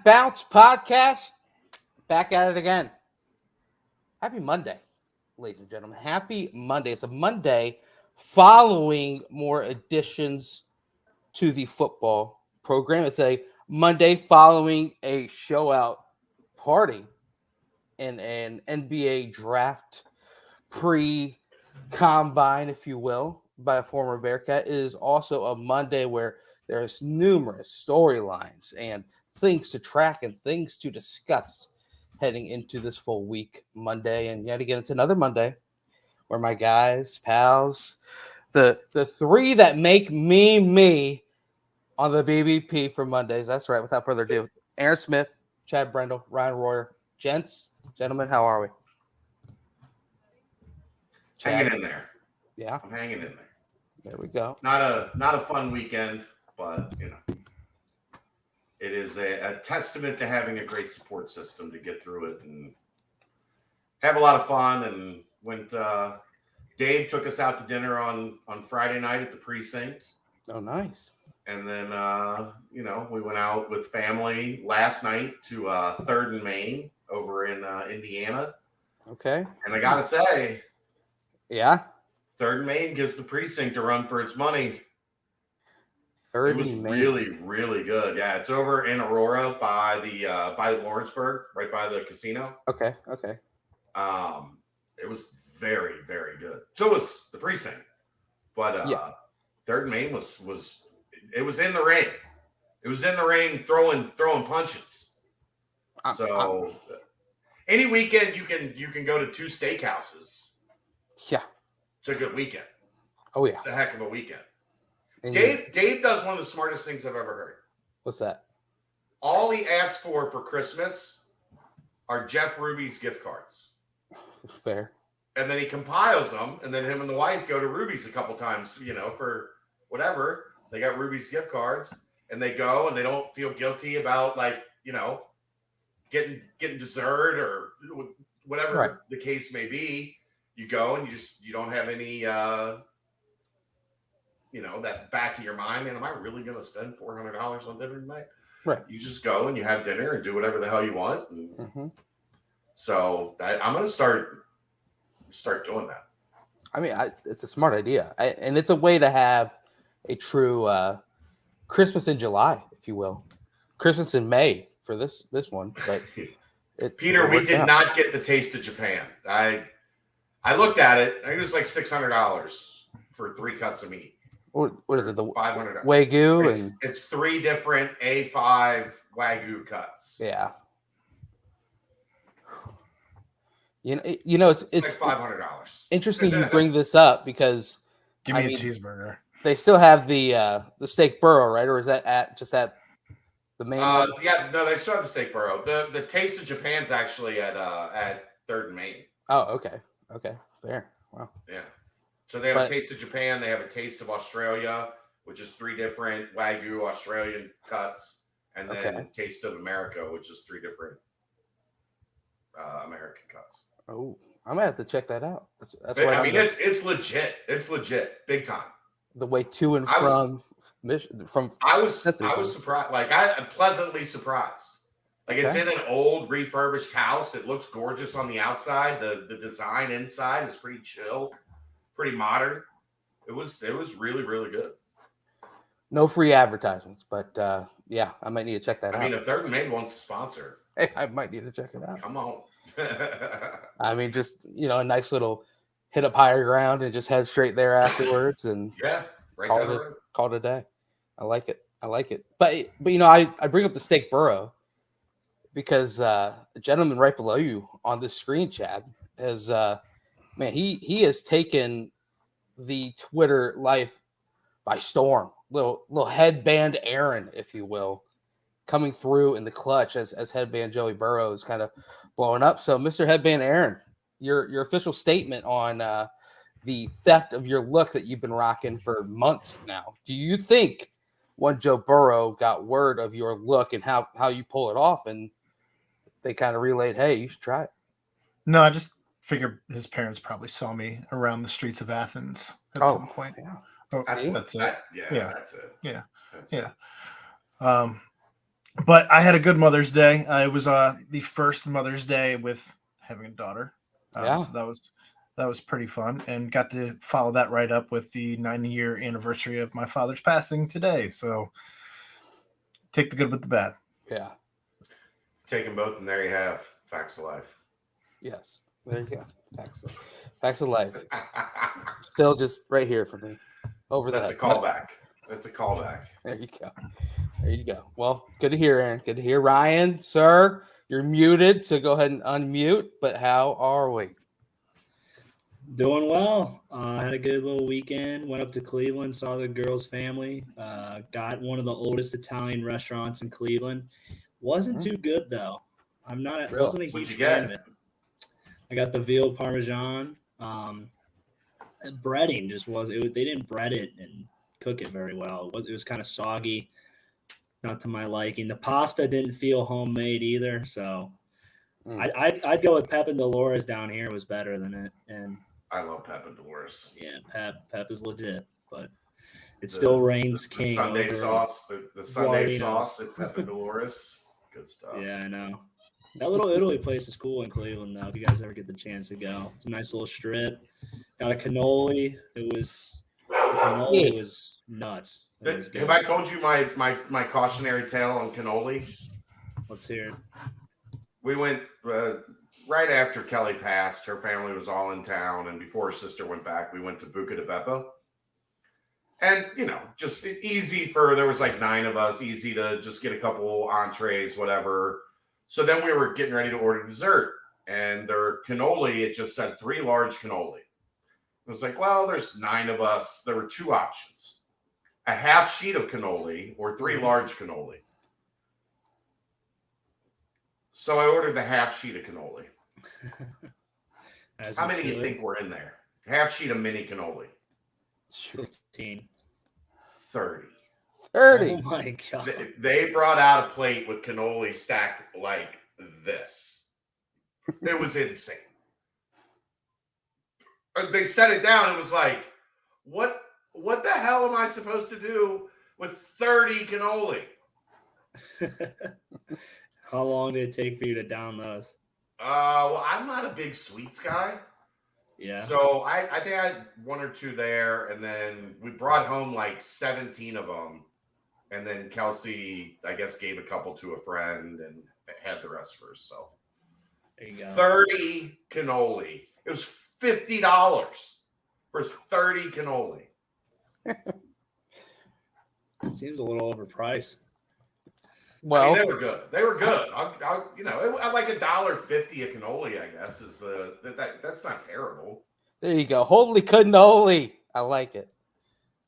Bounce Podcast, back at it again. Happy Monday, ladies and gentlemen. Happy Monday. It's a Monday following more additions to the football program. It's a Monday following a show-out party in an NBA draft pre-combine, if you will, by a former Bearcat. It is also a Monday where there's numerous storylines and things to track and things to discuss heading into this full week Monday. And yet again, it's another Monday where my guys, pals, the three that make me on the BBP for Mondays. That's right. Without further ado, Aaron Smith, Chad Brendel, Ryan Royer. Gentlemen, how are we? Chad? Hanging in there. Yeah. I'm hanging in there. There we go. Not a fun weekend, but it is a testament to having a great support system to get through it and have a lot of fun. And went Dave took us out to dinner on Friday night at the precinct. Oh, nice. And then we went out with family last night to 3rd and Main over in Indiana. Okay. And I gotta say, yeah, 3rd and Main gives the precinct a run for its money. It was really, really good. Yeah, it's over in Aurora by Lawrenceburg, right by the casino. Okay. It was very, very good. So was the precinct, but 3rd and Main was in the ring. It was in the ring throwing punches. So any weekend you can go to 2 steakhouses. Yeah, it's a good weekend. Oh yeah, it's a heck of a weekend. Dave does one of the smartest things I've ever heard. What's that? All he asked for Christmas are Jeff Ruby's gift cards. Fair. And then he compiles them, and then him and the wife go to Ruby's a couple times, for whatever. They got Ruby's gift cards, and they go, and they don't feel guilty about, getting dessert or whatever the case may be. You go, and you don't have any... that back of your mind, man, am I really going to spend $400 on dinner tonight? Right. You just go and you have dinner and do whatever the hell you want. So I'm going to start doing that. I mean, it's a smart idea. And it's a way to have a true Christmas in July, if you will. Christmas in May for this one. But Peter, we did not get the taste of Japan. I looked at it. I think it was like $600 for 3 cuts of meat. What is it? The $500 Wagyu it's 3 different A5 Wagyu cuts. Yeah. It's like $500. Interesting you bring this up because give me a cheeseburger. They still have the steak burro, right? Or is that at the main? Yeah, no, they still have the steak burro. The Taste of Japan's actually at 3rd and Main. Oh, okay, fair. Wow. Yeah. So they have a Taste of Japan. They have a Taste of Australia, which is 3 different Wagyu Australian cuts, and then Taste of America, which is 3 different American cuts. Oh, I'm gonna have to check that out. That's it's legit. It's legit, big time. The way to and from. I was surprised. I'm pleasantly surprised. It's in an old refurbished house. It looks gorgeous on the outside. The design inside is pretty chill. Pretty modern. It was really, really good. No free advertisements, but I might need to check that out. I mean, if 3rd and Main wants to sponsor, hey, I might need to check it out. Come on. I mean, just a nice little hit up higher ground and just head straight there afterwards, and call it a day. I like it. But I bring up the steak burro because the gentleman right below you on this screen, Chad, has. Man, he has taken the Twitter life by storm. Little headband Aaron, if you will, coming through in the clutch as headband Joey Burrow is kind of blowing up. So, Mr. Headband Aaron, your official statement on the theft of your look that you've been rocking for months now. Do you think when Joe Burrow got word of your look and how you pull it off, and they kind of relayed, hey, you should try it? No, I just figure his parents probably saw me around the streets of Athens at some point. Yeah. That's it. Yeah. That's it. Yeah. That's yeah. it. But I had a good Mother's Day. It was the first Mother's Day with having a daughter. So that was pretty fun, and got to follow that right up with the 9-year anniversary of my father's passing today. So take the good with the bad. Yeah. Take them both, and there you have facts of life. Yes. There you go. Facts of life. Still just right here for me. That's a callback. That's a callback. There you go. There you go. Well, good to hear, Aaron. Good to hear. Ryan, sir, you're muted, so go ahead and unmute. But how are we? Doing well. Had a good little weekend. Went up to Cleveland, saw the girls' family. Got one of the oldest Italian restaurants in Cleveland. Wasn't too good though. Wasn't a huge fan of it. I got the veal parmesan. Breading just was. They didn't bread it and cook it very well. It was kind of soggy, not to my liking. The pasta didn't feel homemade either. So I'd go with Pep and Dolores down here. Was better than it. And I love Pep and Dolores. Yeah, Pep is legit, but it still reigns king. Sunday sauce, the Sunday sauce at Pep and Dolores. Good stuff. Yeah, I know. That little Italy place is cool in Cleveland, though. If you guys ever get the chance to go, it's a nice little strip. Got a cannoli. It was nuts. Have I told you my cautionary tale on cannoli? Let's hear it. We went right after Kelly passed. Her family was all in town, and before her sister went back, we went to Buca di Beppo. And, just easy there was like 9 of us, easy to just get a couple entrees, whatever. So then we were getting ready to order dessert, and their cannoli, it just said 3 large cannoli. It was like, well, there's 9 of us. There were 2 options: a half sheet of cannoli or 3 large cannoli. So I ordered the half sheet of cannoli. How many do you think were in there? Half sheet of mini cannoli. 15. 30. Oh my God. They brought out a plate with cannoli stacked like this. It was insane. They set it down. It was like, what the hell am I supposed to do with 30 cannoli? How long did it take for you to down those? Well, I'm not a big sweets guy. Yeah. So I think I had 1 or 2 there, and then we brought home like 17 of them. And then Kelsey, I guess, gave a couple to a friend and had the rest for herself. There you go. 30 cannoli. It was $50 for 30 cannoli. It seems a little overpriced. Well, they were good. They were good. I like $1.50 a cannoli. I guess that's not terrible. There you go. Holy cannoli! I like it.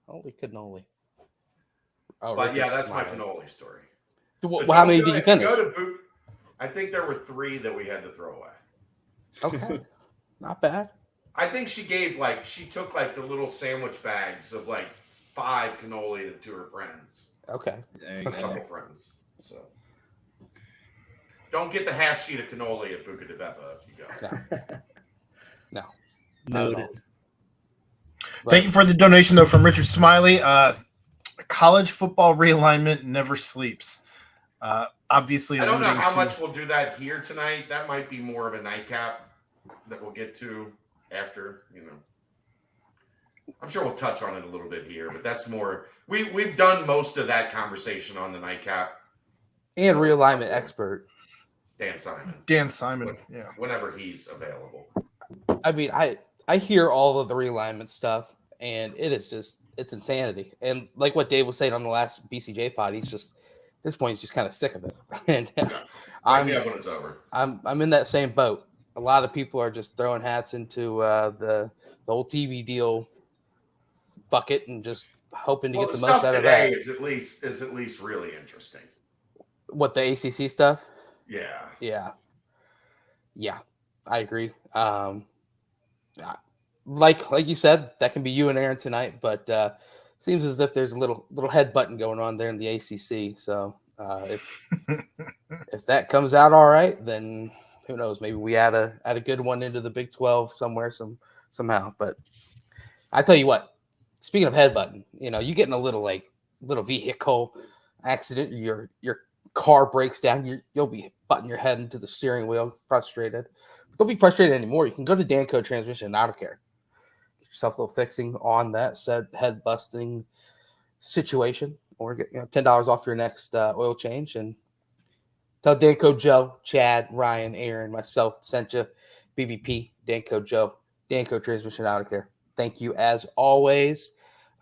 Holy cannoli. Oh, but yeah, that's my cannoli story. Well, how many did you finish? I think there were 3 that we had to throw away. Okay, not bad. I think she took the little sandwich bags of 5 cannoli to her friends. Okay, there you a couple friends. So don't get the half sheet of cannoli at Buca di Beppo if you go. No. Noted. Thank you for the donation, though, from Richard Smiley. College football realignment never sleeps. Obviously, I don't know how much we'll do that here tonight. That might be more of a nightcap that we'll get to after. I'm sure we'll touch on it a little bit here, but that's more. We've done most of that conversation on the nightcap. And realignment expert Dan Simon. Yeah. Whenever he's available. I mean, I hear all of the realignment stuff, and it's insanity. And like what Dave was saying on the last BCJ pod, he's just at this point he's just kind of sick of it. And when it's over. I'm in that same boat. A lot of people are just throwing hats into the whole TV deal bucket and just hoping to get the most out of that. Is at least really interesting. What, the ACC stuff? Yeah. Yeah, I agree. Like you said, that can be you and Aaron tonight, but seems as if there's a little head button going on there in the ACC. So if that comes out all right, then who knows? Maybe we add a good one into the Big 12 somewhere somehow. But I tell you what, speaking of head button, you get in a little vehicle accident, you're car breaks down, you'll be butting your head into the steering wheel, frustrated. Don't be frustrated anymore. You can go to Danco Transmission and Auto Care. Get yourself a little fixing on that said head busting situation, or get $10 off your next oil change. And tell Danco Joe, Chad, Ryan, Aaron, myself sent you. BBP, Danco Joe, Danco Transmission Auto Care. Thank you as always.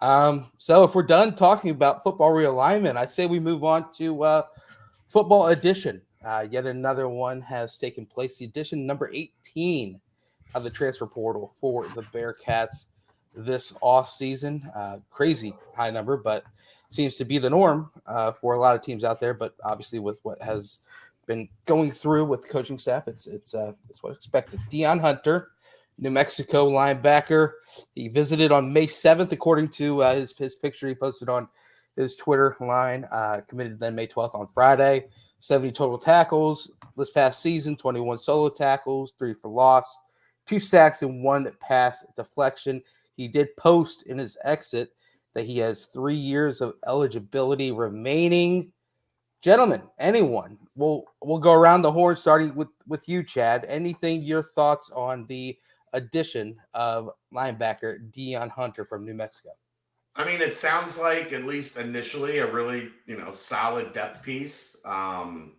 So if we're done talking about football realignment, I say we move on to football edition. Yet another one has taken place. The edition number 18 of the transfer portal for the Bearcats this offseason. Crazy high number, but seems to be the norm for a lot of teams out there. But obviously, with what has been going through with the coaching staff, it's what's expected. Deion Hunter, New Mexico linebacker. He visited on May 7th, according to his picture he posted on his Twitter line. Committed then May 12th on Friday. 70 total tackles this past season, 21 solo tackles, 3 for loss, 2 sacks, and 1 pass deflection. He did post in his exit that he has 3 years of eligibility remaining. Gentlemen, anyone, we'll go around the horn, starting with you, Chad. Anything, your thoughts on the addition of linebacker Deion Hunter from New Mexico? I mean, it sounds like, at least initially, a really, solid depth piece. Something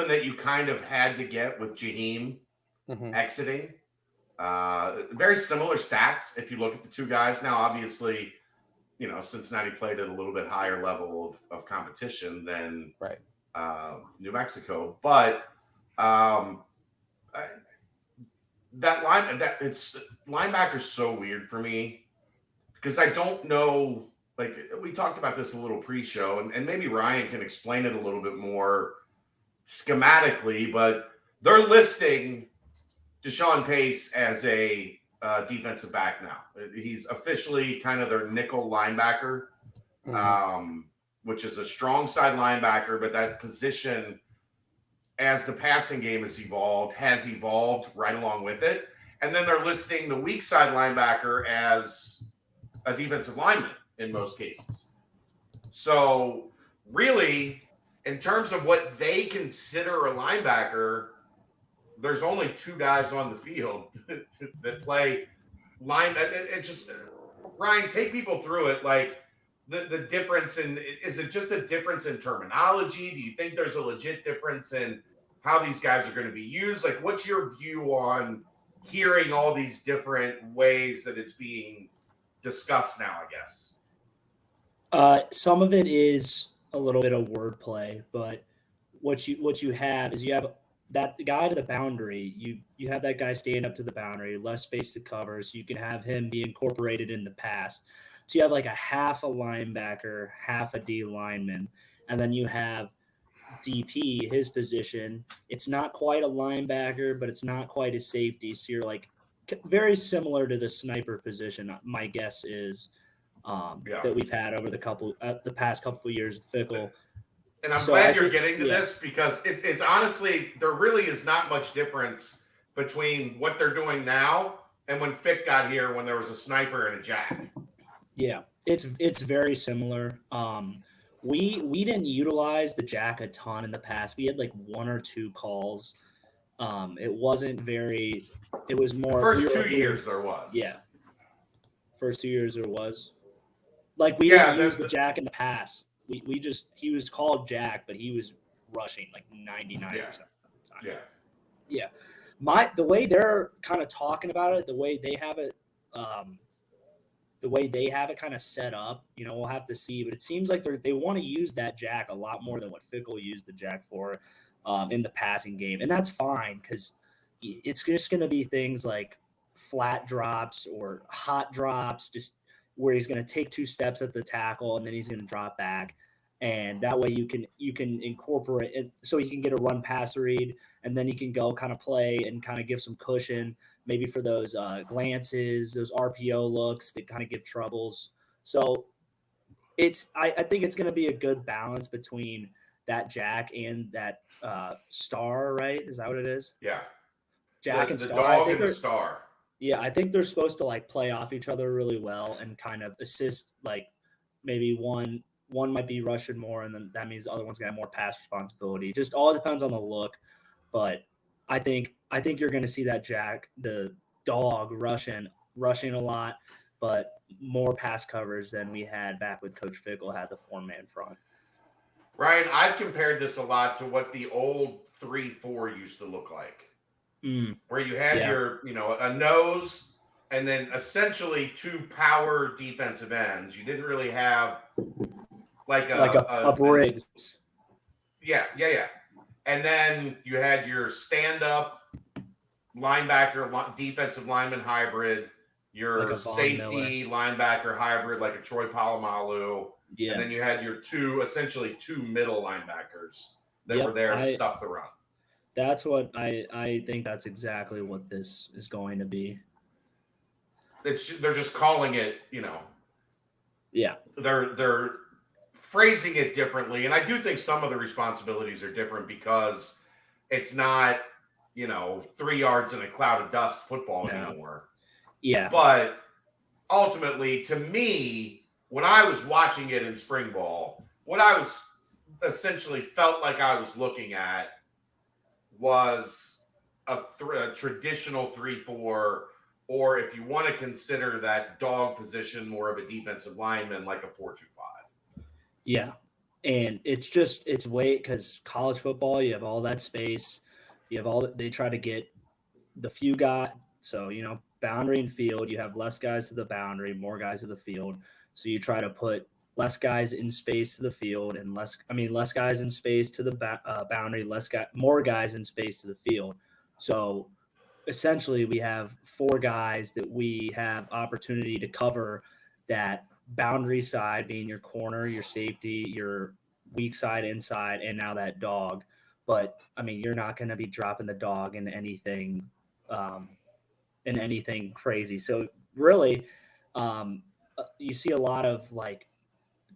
that you kind of had to get with Jaheim exiting. Very similar stats if you look at the two guys. Now, obviously, Cincinnati played at a little bit higher level of competition than New Mexico. But linebacker's so weird for me. Because I don't know, like we talked about this a little pre-show, and maybe Ryan can explain it a little bit more schematically, but they're listing Deshaun Pace as a defensive back now. He's officially kind of their nickel linebacker, which is a strong side linebacker, but that position, as the passing game has evolved right along with it. And then they're listing the weak side linebacker as a defensive lineman in most cases. So really, in terms of what they consider a linebacker, there's only 2 guys on the field that play line. It's just, Ryan, take people through it. Like the difference is it just a difference in terminology? Do you think there's a legit difference in how these guys are going to be used? Like, what's your view on hearing all these different ways that it's being discussed now, I guess? Some of it is a little bit of wordplay, but what you have is you have that guy to the boundary. You have that guy stand up to the boundary, less space to cover, so you can have him be incorporated in the pass. So you have like a half a linebacker, half a D lineman, and then you have DP, his position. It's not quite a linebacker, but it's not quite a safety. So you're like very similar to the sniper position. My guess is that we've had over the past couple of years with Fickle. And I'm glad you're getting to this, because it's honestly, there really is not much difference between what they're doing now and when Fick got here, when there was a sniper and a jack. Yeah, it's very similar. We didn't utilize the jack a ton in the past. We had like 1 or 2 calls. It was more first 2 years there was. Yeah. First 2 years there was. Like we didn't use the jack in the pass. He was called jack, but he was rushing like 99% of the time. Yeah. Yeah. The way they're kind of talking about it, the way they have it kind of set up, we'll have to see, but it seems like they want to use that jack a lot more than what Fickle used the jack for in the passing game. And that's fine, because it's just going to be things like flat drops or hot drops, just where he's going to take 2 steps at the tackle and then he's going to drop back. And that way you can incorporate it, so you can get a run pass read, and then you can go kind of play and kind of give some cushion, maybe for those glances, those RPO looks that kind of give troubles. So I think it's going to be a good balance between that jack and that star, right? Is that what it is? Yeah. Jack and the star. dog and the star. Yeah, I think they're supposed to like play off each other really well and kind of assist, like maybe one one might be rushing more, and then that means the other one's gonna have more pass responsibility. Just all depends on the look. But I think you're gonna see that the dog rushing a lot, but more pass coverage than we had back when Coach Fickle had the 4-man front. Ryan, I've compared this a lot to what the old 3-4 used to look like. Where you had your, a nose and then essentially 2 power defensive ends. You didn't really have like a Briggs. Yeah. And then you had your stand-up linebacker, defensive lineman hybrid, your like safety linebacker hybrid, like a Troy Polamalu. Yeah. And then you had your essentially two middle linebackers that were there to stuff the run. That's what I think. That's exactly what this is going to be. They're just calling it, Yeah. They're phrasing it differently, and I do think some of the responsibilities are different because it's not, 3 yards in a cloud of dust football anymore. Yeah. But ultimately, to me, when I was watching it in spring ball, what I was essentially felt like I was looking at was a traditional 3-4, or if you want to consider that dog position more of a defensive lineman, like a 4-2-5. Yeah. And it's weight, because college football, you have all that space. You have they try to get the few guys. So, boundary and field, you have less guys to the boundary, more guys to the field. So you try to put less guys in space to the field and less guys in space to the boundary, more guys in space to the field. So essentially we have 4 guys that we have opportunity to cover that boundary side, being your corner, your safety, your weak side inside, and now that dog. But you're not going to be dropping the dog in anything crazy. So really, you see a lot of like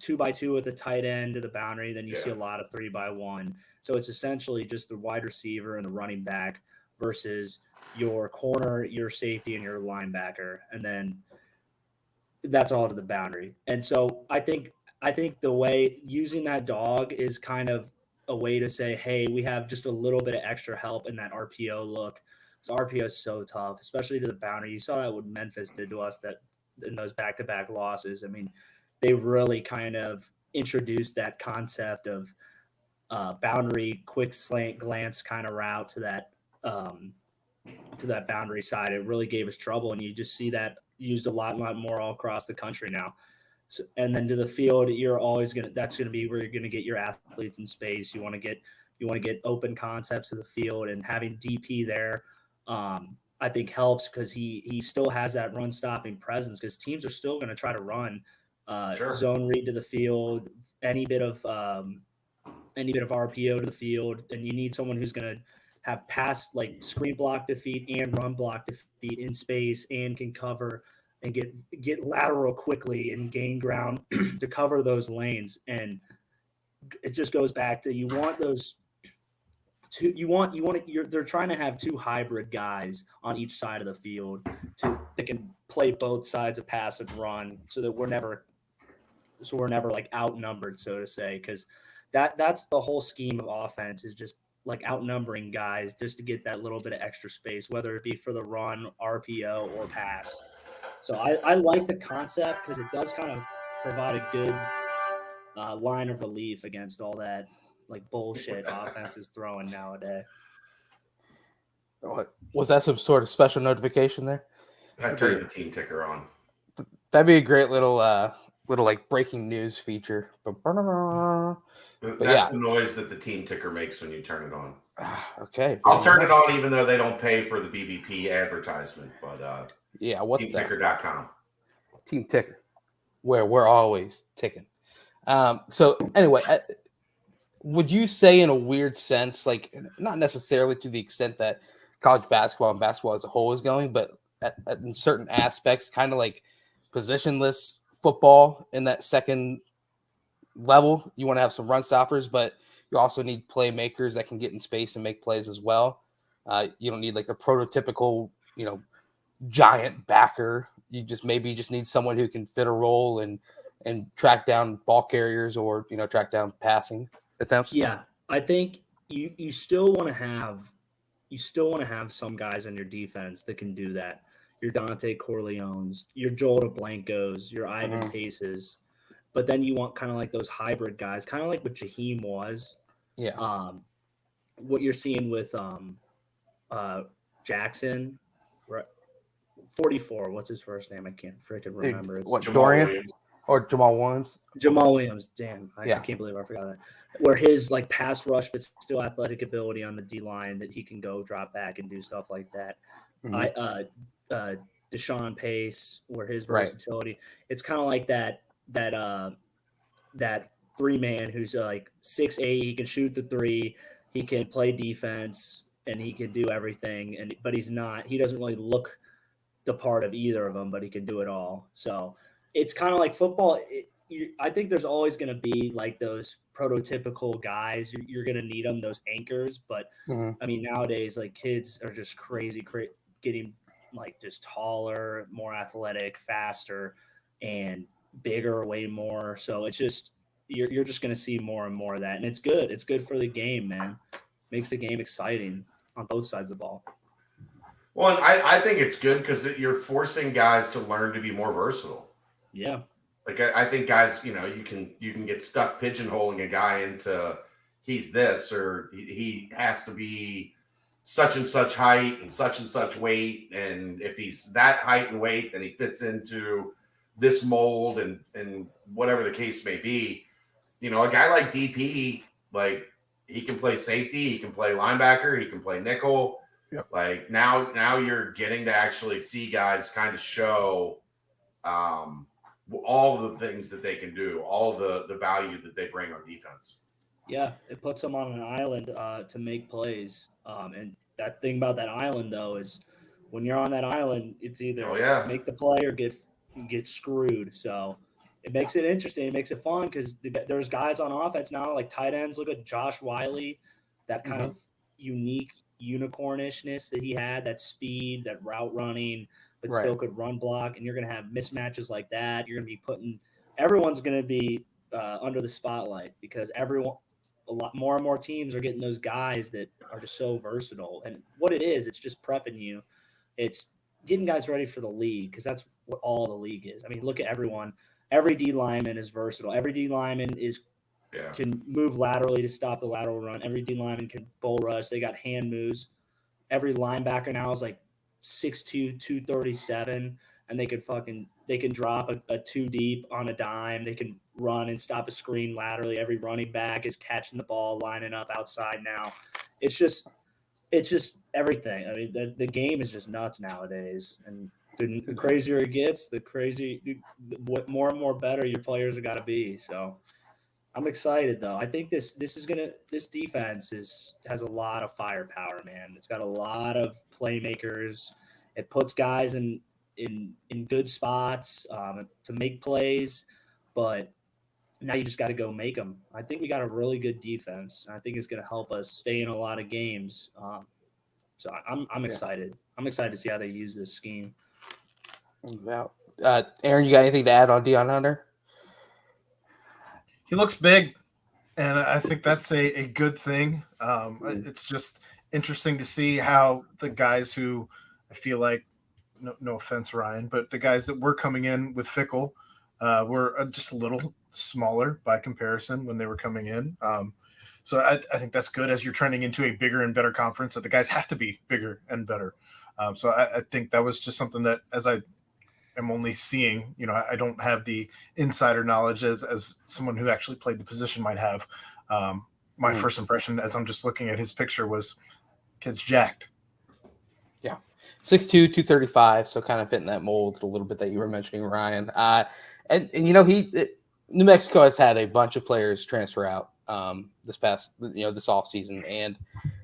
2x2 at the tight end to the boundary. Then you see a lot of 3x1. So it's essentially just the wide receiver and the running back versus your corner, your safety, and your linebacker. And then that's all to the boundary. And so I think the way using that dog is kind of a way to say, hey, we have just a little bit of extra help in that RPO look. Because RPO is so tough, especially to the boundary. You saw that what Memphis did to us that in those back-to-back losses. They really kind of introduced that concept of boundary, quick slant glance kind of route to that boundary side. It really gave us trouble, and you just see that used a lot more all across the country now. So, and then to the field, that's going to be where you're going to get your athletes in space. You want to get open concepts to the field, and having DP there, I think helps because he still has that run stopping presence, because teams are still going to try to run zone read to the field, any bit of RPO to the field, and you need someone who's going to have pass, like screen block defeat and run block defeat in space, and can cover and get lateral quickly and gain ground to cover those lanes. And it just goes back to, they're trying to have 2 hybrid guys on each side of the field that can play both sides of pass and run, so that we're never like outnumbered, so to say, because that's the whole scheme of offense, is just like outnumbering guys just to get that little bit of extra space, whether it be for the run, RPO, or pass. So I like the concept because it does kind of provide a good line of relief against all that like bullshit offense is throwing nowadays. Was that some sort of special notification there? I turned the team ticker on. That'd be a great little like breaking news feature. That's the noise that the team ticker makes when you turn it on. Okay. I'll turn it on even though they don't pay for the BBP advertisement, but teamticker.com. Team ticker, where we're always ticking. So anyway, would you say in a weird sense, like not necessarily to the extent that college basketball and basketball as a whole is going, but in certain aspects, kind of like positionless football in that second level? You want to have some run stoppers, but you also need playmakers that can get in space and make plays as well. You don't need like the prototypical, giant backer. You just need someone who can fit a role and and track down ball carriers or track down passing attempts. Yeah, I think you still want to have some guys on your defense that can do that. Your Dante Corleones, your Joel DeBlancos, your Ivan Paces, but then you want kind of like those hybrid guys, kind of like what Jaheim was. Yeah. What you're seeing with Jackson, 44. What's his first name? I can't freaking remember. It's Dorian Williams. Or Jamal Williams? Jamal Williams. Damn, I can't believe I forgot that. Where his like pass rush, but still athletic ability on the D line that he can go drop back and do stuff like that. Deshaun Pace, where his versatility, it's kind of like that 3-man who's like 6'8", he can shoot the three, he can play defense, and he can do everything. But he doesn't really look the part of either of them, but he can do it all. So it's kind of like football. I think there's always going to be like those prototypical guys. You're going to need them, those anchors. But I mean, nowadays, like kids are just crazy getting like just taller, more athletic, faster, and bigger, way more. So it's just you're just going to see more and more of that, and it's good. It's good for the game, man. Makes the game exciting on both sides of the ball. Well, and I think it's good because you're forcing guys to learn to be more versatile. Yeah. Like I think guys, you can get stuck pigeonholing a guy into he's this or he has to be such and such height and such weight, and if he's that height and weight, then he fits into this mold and whatever the case may be. A guy like DP, like he can play safety, he can play linebacker, he can play nickel. Yep. Like now you're getting to actually see guys kind of show all the things that they can do, all the value that they bring on defense. Yeah, it puts them on an island to make plays. And that thing about that island, though, is when you're on that island, it's either make the play or get screwed. So it makes it interesting. It makes it fun because there's guys on offense now, like tight ends. Look at Josh Wiley, that kind of unique unicornishness that he had, that speed, that route running, but still could run block. And you're going to have mismatches like that. You're going to be everyone's going to be under the spotlight because a lot more and more teams are getting those guys that are just so versatile. And what it is, it's just prepping you. It's getting guys ready for the league because that's what all the league is. I mean, look at everyone. Every D lineman is versatile. Every D lineman can move laterally to stop the lateral run. Every D lineman can bull rush. They got hand moves. Every linebacker now is like 6'2", 237, and they can drop a two deep on a dime. They can run and stop a screen laterally. Every running back is catching the ball, lining up outside now. It's just everything. I mean, the game is just nuts nowadays, and the crazier it gets, what more and more better your players have got to be. So I'm excited though. I think this defense has a lot of firepower, man. It's got a lot of playmakers. It puts guys in good spots to make plays, but now you just got to go make them. I think we got a really good defense. And I think it's going to help us stay in a lot of games. So I'm excited. I'm excited to see how they use this scheme. Wow. Aaron, you got anything to add on Deion Hunter? He looks big, and I think that's a good thing. It's just interesting to see how the guys who I feel like, no offense, Ryan, but the guys that were coming in with Fickle were just a little smaller by comparison when they were coming in. So I think that's good as you're trending into a bigger and better conference that the guys have to be bigger and better. So I think that was just something that as I am only seeing, I don't have the insider knowledge as someone who actually played the position might have. My first impression as I'm just looking at his picture was kid's jacked. Yeah. 6'2", 235. So kind of fitting that mold a little bit that you were mentioning, Ryan. And New Mexico has had a bunch of players transfer out this offseason, and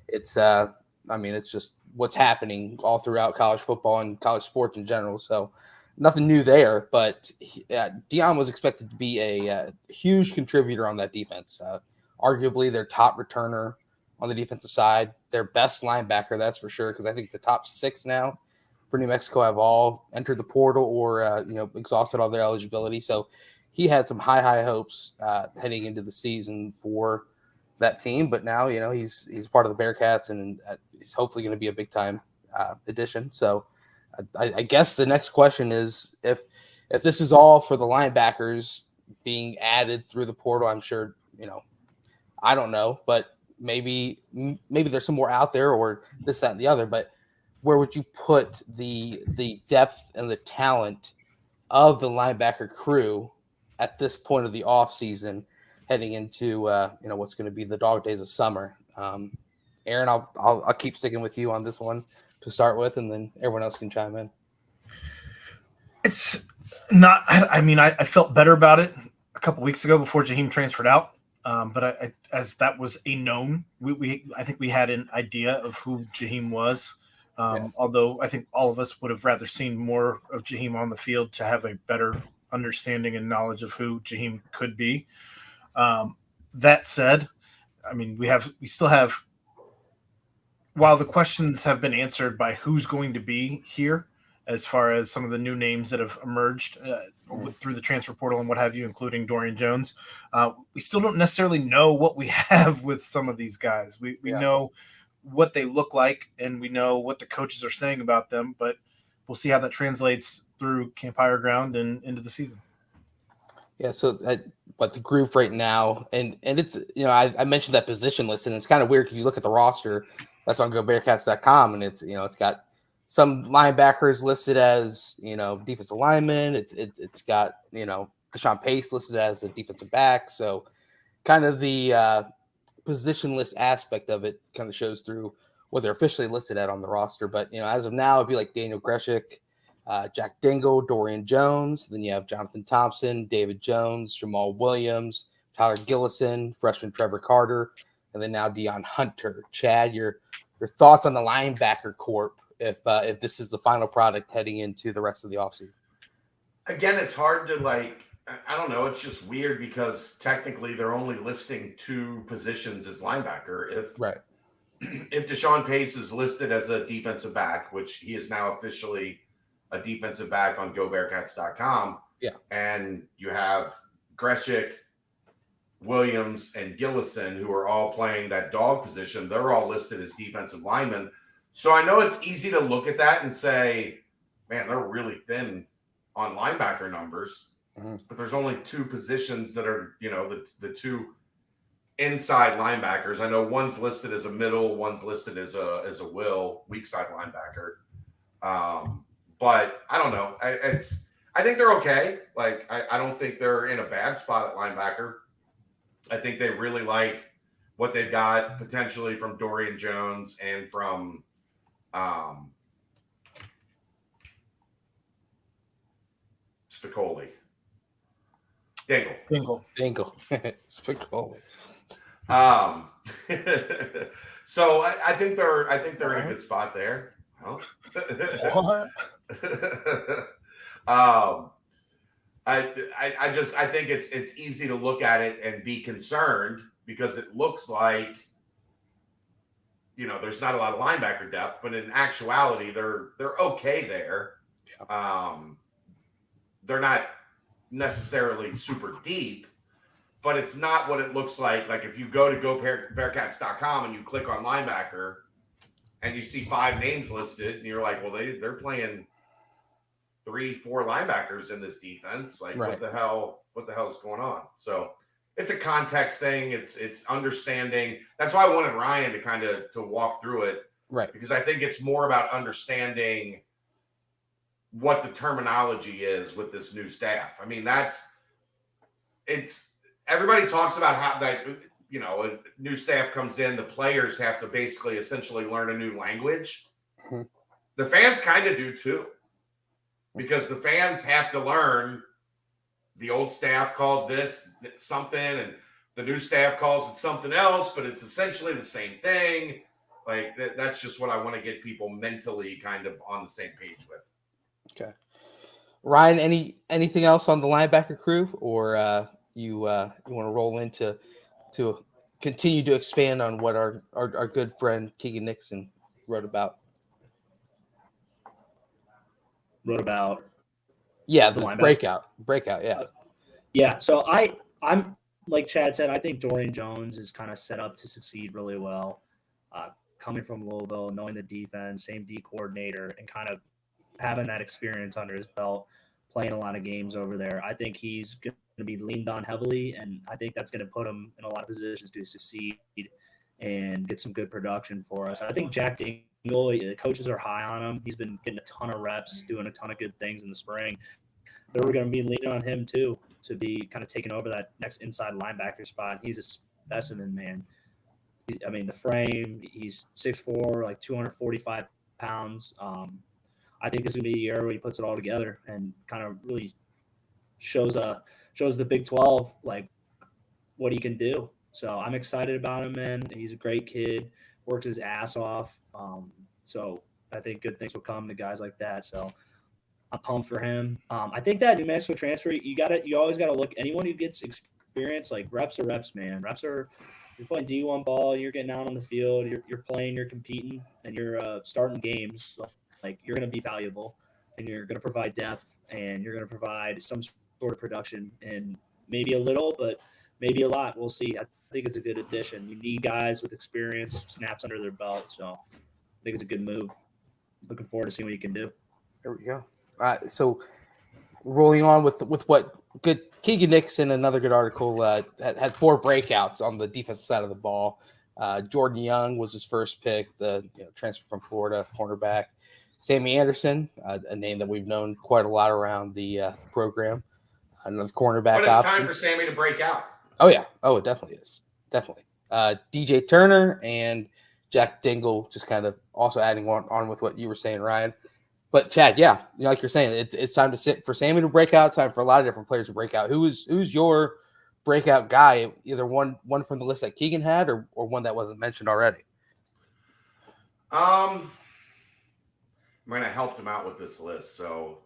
it's it's just what's happening all throughout college football and college sports in general. So nothing new there, but Deion was expected to be a huge contributor on that defense. Arguably their top returner on the defensive side, their best linebacker, that's for sure, because I think the top 6 now for New Mexico have all entered the portal or exhausted all their eligibility. So he had some high hopes heading into the season for that team, but now he's part of the Bearcats, and he's hopefully going to be a big time addition. So I guess the next question is if this is all for the linebackers being added through the portal. I'm sure I don't know, but maybe there's some more out there, or this, that, and the other. But where would you put the depth and the talent of the linebacker crew at this point of the off season, heading into what's going to be the dog days of summer? Aaron, I'll keep sticking with you on this one to start with, and then everyone else can chime in. It's not. I mean, I felt better about it a couple weeks ago before Jaheim transferred out. But as that was a known, I think we had an idea of who Jaheim was. Although I think all of us would have rather seen more of Jaheim on the field to have a better understanding and knowledge of who Jaheim could be. That said, I mean, we still have, while the questions have been answered by who's going to be here, as far as some of the new names that have emerged through the transfer portal and what have you, including Dorian Jones, we still don't necessarily know what we have with some of these guys. We know what they look like, and we know what the coaches are saying about them, but we'll see how that translates through Camp Higher Ground and into the season. Yeah, so but the group right now, and it's, I mentioned that position list, and it's kind of weird because you look at the roster that's on GoBearcats.com, and it's got some linebackers listed as defensive linemen. It's got Deshaun Pace listed as a defensive back. So kind of the positionless aspect of it kind of shows through what they're officially listed at on the roster. But as of now, it'd be like Daniel Greshik, Jack Dingle, Dorian Jones. Then you have Jonathan Thompson, David Jones, Jamal Williams, Tyler Gillison, freshman Trevor Carter, and then now Deion Hunter. Chad, your thoughts on the linebacker corp if this is the final product heading into the rest of the offseason? Again, it's hard to I don't know. It's just weird because technically they're only listing 2 positions as linebacker. If Deshaun Pace is listed as a defensive back, which he is now officially a defensive back on GoBearcats.com, and you have Greshik, Williams, and Gillison, who are all playing that dog position, they're all listed as defensive linemen. So I know it's easy to look at that and say, man, they're really thin on linebacker numbers. Mm-hmm. But there's only 2 positions that are, the 2 inside linebackers. I know one's listed as a middle, one's listed as a weak side linebacker. But I don't know. I think they're okay. I don't think they're in a bad spot at linebacker. I think they really like what they've got potentially from Dorian Jones and from Spicoli. Dingle. Spicoli. So I think they're in a good spot there. Huh? What? I think it's easy to look at it and be concerned because it looks like there's not a lot of linebacker depth, but in actuality they're okay there. They're not necessarily super deep, but it's not what it looks like. Like if you go to GoBearcats.com and you click on linebacker and you see 5 names listed and you're like, well, they're playing 3-4 linebackers in this defense. What the hell is going on? So it's a context thing. It's understanding. That's why I wanted Ryan to kind of to walk through it. Right. Because I think it's more about understanding what the terminology is with this new staff. I mean, everybody talks about how a new staff comes in, the players have to basically essentially learn a new language. Mm-hmm. The fans kind of do too, because the fans have to learn the old staff called this something and the new staff calls it something else, but it's essentially the same thing. That's just what I want to get people mentally kind of on the same page with. Okay. Ryan, anything else on the linebacker crew, or you want to roll into to continue to expand on what our good friend Keegan Nixon wrote about? Yeah, the breakout. Yeah. Yeah, so I'm like Chad said, I think Dorian Jones is kind of set up to succeed really well. Coming from Louisville, knowing the defense, same D coordinator, and kind of having that experience under his belt, playing a lot of games over there. I think he's going to be leaned on heavily, and I think that's going to put him in a lot of positions to succeed and get some good production for us. I think Jack Dingle, the coaches are high on him. He's been getting a ton of reps, doing a ton of good things in the spring. They're going to be leaning on him too to be kind of taking over that next inside linebacker spot. He's a specimen, man. The frame, he's 6'4", like 245 pounds. I think this is going to be a year where he puts it all together and kind of really shows the Big 12 like what he can do. So I'm excited about him, man. He's a great kid, works his ass off. So I think good things will come to guys like that. So I'm pumped for him. I think that New Mexico transfer, you always got to look. Anyone who gets experience, like reps are reps, man. You're playing D1 ball, you're getting out on the field, you're playing, you're competing, and you're starting games. Like you're going to be valuable, and you're going to provide depth, and you're going to provide some sort of production, and maybe a little, but maybe a lot. We'll see. I think it's a good addition. You need guys with experience, snaps under their belt. So I think it's a good move. Looking forward to seeing what you can do. There we go. So rolling on with what good Keegan Nixon, another good article, had 4 breakouts on the defensive side of the ball. Jordan Young was his first pick, the transfer from Florida, cornerback. Sammy Anderson, a name that we've known quite a lot around the program. Another cornerback. But it's time for Sammy to break out. Oh, yeah. Oh, it definitely is. Definitely. DJ Turner and Jack Dingle, just kind of also adding on with what you were saying, Ryan. But Chad, yeah, like you're saying, it's time to sit for Sammy to break out. Time for a lot of different players to break out. Who's your breakout guy? Either one from the list that Keegan had, or one that wasn't mentioned already. I'm gonna help him out with this list. So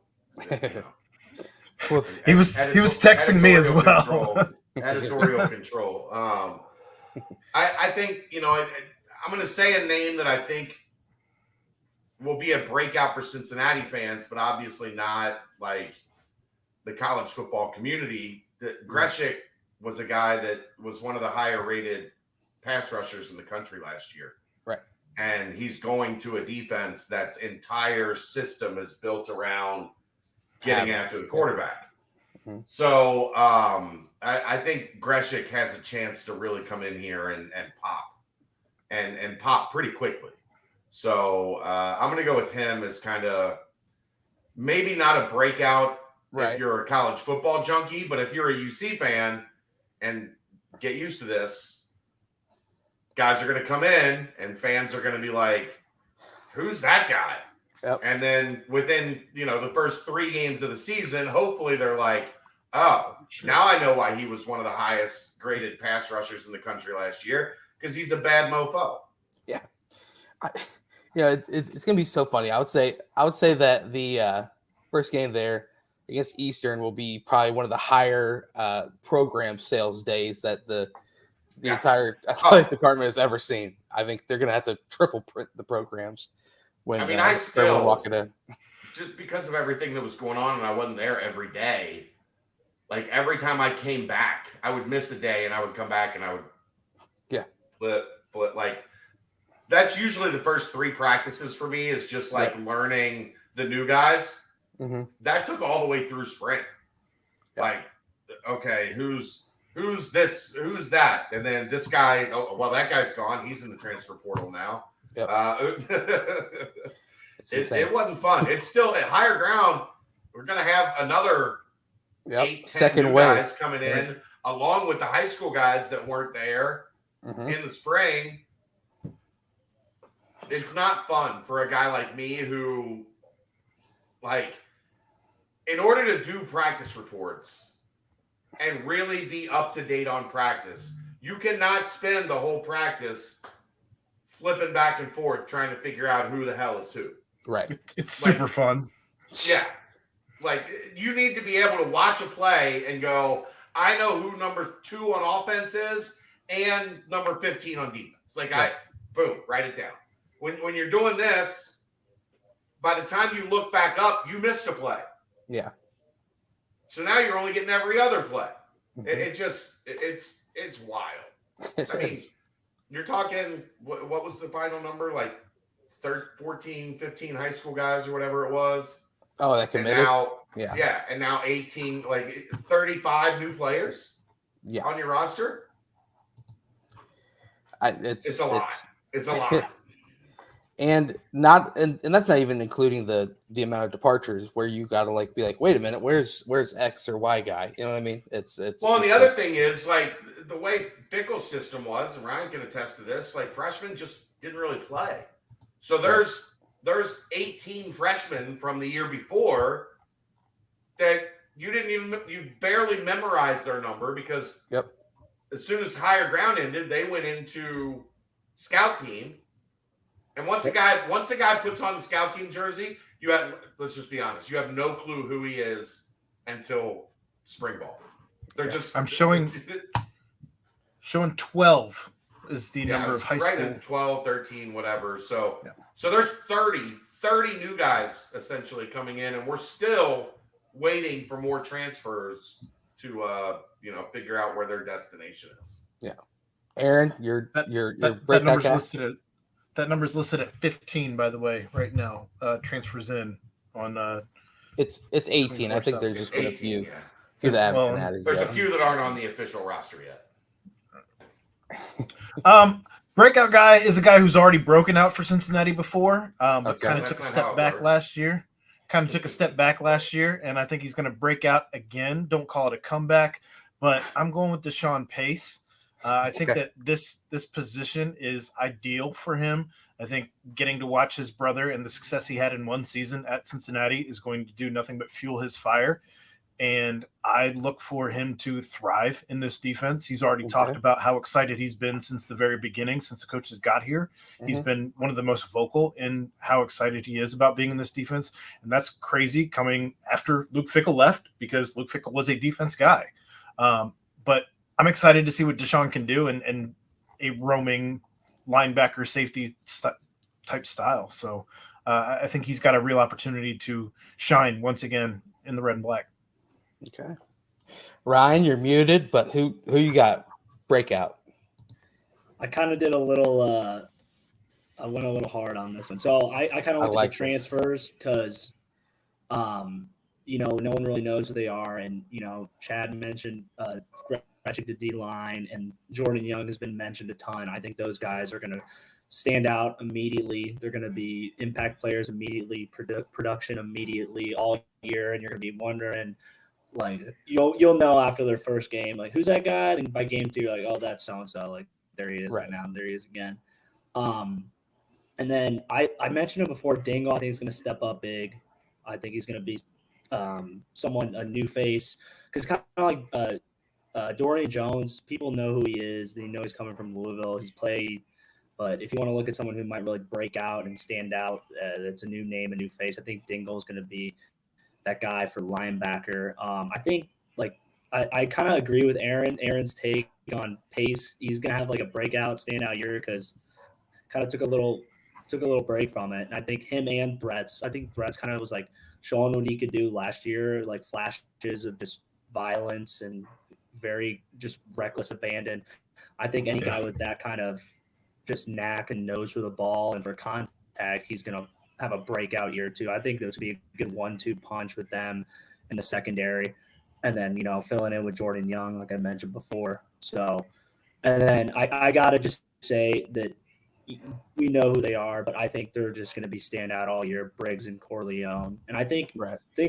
well, he was texting me as well. Editorial control. I think I'm gonna say a name that I think will be a breakout for Cincinnati fans, but obviously not like the college football community. Greshik was a guy that was one of the higher rated pass rushers in the country last year. Right. And he's going to a defense that's entire system is built around getting after the quarterback. Mm-hmm. So I think Greshik has a chance to really come in here and pop and pop pretty quickly. So I'm going to go with him as kind of maybe not a breakout if you're a college football junkie, but if you're a UC fan and get used to this, guys are going to come in and fans are going to be like, who's that guy? Yep. And then within, the first 3 games of the season, hopefully they're like, oh, now I know why he was one of the highest graded pass rushers in the country last year, because he's a bad mofo. Yeah. It's going to be so funny. I would say that the first game there against Eastern will be probably one of the higher program sales days that the entire athletic department has ever seen. I think they're going to have to triple print the programs when I still walking in. Just because of everything that was going on and I wasn't there every day, like every time I came back, I would miss a day and I would come back and I would flip like that's usually the first 3 practices for me is just like learning the new guys. Mm-hmm. That took all the way through spring. Yep. Like, okay, who's this? Who's that? And then this guy, that guy's gone. He's in the transfer portal now. Yep. It wasn't fun. It's still at higher ground. We're going to have another 8-10 new guys coming in along with the high school guys that weren't there in the spring. It's not fun for a guy like me who, like, in order to do practice reports and really be up to date on practice, you cannot spend the whole practice flipping back and forth trying to figure out who the hell is who. Right. It's super fun. Yeah. Like, you need to be able to watch a play and go, I know who number 2 on offense is and number 15 on defense. Like, boom, write it down. When you're doing this, by the time you look back up, you missed a play. Yeah. So now you're only getting every other play. It's wild. I mean, you're talking, what was the final number? Like 14, 15 high school guys or whatever it was. Oh, that committed? And now 18, like 35 new players on your roster. It's a lot. It's a lot. And that's not even including the amount of departures where you got to be like, wait a minute, where's X or Y guy? You know what I mean? It's well, and the other thing is like the way Fickle's system was, and Ryan can attest to this, like freshmen just didn't really play. So there's 18 freshmen from the year before that you barely memorized their number because as soon as higher ground ended, they went into scout team. And once a guy puts on the scout team jersey, let's just be honest, you have no clue who he is until spring ball. I'm showing 12 is the number of high school. 12, 13, whatever. So there's 30 new guys essentially coming in, and we're still waiting for more transfers to figure out where their destination is. Yeah. Aaron, your that number's listed that number's listed at 15, by the way, right now. Transfers in on it's 18. I think there's just been a few. Yeah. Few that haven't been added there's yet. A few that aren't on the official roster yet. Breakout guy is a guy who's already broken out for Cincinnati before, but kind of took a step back last year. And I think he's going to break out again. Don't call it a comeback, but I'm going with Deshaun Pace. I think that this position is ideal for him. I think getting to watch his brother and the success he had in one season at Cincinnati is going to do nothing but fuel his fire. And I look for him to thrive in this defense. He's already talked about how excited he's been since the very beginning, since the coaches got here. He's been one of the most vocal in how excited he is about being in this defense. And that's crazy coming after Luke Fickell left, because Luke Fickell was a defense guy. But I'm excited to see what Deshaun can do in a roaming linebacker safety type style. So I think he's got a real opportunity to shine once again in the red and black. Okay. Ryan, you're muted, but who you got? Breakout. I kind of did a little I went a little hard on this one. So I kind of looked at the transfers because no one really knows who they are. And Chad mentioned the D line, and Jordan Young has been mentioned a ton. I think those guys are going to stand out immediately. They're going to be impact players immediately, production immediately all year, and you're going to be wondering, like, you'll know after their first game, like, who's that guy? And by game 2, you're like, oh, that's so-and-so. Like, there he is right now. And there he is again. And then I mentioned him before, Danco. I think he's going to step up big. I think he's going to be a new face. Because kind of like Dorian Jones, people know who he is. They know he's coming from Louisville. He's played. But if you want to look at someone who might really break out and stand out, that's a new name, a new face, I think Dingle is going to be that guy for linebacker. I think, like, I kind of agree with Aaron's take on Pace. He's going to have like a breakout, standout year because kind of took a little break from it. And I think him and Threats kind of was like showing what he could do last year, like flashes of just violence and very just reckless abandon. I think any guy with that kind of just knack and nose for the ball and for contact, he's going to have a breakout year too. I think there's going to be a good 1-2 punch with them in the secondary. And then, filling in with Jordan Young, like I mentioned before. So, and then I got to just say that we know who they are, but I think they're just going to be standout all year, Briggs and Corleone. And I think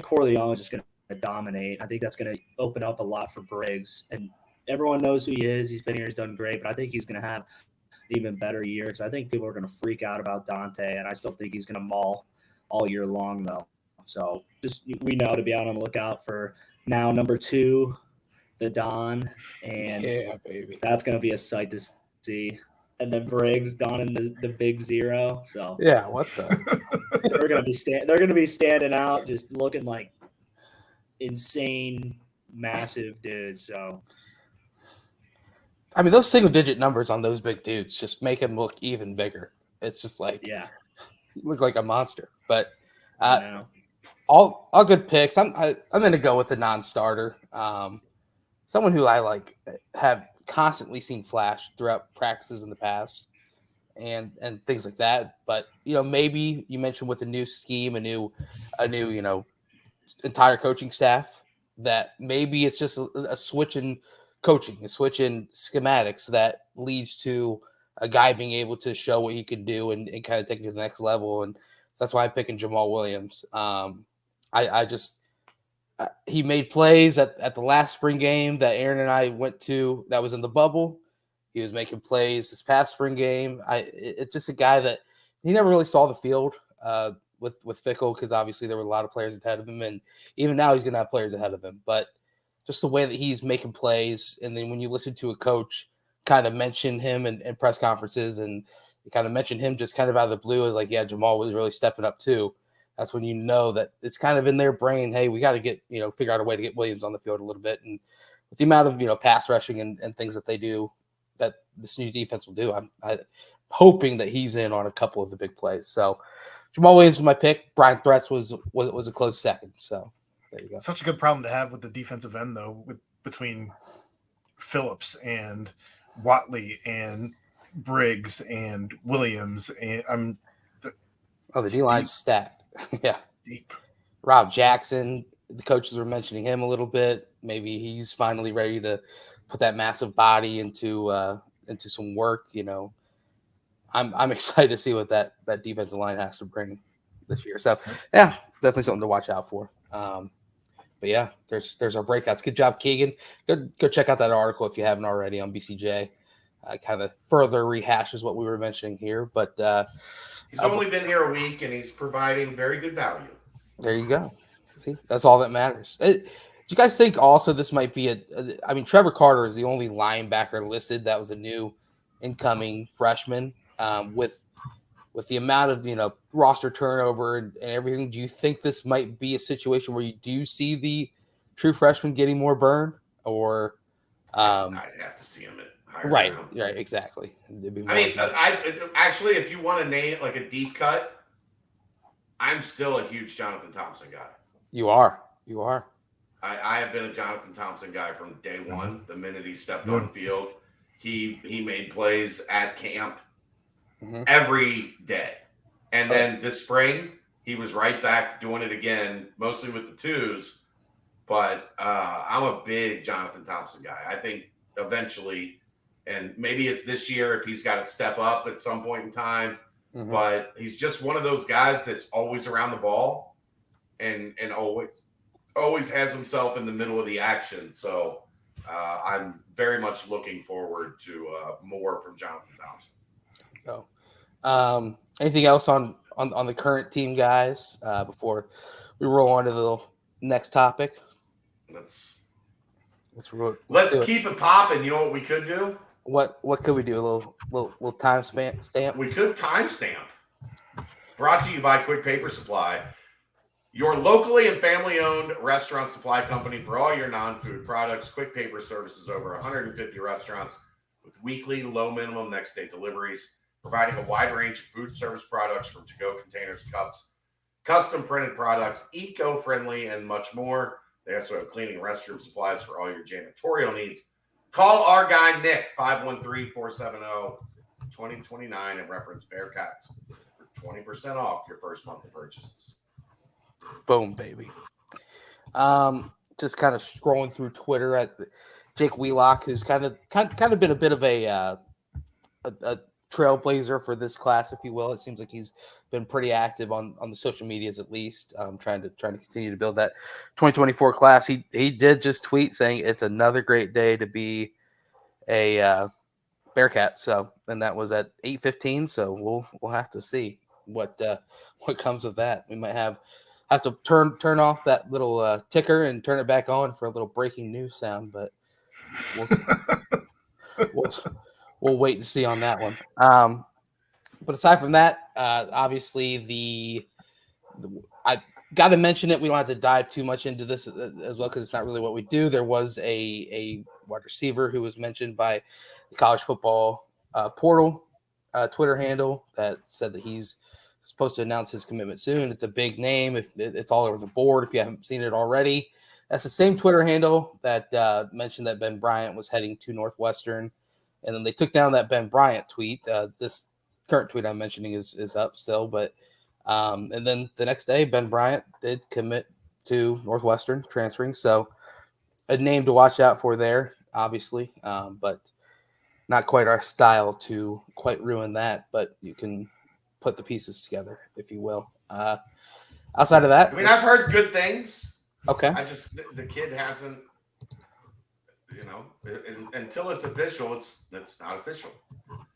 Corleone is just going to dominate. I think that's going to open up a lot for Briggs. And everyone knows who he is. He's been here. He's done great. But I think he's going to have an even better year because I think people are going to freak out about Dante. And I still think he's going to maul all year long, though. So just we know to be out on the lookout for now number 2, the Don. And that's going to be a sight to see. And then Briggs down in the big 0. So what the? they're gonna be standing out, just looking like insane, massive dudes. So I mean, those single-digit numbers on those big dudes just make him look even bigger. It's just like you look like a monster. But all good picks. I'm gonna go with the non-starter. someone who I have constantly seen flash throughout practices in the past and things like that. But maybe you mentioned with a new scheme, a new entire coaching staff, that maybe it's just a switch in coaching, a switch in schematics that leads to a guy being able to show what he can do and kind of take it to the next level. And that's why I'm picking Jamal Williams. He made plays at the last spring game that Aaron and I went to that was in the bubble. He was making plays this past spring game. It's just a guy that he never really saw the field with Fickle, because obviously there were a lot of players ahead of him, and even now he's going to have players ahead of him. But just the way that he's making plays, and then when you listen to a coach kind of mention him in press conferences, and you kind of mention him just kind of out of the blue as like, yeah, Jamal was really stepping up too. That's when you know that it's kind of in their brain, hey, we got to get, figure out a way to get Williams on the field a little bit. And with the amount of, pass rushing and things that they do, that this new defense will do, I'm hoping that he's in on a couple of the big plays. So Jamal Williams was my pick. Brian Threats was a close second. So there you go. Such a good problem to have with the defensive end, though, between Phillips and Watley and Briggs and Williams. And the D-line's stacked. Yeah. Deep. Rob Jackson, the coaches were mentioning him a little bit. Maybe he's finally ready to put that massive body into some work. I'm excited to see what that defensive line has to bring this year. So yeah, definitely something to watch out for. But yeah, there's our breakouts. Good job, Keegan. Go check out that article if you haven't already on BCJ. Kind of further rehashes what we were mentioning here, but he's only been here a week and he's providing very good value. There you go. See, that's all that matters. Do you guys think also this might be Trevor Carter is the only linebacker listed that was a new incoming freshman with the amount of roster turnover and everything. Do you think this might be a situation where you do see the true freshman getting more burn, or I'd have to see him at right, exactly. Actually, if you want to name like a deep cut, I'm still a huge Jonathan Thompson guy. You are. I have been a Jonathan Thompson guy from day one. The minute he stepped on field, he made plays at camp every day. And then this spring, he was right back doing it again, mostly with the twos. But I'm a big Jonathan Thompson guy. I think eventually, and maybe it's this year if he's got to step up at some point in time, but he's just one of those guys that's always around the ball and always has himself in the middle of the action. So I'm very much looking forward to more from Jonathan Thompson. Anything else on the current team, guys, before we roll on to the next topic? Let's keep it popping. You know what we could do? What could we do? A little time stamp? We could timestamp. Brought to you by Quick Paper Supply, your locally and family-owned restaurant supply company for all your non-food products. Quick Paper services over 150 restaurants with weekly low minimum next day deliveries, providing a wide range of food service products from to-go containers, cups, custom printed products, eco-friendly, and much more. They also have cleaning and restroom supplies for all your janitorial needs. Call our guy, Nick, 513-470-2029 and reference Bearcats for 20% off your first month of purchases. Boom, baby. Just kind of scrolling through Twitter at Jake Wheelock, who's kind of been a bit of a trailblazer for this class, if you will. It seems like he's been pretty active on the social medias, at least, trying to continue to build that 2024 class. He did just tweet saying it's another great day to be a Bearcat. So, and that was at 8:15. So we'll have to see what comes of that. We might have to turn off that little ticker and turn it back on for a little breaking news sound, but we'll wait and see on that one. But aside from that, obviously I got to mention it. We don't have to dive too much into this as well because it's not really what we do. There was a wide receiver who was mentioned by the college football portal Twitter handle that said that he's supposed to announce his commitment soon. It's a big name. If it's all over the board, if you haven't seen it already, That's the same Twitter handle that mentioned that Ben Bryant was heading to Northwestern, and then they took down that Ben Bryant tweet. This current tweet I'm mentioning is up still, but and then the next day Ben Bryant did commit to Northwestern, transferring. So a name to watch out for there, obviously, but not quite our style to quite ruin that. But you can put the pieces together, if you will. Outside of that, I mean, I've heard good things. Okay. I just the kid hasn't, until it's official, it's not official.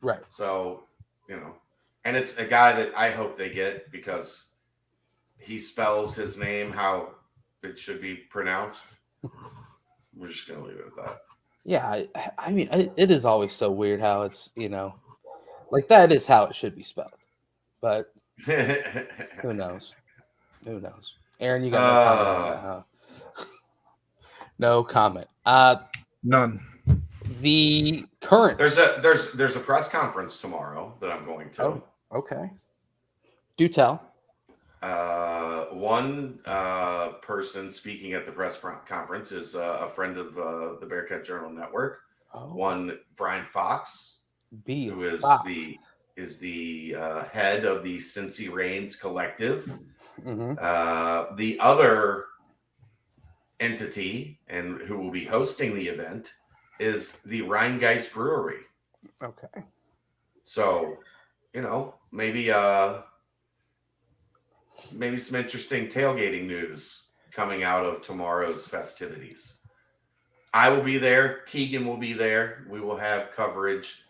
Right. So, and it's a guy that I hope they get because he spells his name how it should be pronounced. We're just gonna leave it at that. Yeah, I mean, it is always so weird how it's like that is how it should be spelled, but who knows? Who knows? Aaron, you got no comment on that, huh? No comment. None. The current there's a press conference tomorrow that I'm going to. Oh, okay. Do tell. One person speaking at the press conference is a friend of the Bearcat Journal Network. One Brian Fox, who is the head of the Cincy Reigns Collective. Mm-hmm. The other entity and who will be hosting the event is the Rheingeist Brewery. Okay. So, maybe some interesting tailgating news coming out of tomorrow's festivities. I will be there. Keegan will be there. We will have coverage,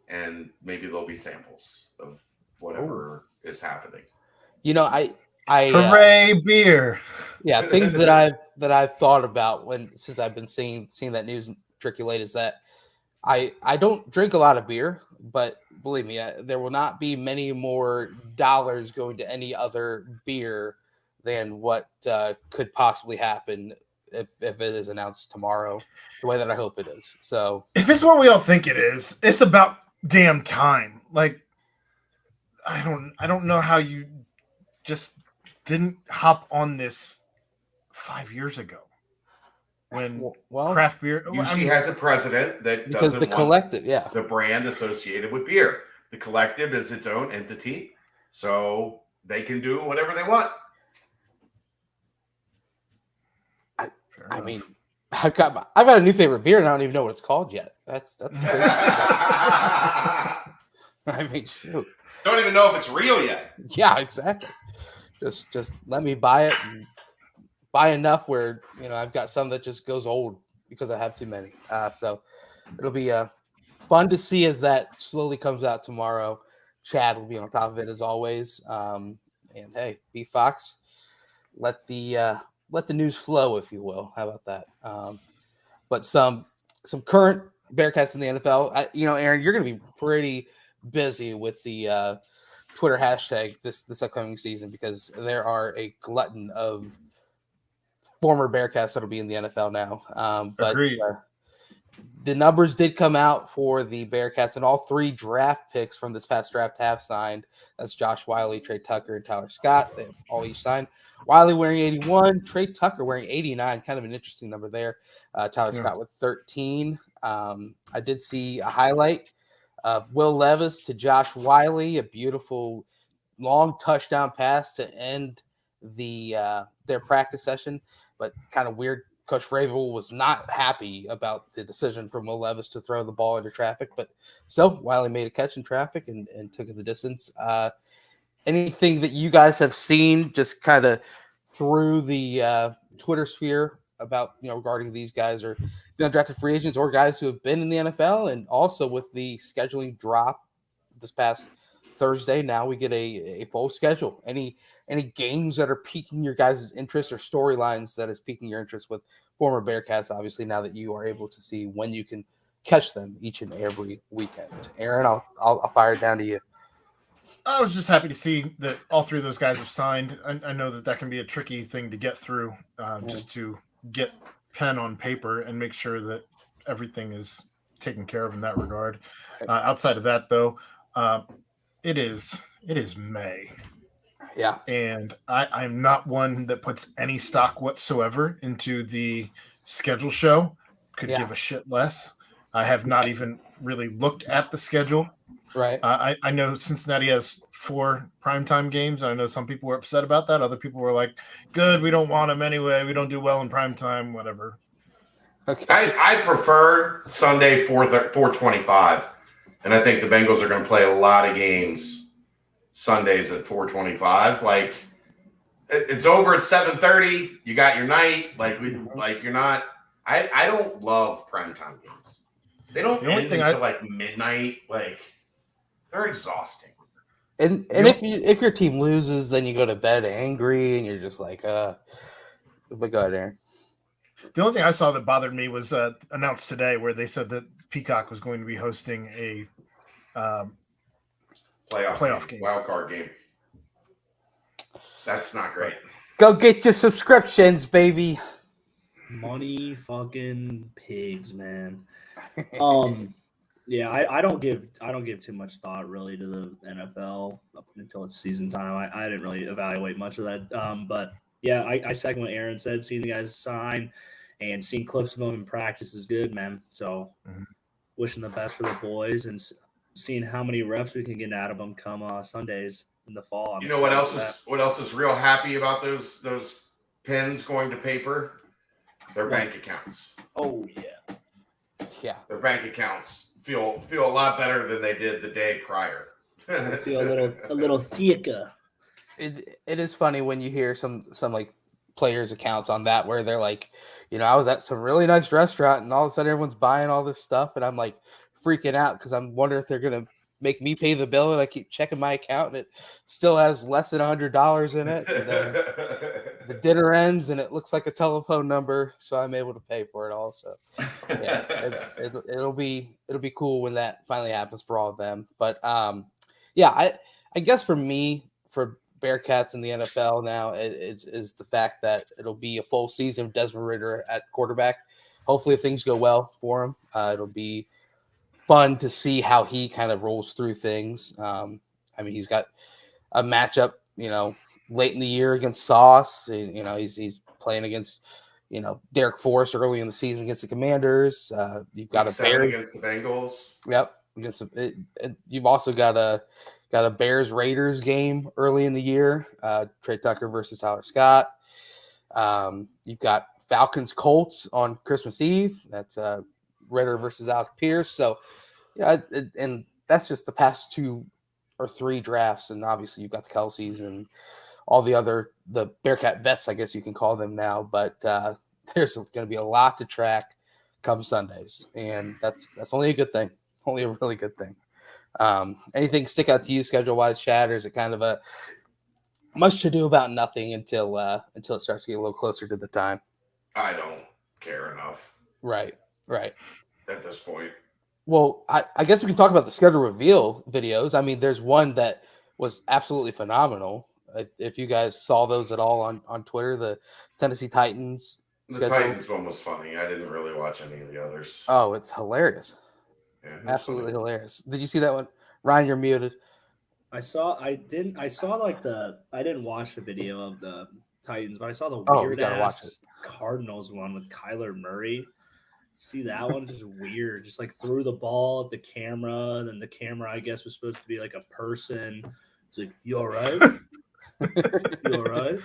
and maybe there'll be samples of whatever is happening. I hooray beer. Yeah, things that I've thought about since I've been seeing that news circulate is that I don't drink a lot of beer, but believe me, there will not be many more dollars going to any other beer than what could possibly happen if it is announced tomorrow, the way that I hope it is. So if it's what we all think it is, it's about damn time. Like, I don't know how you just didn't hop on this 5 years ago when craft beer. UC has a president that because doesn't the collective, the brand associated with beer. The collective is its own entity, so they can do whatever they want. I mean, I've got a new favorite beer, and I don't even know what it's called yet. That's crazy. I mean, shoot. Don't even know if it's real yet. Yeah, exactly. Just let me buy it and buy enough where I've got some that just goes old because I have too many. So it'll be fun to see as that slowly comes out tomorrow. Chad will be on top of it as always. And hey, B Fox, let the news flow, if you will. How about that? But some current Bearcats in the NFL. Aaron, you're going to be pretty busy with the Twitter hashtag this upcoming season because there are a glutton of former Bearcats that'll be in the NFL now. But the numbers did come out for the Bearcats, and all three draft picks from this past draft have signed. That's Josh Wiley, Trey Tucker, and Tyler Scott. They all each signed. Wiley wearing 81, Trey Tucker wearing 89. Kind of an interesting number there. Tyler Scott with 13. I did see a highlight of Will Levis to Josh Wiley, a beautiful long touchdown pass to end their practice session, but kind of weird. Coach Vrabel was not happy about the decision from Will Levis to throw the ball into traffic, but still, Wiley made a catch in traffic and took it the distance. Anything that you guys have seen just kind of through the Twitter sphere about, regarding these guys or, drafted free agents or guys who have been in the NFL, and also with the scheduling drop this past Thursday, now we get a full schedule. Any games that are piquing your guys' interest or storylines that is piquing your interest with former Bearcats, obviously, now that you are able to see when you can catch them each and every weekend. Aaron, I'll fire it down to you. I was just happy to see that all three of those guys have signed. I know that can be a tricky thing to get through, just to get pen on paper and make sure that everything is taken care of in that regard. Outside of that, though, it is May. Yeah. And I'm not one that puts any stock whatsoever into the schedule show. Could give a shit less. I have not even really looked at the schedule. Right. I know Cincinnati has 4 primetime games. I know some people were upset about that. Other people were like, good, we don't want them anyway. We don't do well in primetime, whatever. Okay. I prefer Sunday 4:25. And I think the Bengals are going to play a lot of games Sundays at 4:25. Like, it's over at 7:30. You got your night. Like, you're not. I don't love primetime games. They don't end until like midnight. Like, they're exhausting. And if your team loses, then you go to bed angry, and you're just like, but go ahead, Aaron. The only thing I saw that bothered me was announced today, where they said that Peacock was going to be hosting a playoff game, wild card game. That's not great. Go get your subscriptions, baby. Money fucking pigs, man. Yeah, I don't give too much thought really to the NFL up until it's season time. I didn't really evaluate much of that. But yeah, I second what Aaron said. Seeing the guys sign and seeing clips of them in practice is good, man. So wishing the best for the boys and seeing how many reps we can get out of them come Sundays in the fall. You know what else is real happy about those pins going to paper? Their bank accounts. Oh yeah. Yeah. Their bank accounts feel a lot better than they did the day prior. I feel a little thicker. It is funny when you hear some like players' accounts on that where they're like, I was at some really nice restaurant and all of a sudden everyone's buying all this stuff and I'm like freaking out because I'm wondering if they're gonna make me pay the bill, and I keep checking my account and it still has less than $100 in it. And then the dinner ends and it looks like a telephone number, so I'm able to pay for it also. Yeah, it'll be cool when that finally happens for all of them. But I guess for me, for Bearcats in the NFL now, is the fact that it'll be a full season of Desmond Ridder at quarterback. Hopefully, if things go well for him, it'll be fun to see how he kind of rolls through things. He's got a matchup, late in the year against Sauce. He's playing against, Derek Forrest early in the season against the Commanders. You've got a Bears against the Bengals. Yep, you've also got a Bears Raiders game early in the year. Trey Tucker versus Tyler Scott. You've got Falcons Colts on Christmas Eve. That's Ridder versus Alec Pierce. So, and that's just the past 2 or 3 drafts. And obviously you've got the Kelseys and all the Bearcat vets, I guess you can call them now. But there's going to be a lot to track come Sundays. And that's only a good thing. Only a really good thing. Anything stick out to you schedule-wise, Chad, or is it kind of a much to do about nothing until it starts to get a little closer to the time? I don't care enough. Right. At this point. Well, I guess we can talk about the schedule reveal videos. I mean, there's one that was absolutely phenomenal. If you guys saw those at all on Twitter, the Tennessee Titans. The Titans one was funny. I didn't really watch any of the others. Oh, it's hilarious. Yeah, absolutely funny. Hilarious. Did you see that one? Ryan, you're muted. I didn't watch the video of the Titans, but I saw the weird ass Cardinals one with Kyler Murray. See that one? Just weird. Just like threw the ball at the camera, and then the camera, I guess, was supposed to be like a person. It's like, you all right? You all right?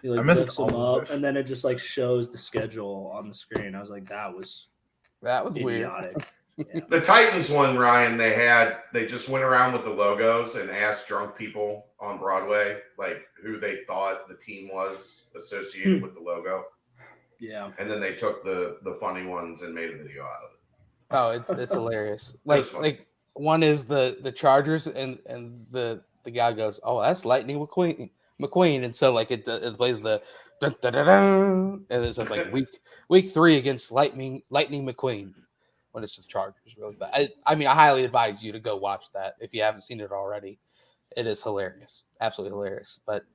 He like lifts him up, and then it just like shows the schedule on the screen. I was like, that was idiotic. Weird. Yeah. The Titans one, Ryan, they just went around with the logos and asked drunk people on Broadway like who they thought the team was associated with the logo. Yeah. And then they took the funny ones and made a video out of it. Oh, it's hilarious. Like one is the Chargers and the guy goes, "Oh, that's Lightning McQueen." And so like it plays the dun, dun, dun, dun, and it's like week 3 against Lightning McQueen when it's just Chargers, really. But I highly advise you to go watch that if you haven't seen it already. It is hilarious, absolutely hilarious. But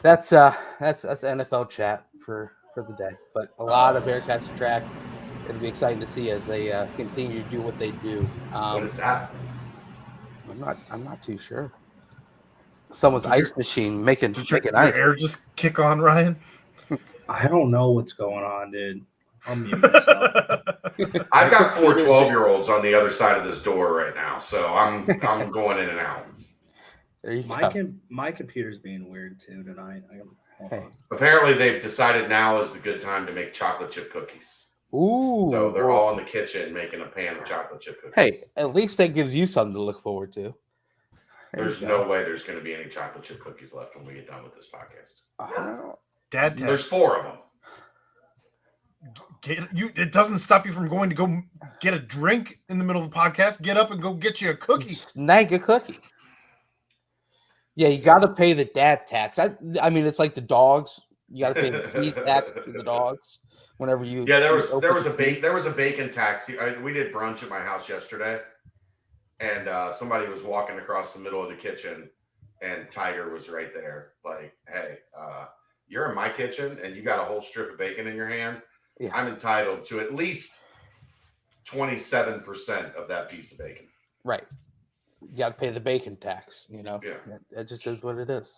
that's NFL chat for the day. But a lot of Bearcats to track. It'll be exciting to see as they continue to do what they do. What is that? I'm not too sure. someone's ice machine making your ice. air just kick on, Ryan? I don't know what's going on, dude. I'll mute myself. I've got 4 12-year-olds on the other side of this door right now, so I'm going in and out. There you go. My computer's being weird too tonight. Apparently, they've decided now is the good time to make chocolate chip cookies. Ooh. So they're all in the kitchen making a pan of chocolate chip cookies. Hey, at least that gives you something to look forward to. There's no way there's going to be any chocolate chip cookies left when we get done with this podcast. Dad, there's 4 of them. It doesn't stop you from going to go get a drink in the middle of the podcast. Get up and go get you a cookie. Snag a cookie. Yeah, you got to pay the dad tax. I mean, it's like the dogs. You got to pay the cheese tax to the dogs whenever you. Yeah, there was a bacon tax. We did brunch at my house yesterday, and somebody was walking across the middle of the kitchen, and Tiger was right there. Like, hey, you're in my kitchen, and you got a whole strip of bacon in your hand. Yeah. I'm entitled to at least 27% of that piece of bacon. Right. You got to pay the bacon tax, Yeah. That just is what it is.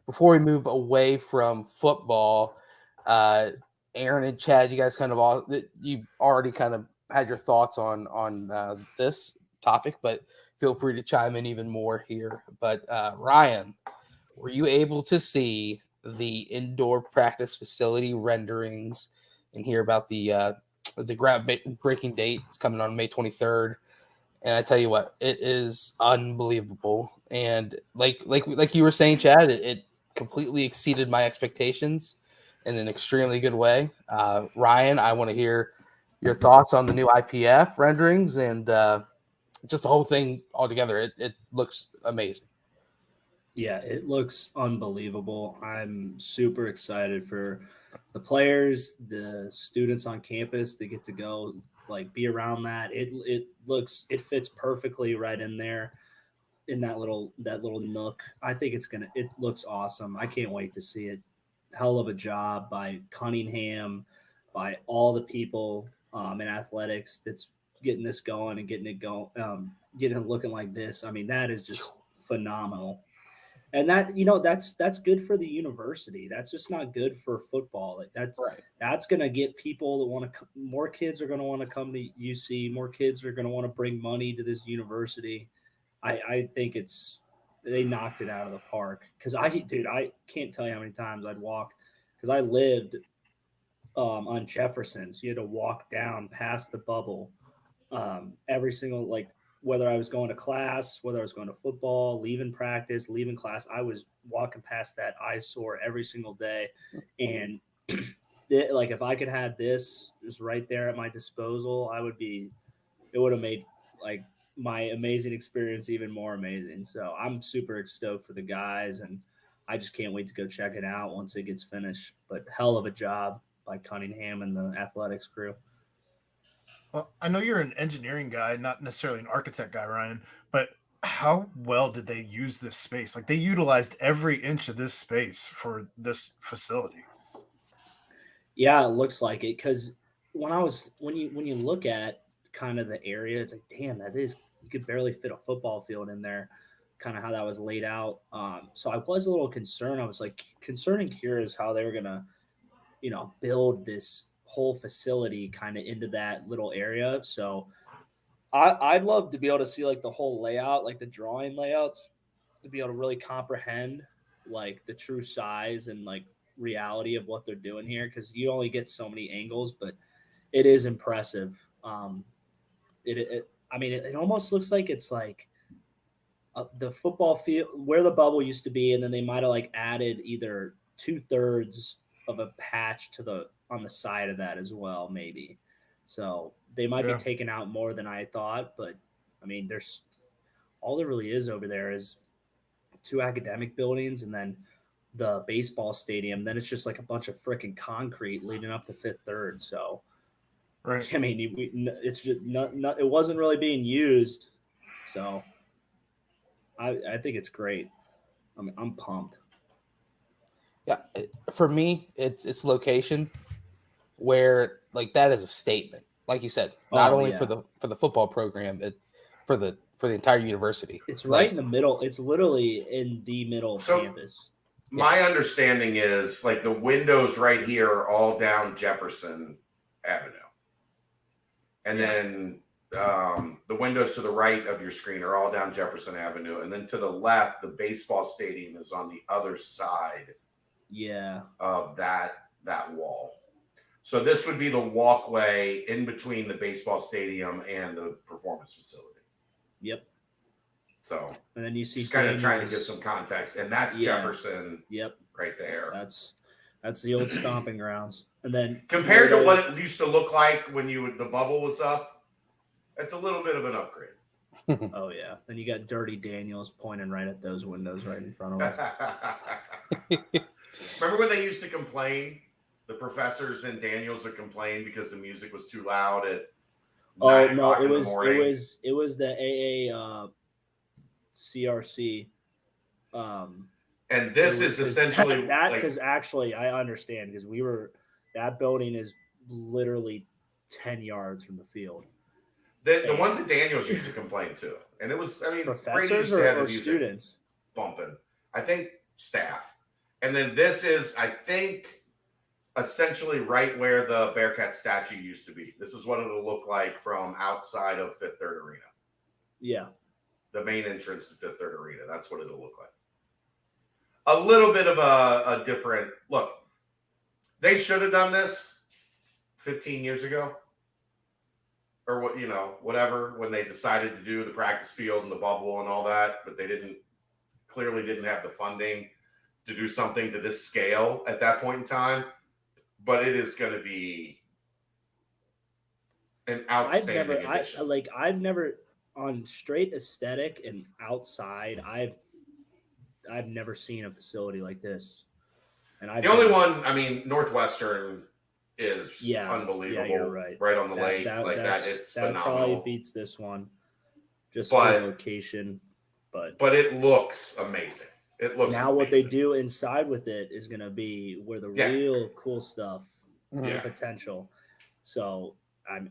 Before we move away from football, Aaron and Chad, you guys you already kind of had your thoughts on this topic, but feel free to chime in even more here. But Ryan, were you able to see the indoor practice facility renderings and hear about the groundbreaking date? It's coming on May 23rd. And I tell you what, it is unbelievable. And like you were saying, Chad, it completely exceeded my expectations in an extremely good way. Ryan, I want to hear your thoughts on the new IPF renderings and just the whole thing altogether. It looks amazing. Yeah, it looks unbelievable. I'm super excited for the players, the students on campus to get to go be around that. It fits perfectly right in there in that little nook. I think it looks awesome. I can't wait to see it. Hell of a job by Cunningham, by all the people in athletics that's getting this going and getting it looking like this. I mean, that is just phenomenal. And that, that's good for the university. That's just not good for football. That's going to get people that want to more kids are going to want to come to UC. More kids are going to want to bring money to this university. I think they knocked it out of the park. Cause I can't tell you how many times I'd walk, cause I lived on Jefferson. So you had to walk down past the bubble every single, whether I was going to class, whether I was going to football, leaving practice, leaving class, I was walking past that eyesore every single day. And if I could have this just right there at my disposal, it would have made my amazing experience even more amazing. So I'm super stoked for the guys, and I just can't wait to go check it out once it gets finished. But hell of a job by Cunningham and the athletics crew. Well, I know you're an engineering guy, not necessarily an architect guy, Ryan, but how well did they use this space? They utilized every inch of this space for this facility. Yeah, it looks like it, because when you look at kind of the area, it's damn, you could barely fit a football field in there, kind of how that was laid out. So I was a little concerned. I was concerned and curious how they were gonna, build this whole facility kind of into that little area. So I'd love to be able to see the whole layout, the drawing layouts, to be able to really comprehend the true size and reality of what they're doing here, because you only get so many angles, but it is impressive. It almost looks like it's the football field where the bubble used to be, and then they might have added either 2/3 of a patch on the side of that as well, maybe. So they might be taking out more than I thought, but there's all there really is over there is 2 academic buildings and then the baseball stadium. Then it's just a bunch of freaking concrete leading up to Fifth Third. So, right. It's just it wasn't really being used. So I think it's great. I'm pumped. Yeah, for me, it's location where that is a statement. Like you said, not only for the football program, for the for the entire university. It's right in the middle. It's literally in the middle of campus. My understanding is like the windows right here are all down Jefferson Avenue. And then the windows to the right of your screen are all down Jefferson Avenue. And then to the left, the baseball stadium is on the other side of that wall. So this would be the walkway in between the baseball stadium and the performance facility. Yep. So and then you see just kind of trying to give some context, and that's Jefferson. Yep. Right there. That's the old stomping grounds. And then compared to what it used to look like when the bubble was up, it's a little bit of an upgrade. Oh yeah. Then you got Dirty Daniels pointing right at those windows right in front of us. Remember when they used to complain? The professors and Daniels would complain because the music was too loud at 9 o'clock in the morning. It was the AA CRC. And this is essentially because actually I understand because that building is literally 10 yards from the field. The ones that Daniels used to complain to, and it was professors or students bumping. I think staff, and then this is essentially right where the Bearcat statue used to be. This is what it'll look like from outside of Fifth Third Arena. Yeah, the main entrance to Fifth Third Arena. That's what it'll look like. A little bit of a different look. They should have done this 15 years ago. Or whatever, when they decided to do the practice field and the bubble and all that, but they clearly didn't have the funding to do something to this scale at that point in time. But it is going to be an outstanding addition. I've never on straight aesthetic and outside, I've never seen a facility like this. And the only one, Northwestern is unbelievable. Yeah, you're right. Right on the lake. It's phenomenal. Probably beats this one. Just for the location. But it looks amazing. It looks now amazing. What they do inside with it is going to be where the real cool stuff, the potential. So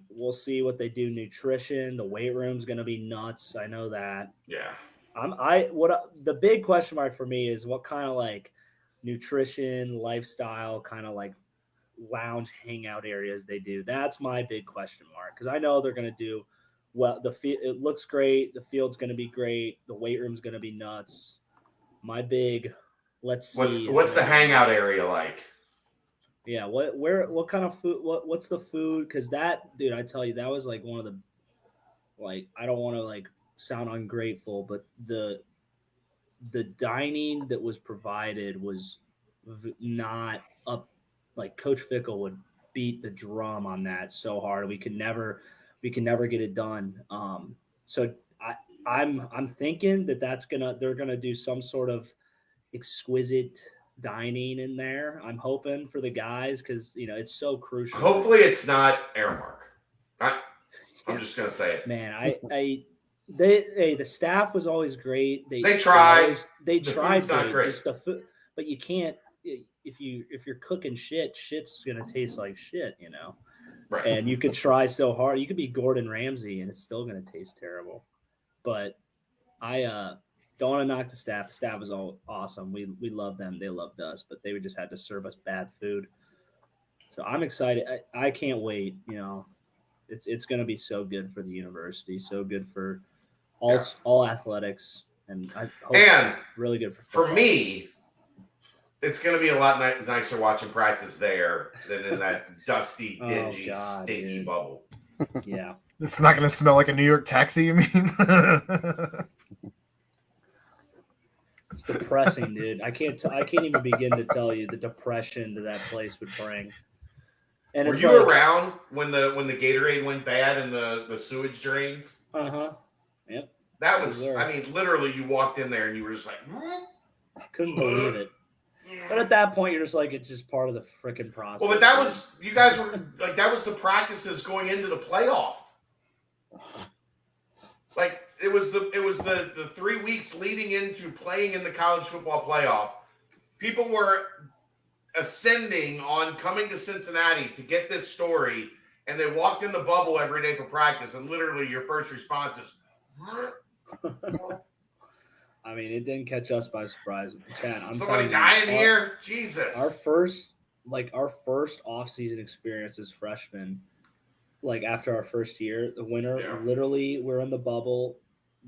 we'll see what they do. Nutrition, the weight room's going to be nuts. I know that. Yeah. The big question mark for me is what kind of like nutrition, lifestyle, kind of like lounge hangout areas they do. That's my big question mark because I know they're going to do well. It looks great. The field's going to be great. The weight room's going to be nuts. My big, let's see. What's the hangout area like? Yeah. What kind of food? What's the food? Because dude, I tell you, that was like one of the, I don't want to sound ungrateful, but the dining that was provided was not up. Coach Fickle would beat the drum on that so hard. We can never get it done. So I'm thinking they're gonna do some sort of exquisite dining in there. I'm hoping for the guys because it's so crucial. Hopefully it's not Airmark. I'm just gonna say it. Man, the staff was always great. They tried. They tried great. Just the food, but you can't. If you're cooking shit's gonna taste like shit, Right. And you could try so hard. You could be Gordon Ramsay, and it's still gonna taste terrible. But I don't want to knock the staff. The staff was all awesome. We loved them. They loved us, but they just had to serve us bad food. So I'm excited. I can't wait. It's gonna be so good for the university. So good for all athletics, and I hope really good for football. For me. It's going to be a lot nicer watching practice there than in that dusty, dingy, stinky bubble. Yeah. It's not going to smell like a New York taxi, you mean? It's depressing, dude. I can't even begin to tell you the depression that place would bring. And were you around when the Gatorade went bad and the sewage drains? Uh-huh. Yep. That was literally you walked in there and you were just like, couldn't believe it. But at that point, you're just like, it's just part of the freaking process. Well, but that was, you guys were like, that was the practices going into the playoff. It was the 3 weeks leading into playing in the college football playoff. People were ascending on coming to Cincinnati to get this story, and they walked in the bubble every day for practice, and literally your first response is, I mean, it didn't catch us by surprise. Chad, I'm somebody telling dying you, here. Jesus. Our first off-season experience as freshmen, like after our first year, the winter, literally, we're in the bubble.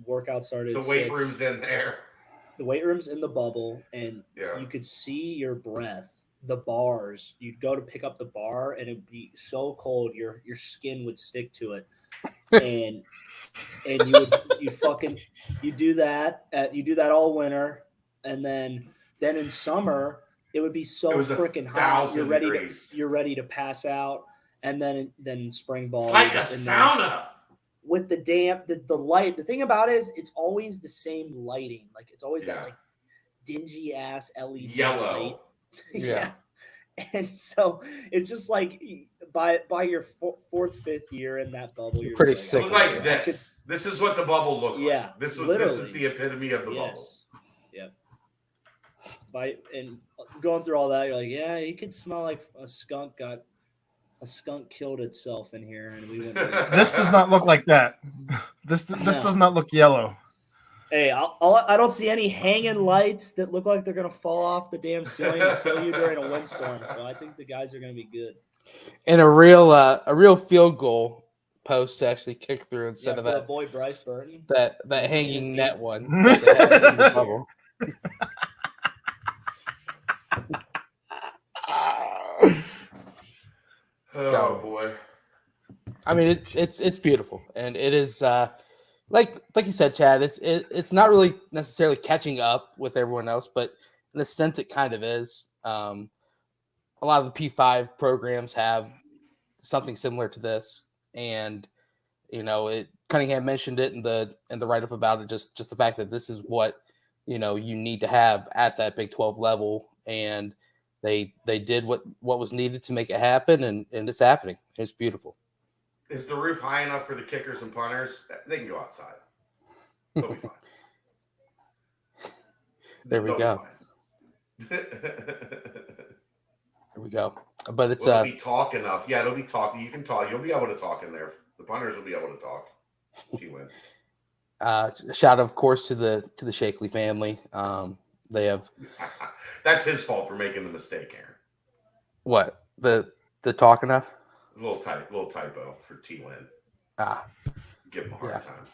Workout started. The weight room's in there. The weight room's in the bubble, and you could see your breath. The bars, you'd go to pick up the bar, and it'd be so cold, your skin would stick to it, and you do that all winter, and then in summer it would be so freaking hot. You're ready to pass out, and then spring ball. It's like a sauna. With the damp, the light. The thing about it is, it's always the same lighting. Like it's always that like dingy ass LED yellow. Yeah. And so it's just like by your fourth, fifth year in that bubble, you're pretty like, sick. Like this. This is what the bubble looked like. This is the epitome of the bubble. Yeah. And going through all that, you're like, yeah, you could smell like a skunk killed itself in here, and we went. This does not look like that. This does not look yellow. Hey, I don't see any hanging lights that look like they're gonna fall off the damn ceiling and kill you during a windstorm. So I think the guys are gonna be good. And a real field goal post to actually kick through instead of that boy Bryce Burton. That hanging net one. That they had in the bubble. Oh boy! I mean, it's beautiful, and it is like you said, Chad. It's not really necessarily catching up with everyone else, but in a sense, it kind of is. A lot of the P5 programs have something similar to this, and Cunningham mentioned it in the write up about it. Just the fact that this is what you need to have at that Big 12 level, and they did what was needed to make it happen, and it's happening. It's beautiful. Is the roof high enough for the kickers and punters? They can go outside. They'll be fine. There we go. There we go. But it's it'll be talk enough. Yeah, it'll be talk. You can talk. You'll be able to talk in there. The punters will be able to talk if you win. Shout out, of course, to the Shakely family. They have. That's his fault for making the mistake, Aaron. What the talk enough? A little typo for T-Win. Give him a hard time.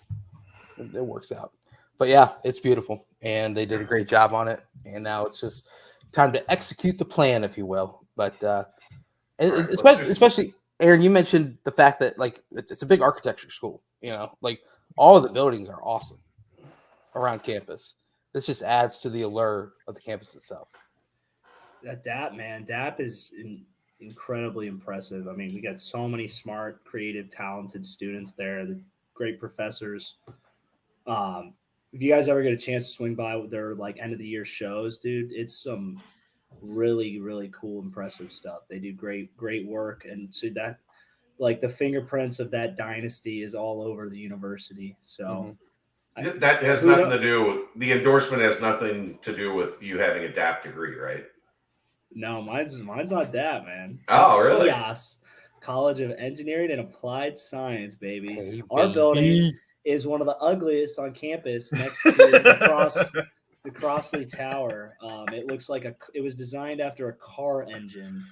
It works out, but yeah, it's beautiful, and they did a great job on it. And now it's just time to execute the plan, if you will. But especially Aaron, you mentioned the fact that like it's a big architecture school. Like all of the buildings are awesome around campus. This just adds to the allure of the campus itself. That DAP is incredibly impressive. I mean, we got so many smart, creative, talented students there, the great professors. If you guys ever get a chance to swing by with their like end of the year shows, dude, it's some really, really cool, impressive stuff. They do great work. And so that like the fingerprints of that dynasty is all over the university. So that has nothing to do. The endorsement has nothing to do with you having a DAP degree, right? No, mine's not that, man. Oh, really? CIAS, College of Engineering and Applied Science, baby. Hey, our building is one of the ugliest on campus, next to the Crossley Tower. It looks like it was designed after a car engine.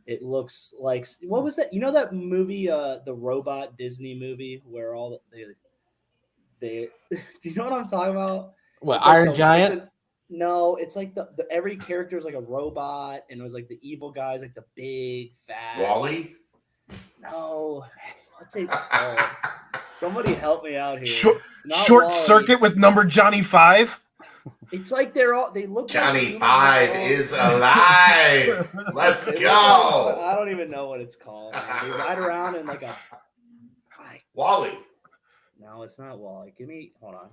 It looks like, what was that? You know that movie, the robot Disney movie, where all they do you know what I'm talking about? What, Iron Giant? No, it's like the every character is like a robot, and it was like the evil guys, like the big fat Wall-E. No, what's it called? Somebody help me out here. Short Circuit with number Johnny 5. It's like they look. Johnny 5 is alive. Let's go. I don't even know what it's called. They ride around in like a Wall-E. No, it's not Wall-E. Hold on.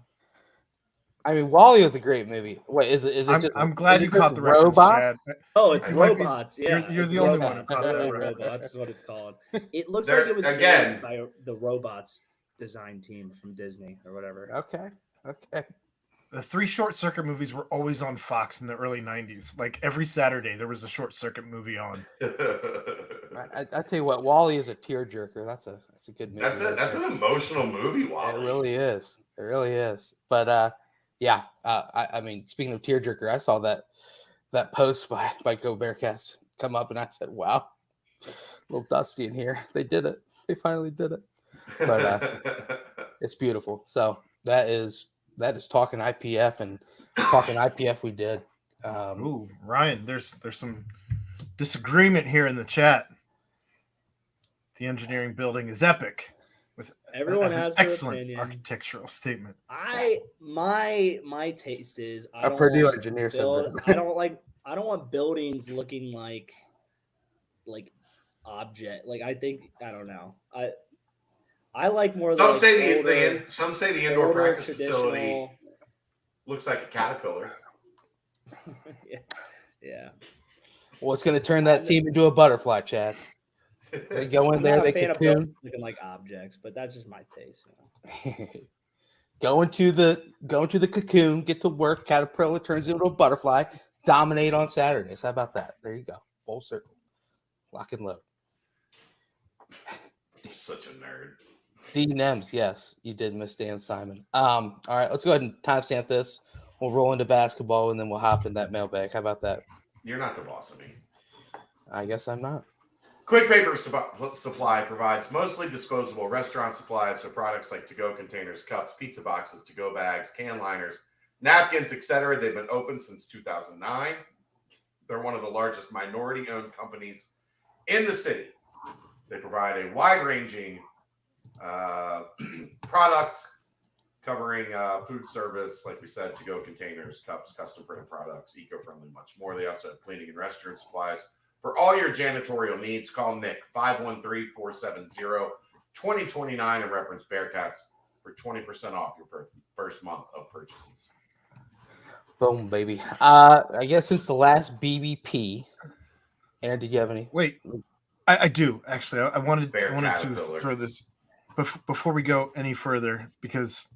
I mean, Wall-E was a great movie. Wait, is it? I'm glad you caught the robot. Oh, it's robots. Yeah, you're the only one. Robots is what it's called. It looks like it was made by the robots design team from Disney or whatever. Okay. The 3 Short Circuit movies were always on Fox in the early 90s. Like every Saturday, there was a Short Circuit movie on. I tell you what, Wall-E is a tearjerker. That's a good movie. That's an emotional movie, Wall-E. It really is. It really is. But yeah, I mean, speaking of tearjerker, I saw that post by Go Bearcats come up, and I said, "Wow, a little dusty in here. They did it. They finally did it." But it's beautiful. So that is talking IPF, and talking IPF we did. Ooh, Ryan, there's some disagreement here in the chat. The engineering building is epic. With everyone has an excellent opinion. Architectural statement. My taste is a Purdue engineer said this. I don't want buildings looking like object. Like I don't know. I like more. Some say the indoor practice facility looks like a caterpillar. Yeah. Well, it's going to turn that team into a butterfly, Chad. They go in there, they cocoon. Looking like objects, but that's just my taste. You know? Go into the cocoon, get to work. Caterpillar turns into a butterfly. Dominate on Saturdays. How about that? There you go. Full circle. Lock and load. Such a nerd. D Nems, yes, you did miss Dan Simon. All right, let's go ahead and timestamp this. We'll roll into basketball, and then we'll hop in that mailbag. How about that? You're not the boss of me. I guess I'm not. Quick Paper Supply provides mostly disposable restaurant supplies for products like to-go containers, cups, pizza boxes, to-go bags, can liners, napkins, etc. They've been open since 2009. They're one of the largest minority-owned companies in the city. They provide a wide-ranging product covering food service, like we said, to-go containers, cups, custom printed products, eco-friendly, much more. They also have cleaning and restaurant supplies. For all your janitorial needs, call Nick, 513-470-2029, and reference Bearcats for 20% off your first month of purchases. Boom, baby. I guess since the last BBP, Aaron, did you have any? Wait, I do, actually. I wanted to throw this before we go any further, because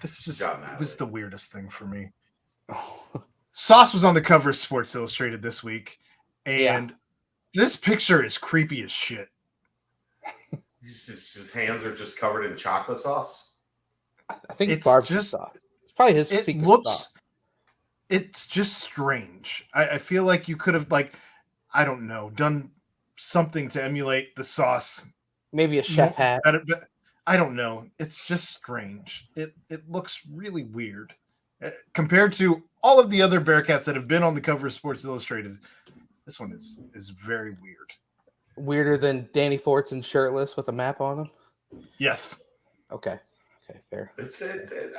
this was the weirdest thing for me. Sauce was on the cover of Sports Illustrated this week, and this picture is creepy as shit. His hands are just covered in chocolate sauce. I think it's barbecue sauce. It's probably his secret sauce. It's just strange. I feel like you could have, I don't know, done something to emulate the sauce. Maybe a chef hat. But I don't know. It's just strange. It looks really weird. Compared to all of the other Bearcats that have been on the cover of Sports Illustrated, this one is very weird. Weirder than Danny Fortson shirtless with a map on him? Yes. Okay, fair.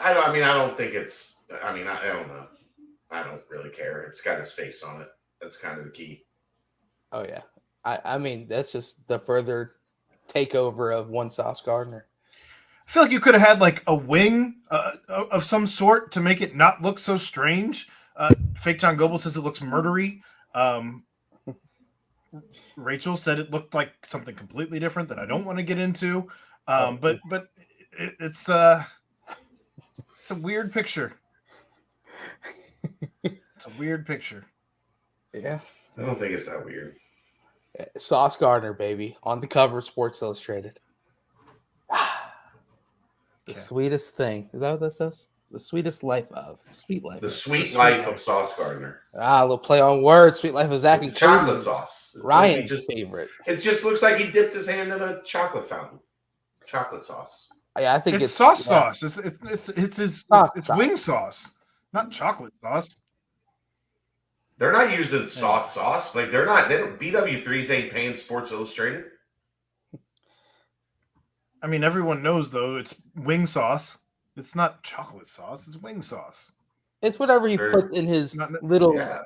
I don't think it's. I don't know. I don't really care. It's got his face on it. That's kind of the key. Oh yeah. I mean, that's just the further takeover of one Sauce Gardner. I feel like you could have had a wing of some sort to make it not look so strange. Fake John Goble says it looks murdery. Rachel said it looked like something completely different that I don't want to get into. But it's a weird picture. It's a weird picture. Yeah. I don't think it's that weird. Sauce Gardner, baby, on the cover of Sports Illustrated. The sweetest thing. Is that what that says? The sweetest life of. Sweet life. The sweet life of Sauce Gardner. A little play on words. Sweet life of Zach and chocolate sauce. Ryan's favorite. It just looks like he dipped his hand in a chocolate fountain. Chocolate sauce. Yeah, I think it's sauce. It's wing sauce, not chocolate sauce. They're not using sauce. Like they don't. BW3s ain't paying Sports Illustrated. I mean, everyone knows, though, it's wing sauce. It's not chocolate sauce. It's wing sauce. It's whatever he puts in his little... Yeah.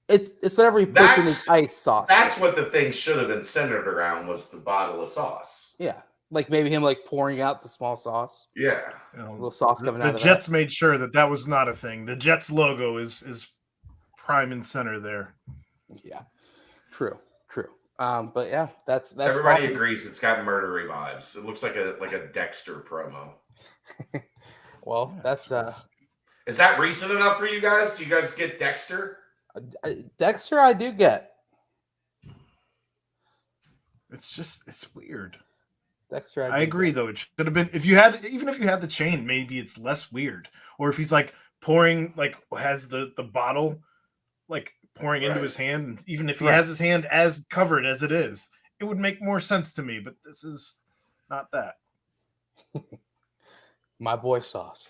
It's whatever he puts in his ice sauce. That's what the thing should have been centered around, was the bottle of sauce. Yeah. Like maybe him pouring out the small sauce. Yeah. A little sauce coming out of the Jets made sure that was not a thing. The Jets logo is prime and center there. Yeah. True. But yeah, that's everybody agrees it's got murdery vibes. It looks like a Dexter promo. Well, that's is that recent enough for you guys? Do you guys get Dexter? Dexter, I do get. It's weird. Dexter, I agree, though. It should have been if you had the chain, maybe it's less weird. Or if he's like pouring, like has the bottle like pouring into his hand, and even if he has his hand as covered as it is, it would make more sense to me. But this is not that. My boy Sauce,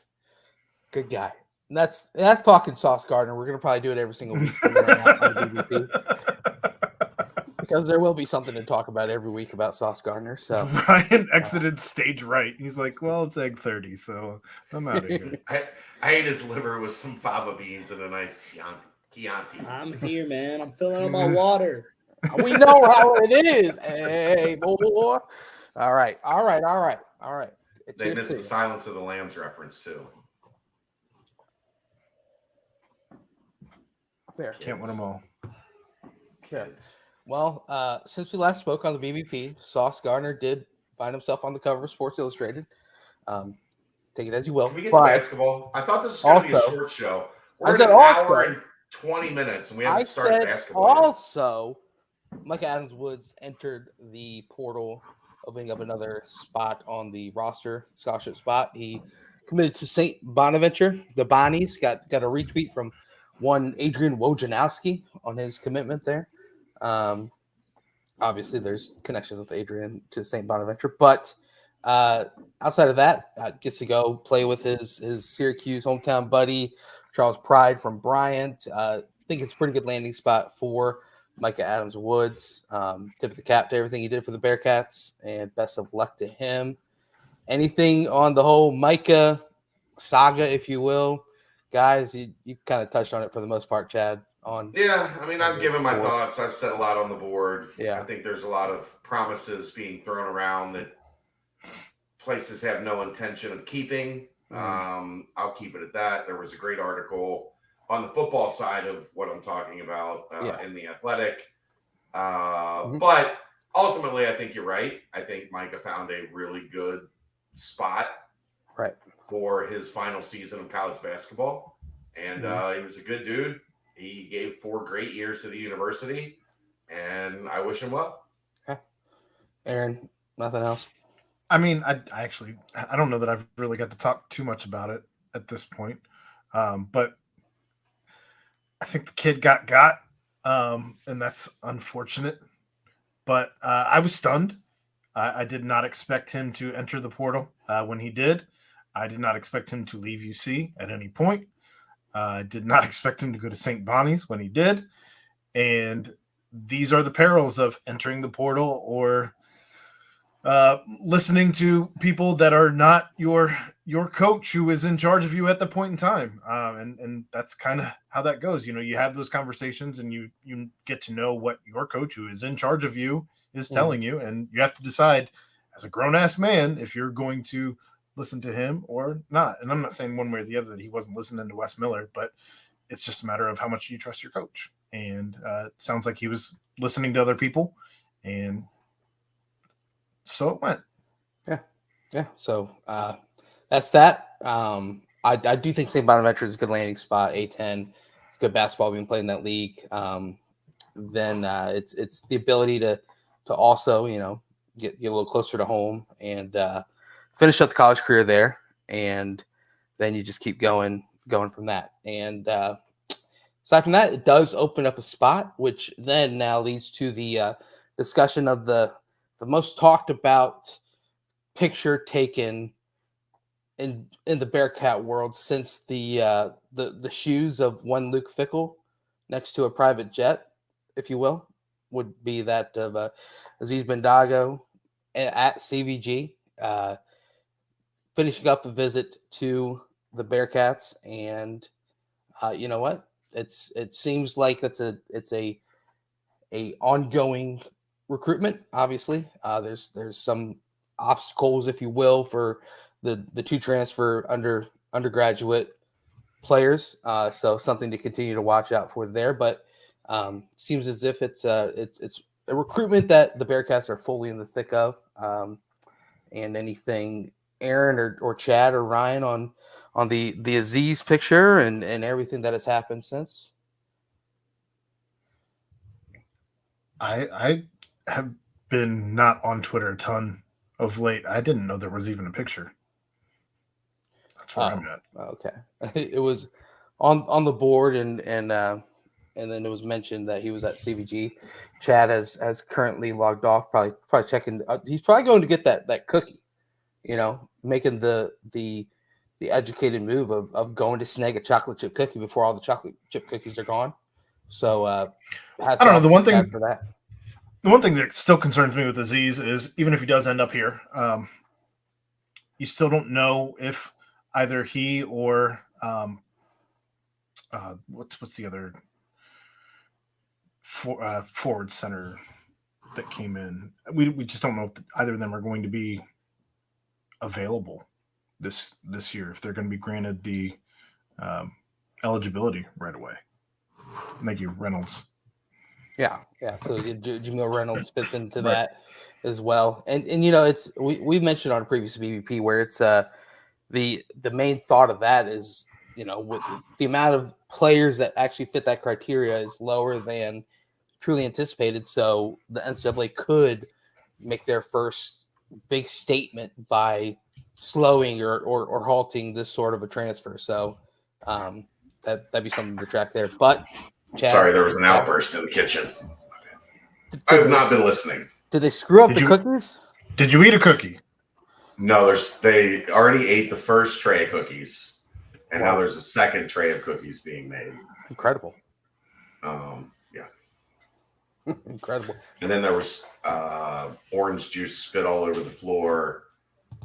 good guy. And that's talking Sauce Gardner. We're gonna probably do it every single week from here on out on the BVP. Because there will be something to talk about every week about Sauce Gardner. So Ryan exited stage right. He's like, well, it's egg 30, so I'm out of here. I ate his liver with some fava beans and a nice Chianti. I'm here, man. I'm filling up my water. We know how it is. Hey, boy. All right. They missed the Silence of the Lambs reference, too. Fair. Can't win them all. Kids. Well, since we last spoke on the BVP, Sauce Gardner did find himself on the cover of Sports Illustrated. Take it as you will. Can we get to basketball? I thought this was going to be a short show. We're at an hour and 20 minutes, and we haven't started basketball also, Mike Adams-Woods entered the portal, opening up another spot on the roster, scholarship spot. He committed to St. Bonaventure. The Bonnies got a retweet from one Adrian Wojnarowski on his commitment there. Obviously, there's connections with Adrian to St. Bonaventure, but outside of that, gets to go play with his Syracuse hometown buddy, Charles Pride from Bryant. I think it's a pretty good landing spot for Micah Adams-Woods. Tip of the cap to everything he did for the Bearcats, and best of luck to him. Anything on the whole Micah saga, if you will? Guys, you kind of touched on it for the most part, Chad. I've given my thoughts. I've said a lot on the board. Yeah. I think there's a lot of promises being thrown around that places have no intention of keeping. I'll keep it at that. There was a great article on the football side of what I'm talking about in The Athletic. But ultimately, I think you're right. I think Micah found a really good spot for his final season of college basketball. And he was a good dude. He gave 4 great years to the university, and I wish him well. Yeah. Aaron, nothing else? I mean, I don't know that I've really got to talk too much about it at this point. But I think the kid got, and that's unfortunate. But I was stunned. I did not expect him to enter the portal when he did. I did not expect him to leave UC at any point. I did not expect him to go to St. Bonnie's when he did. And these are the perils of entering the portal or listening to people that are not your coach who is in charge of you at the point in time. And that's kind of how that goes. You know, you have those conversations and you get to know what your coach who is in charge of you is telling you. And you have to decide as a grown-ass man if you're going to listen to him or not. And I'm not saying one way or the other that he wasn't listening to Wes Miller, but it's just a matter of how much you trust your coach. And it sounds like he was listening to other people, and so it went. Yeah. So that's that. I do think St. Bonaventure is a good landing spot. A10, it's good basketball being played in that league. Then it's the ability to also get a little closer to home and finish up the college career there, and then you just keep going from that. And aside from that, it does open up a spot, which then now leads to the discussion of the most talked about picture taken in the Bearcat world since the shoes of one Luke Fickell next to a private jet, if you will, would be that of Aziz Bendago at CVG. Finishing up a visit to the Bearcats, and you know what? It seems like it's a ongoing recruitment. Obviously, there's some obstacles, if you will, for the 2 transfer undergraduate players. So something to continue to watch out for there. But seems as if it's a recruitment that the Bearcats are fully in the thick of. And anything, Aaron or Chad or Ryan on the Aziz picture and everything that has happened since? I have been not on Twitter a ton of late. I didn't know there was even a picture. That's where I'm at. Okay, it was on the board, and then it was mentioned that he was at CVG. Chad has currently logged off, probably checking. He's probably going to get that cookie, making the educated move of going to snag a chocolate chip cookie before all the chocolate chip cookies are gone. So I don't know. The one thing that still concerns me with Aziz is even if he does end up here, you still don't know if either he or what's the other forward center that came in. We just don't know if either of them are going to be available this year, if they're going to be granted the eligibility right away. Thank you, Reynolds. Yeah. So Jamil Reynolds fits into that as well, and it's we mentioned on a previous BBP where it's the main thought of that is with the amount of players that actually fit that criteria is lower than truly anticipated. So the NCAA could make their first big statement by slowing or halting this sort of a transfer. So that'd be something to track there. But Chad, sorry, there was an outburst in the kitchen. I have not been listening. Did they screw up the cookies? Did you eat a cookie? No, they already ate the first tray of cookies, and now there's a second tray of cookies being made. Incredible. Yeah. Incredible. And then there was orange juice spit all over the floor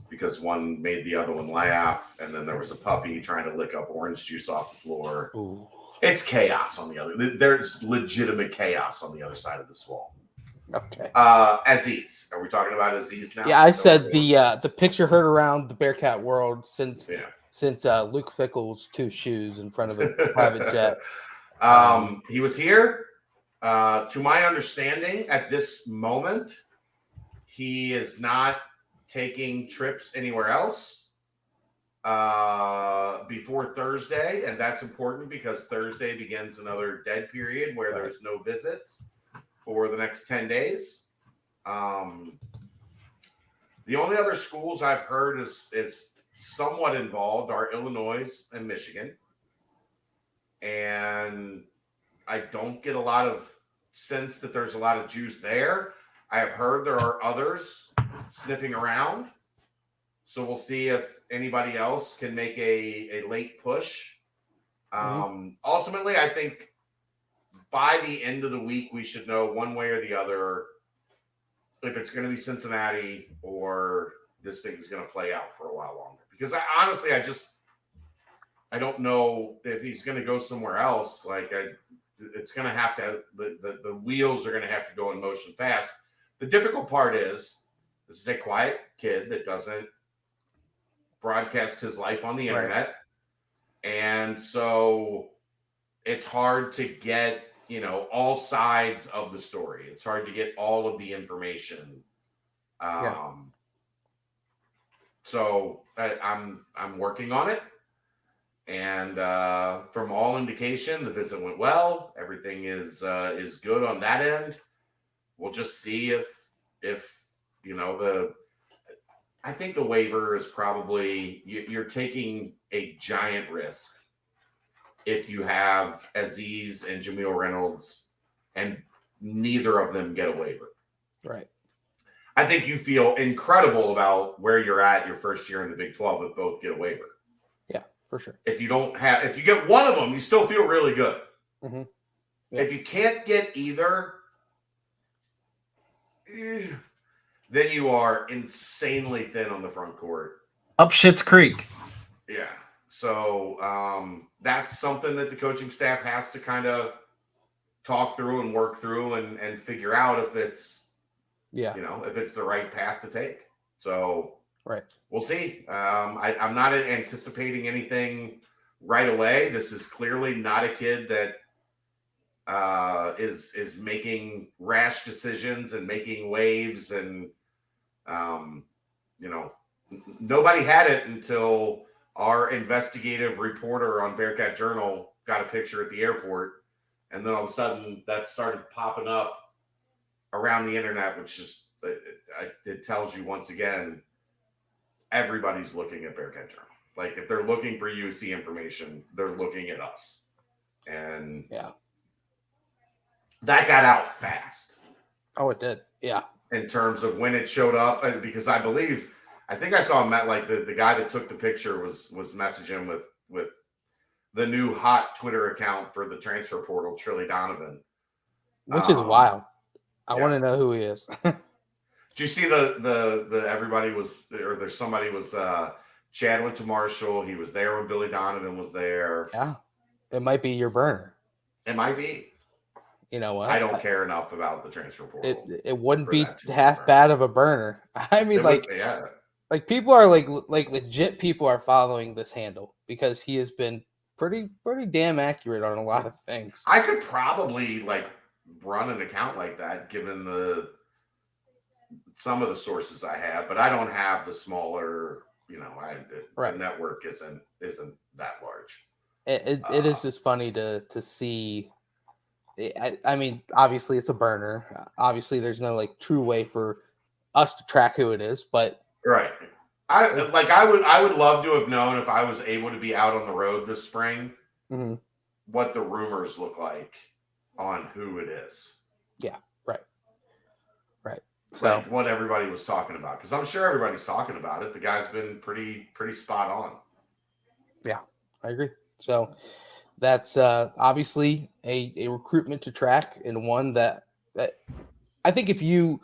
because one made the other one laugh, and then there was a puppy trying to lick up orange juice off the floor. Ooh. It's chaos on the other. There's legitimate chaos on the other side of this wall. Okay. Aziz, are we talking about Aziz now? Yeah, I said the picture heard around the Bearcat world since Luke Fickle's 2 shoes in front of a private jet. He was here. To my understanding, at this moment, he is not taking trips anywhere else before Thursday, and that's important because Thursday begins another dead period where there's no visits for the next 10 days. The only other schools I've heard is somewhat involved are Illinois and Michigan. And I don't get a lot of sense that there's a lot of Jews there. I have heard there are others sniffing around. So we'll see if anybody else can make a late push. Ultimately, I think by the end of the week, we should know one way or the other if it's going to be Cincinnati or this thing is going to play out for a while longer. Because I don't know if he's going to go somewhere else. It's going to have to, the wheels are going to have to go in motion fast. The difficult part is this is a quiet kid that doesn't broadcast his life on the internet. And so it's hard to get, all sides of the story. It's hard to get all of the information. So I'm working on it. And from all indication, the visit went well. Everything is good on that end. We'll just see if I think the waiver is probably you're taking a giant risk if you have Aziz and Jamil Reynolds and neither of them get a waiver. Right. I think you feel incredible about where you're at your first year in the Big 12 if both get a waiver. Yeah, for sure. If you get one of them, you still feel really good. Mm-hmm. Yeah. If you can't get either, then you are insanely thin on the front court. Up Schitt's Creek. Yeah. So that's something that the coaching staff has to kind of talk through and work through and figure out if it's, if it's the right path to take. So we'll see. I'm not anticipating anything right away. This is clearly not a kid that is making rash decisions and making waves and nobody had it until our investigative reporter on Bearcat Journal got a picture at the airport, and then all of a sudden that started popping up around the internet, which just it tells you once again, everybody's looking at Bearcat Journal. Like if they're looking for UC information, they're looking at us. And that got out fast. Oh, it did. Yeah. In terms of when it showed up, because I think I saw Matt, like the guy that took the picture was messaging with the new hot Twitter account for the transfer portal, Trilly Donovan. Which is wild. I want to know who he is. Did you see the everybody was, or there's somebody was Chad went to Marshall. He was there when Billy Donovan was there. Yeah. It might be your burner. It might be. You know what? I don't care enough about the transfer portal. It wouldn't be half bad of a burner. I mean, like people are like legit people are following this handle because he has been pretty damn accurate on a lot of things. I could probably like run an account like that given some of the sources I have, but I don't have the smaller, the network isn't that large. It is just funny to see. I mean, obviously it's a burner. Obviously, there's no like true way for us to track who it is, but right. I would love to have known if I was able to be out on the road this spring, what the rumors look like on who it is. Yeah, right. So like what everybody was talking about, because I'm sure everybody's talking about it. The guy's been pretty spot on. Yeah, I agree. So that's obviously a recruitment to track, and one that I think if you,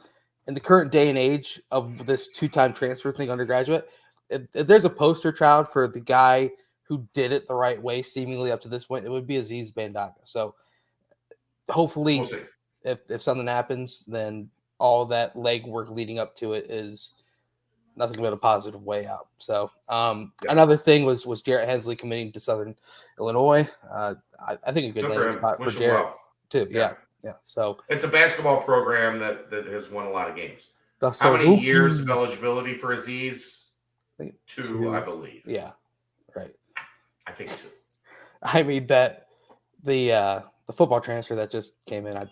in the current day and age of this 2-time transfer thing, undergraduate, if there's a poster child for the guy who did it the right way, seemingly up to this point, it would be Aziz Bandaga. So hopefully, if something happens, then all that legwork leading up to it is nothing but a positive way out. So another thing was Jarrett Hensley committing to Southern Illinois. I think a good landing spot for Jarrett too. Yeah. So it's a basketball program that has won a lot of games. So how many years of eligibility for Aziz? Two, I believe. Yeah, right. I think 2. I mean that the football transfer that just came in. I've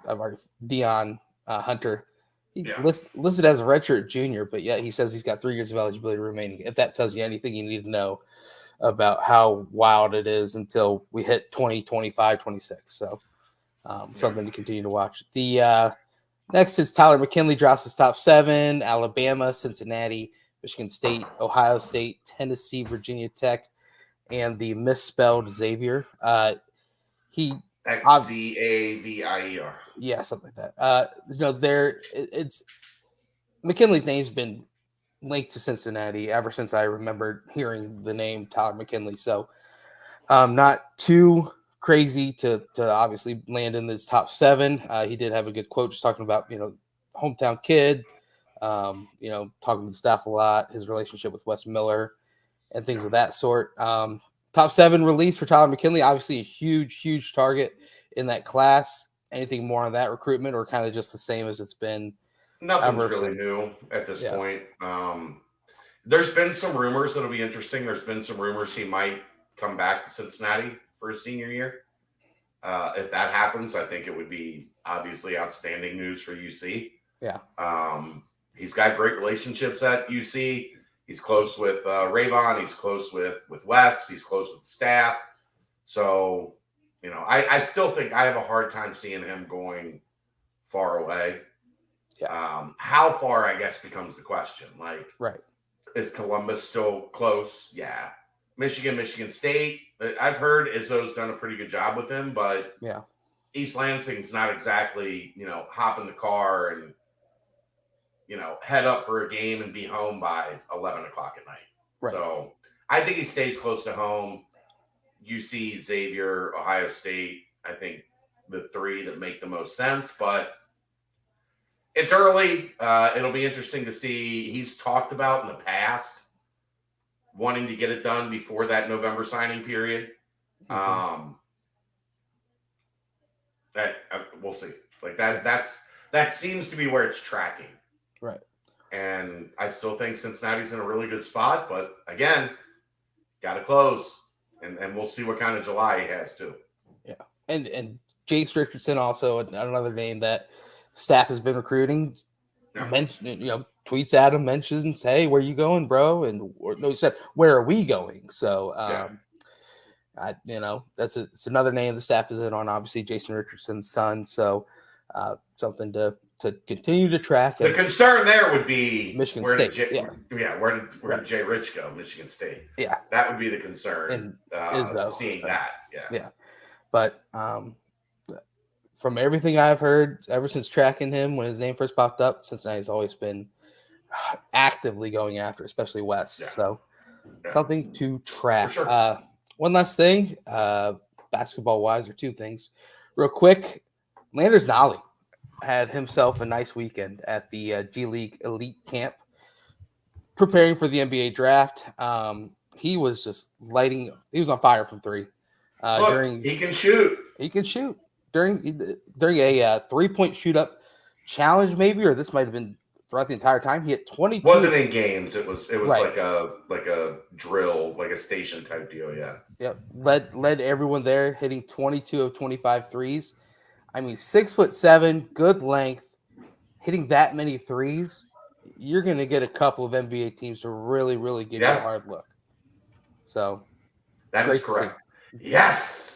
already Dion Hunter. He listed as a redshirt junior, but yet he says he's got 3 years of eligibility remaining. If that tells you anything you need to know about how wild it is until we hit 2025, 26. So something to continue to watch. The next is Tyler McKinley drops his top 7. Alabama, Cincinnati, Michigan State, Ohio State, Tennessee, Virginia Tech, and the misspelled Xavier. Xavier. Yeah, something like that. It's McKinley's name's been linked to Cincinnati ever since I remember hearing the name Tyler McKinley. So, not too crazy to obviously land in this top 7. He did have a good quote just talking about hometown kid, talking to the staff a lot, his relationship with Wes Miller, and things of that sort. Top 7 release for Tyler McKinley, obviously a huge target in that class. Anything more on that recruitment, or kind of just the same as it's been? Nothing's really new at this point. There's been some rumors that'll be interesting. There's been some rumors he might come back to Cincinnati for his senior year. If that happens, I think it would be obviously outstanding news for UC. Yeah. He's got great relationships at UC. He's close with Rayvon. He's close with Wes. He's close with the staff. So, I still think I have a hard time seeing him going far away. Yeah. How far, I guess, becomes the question. Like, right. Is Columbus still close? Yeah. Michigan State. I've heard Izzo's done a pretty good job with him, but East Lansing's not exactly, hop in the car and, head up for a game and be home by 11 o'clock at night. Right. So I think he stays close to home. UC, Xavier, Ohio State, I think the 3 that make the most sense, but it's early. It'll be interesting to see. He's talked about in the past wanting to get it done before that November signing period. That we'll see. Like that seems to be where it's tracking. Right. And I still think Cincinnati's in a really good spot, but again, got to close. And we'll see what kind of July he has too. Yeah. And Jace Richardson, also another name that staff has been recruiting. tweets at him, mentions, "Hey, where you going, bro?" And he said, "Where are we going?" So, it's another name the staff is in on. Obviously, Jason Richardson's son. So, something to continue to track. The concern there would be Michigan State. Where did Jay Rich go? Michigan State. Yeah, that would be the concern. And seeing that. Yeah. But from everything I've heard, ever since tracking him when his name first popped up, Cincinnati's always been actively going after, especially West. Yeah. So something to track. For sure. One last thing, basketball-wise, or two things. Real quick, Landers Nolly had himself a nice weekend at the G League Elite Camp, preparing for the NBA draft. He was just he was on fire from three. He can shoot. He can shoot. During a 3-point shoot-up challenge, maybe, or this might have been throughout the entire time. He hit 22. Wasn't in games. It was right. like a drill, like a station type deal. Yeah. Yep. Led everyone there, hitting 22 of 25 threes. I mean, 6'7", good length, hitting that many threes. You're going to get a couple of NBA teams to really, really give you a hard look. So that is correct. Yes.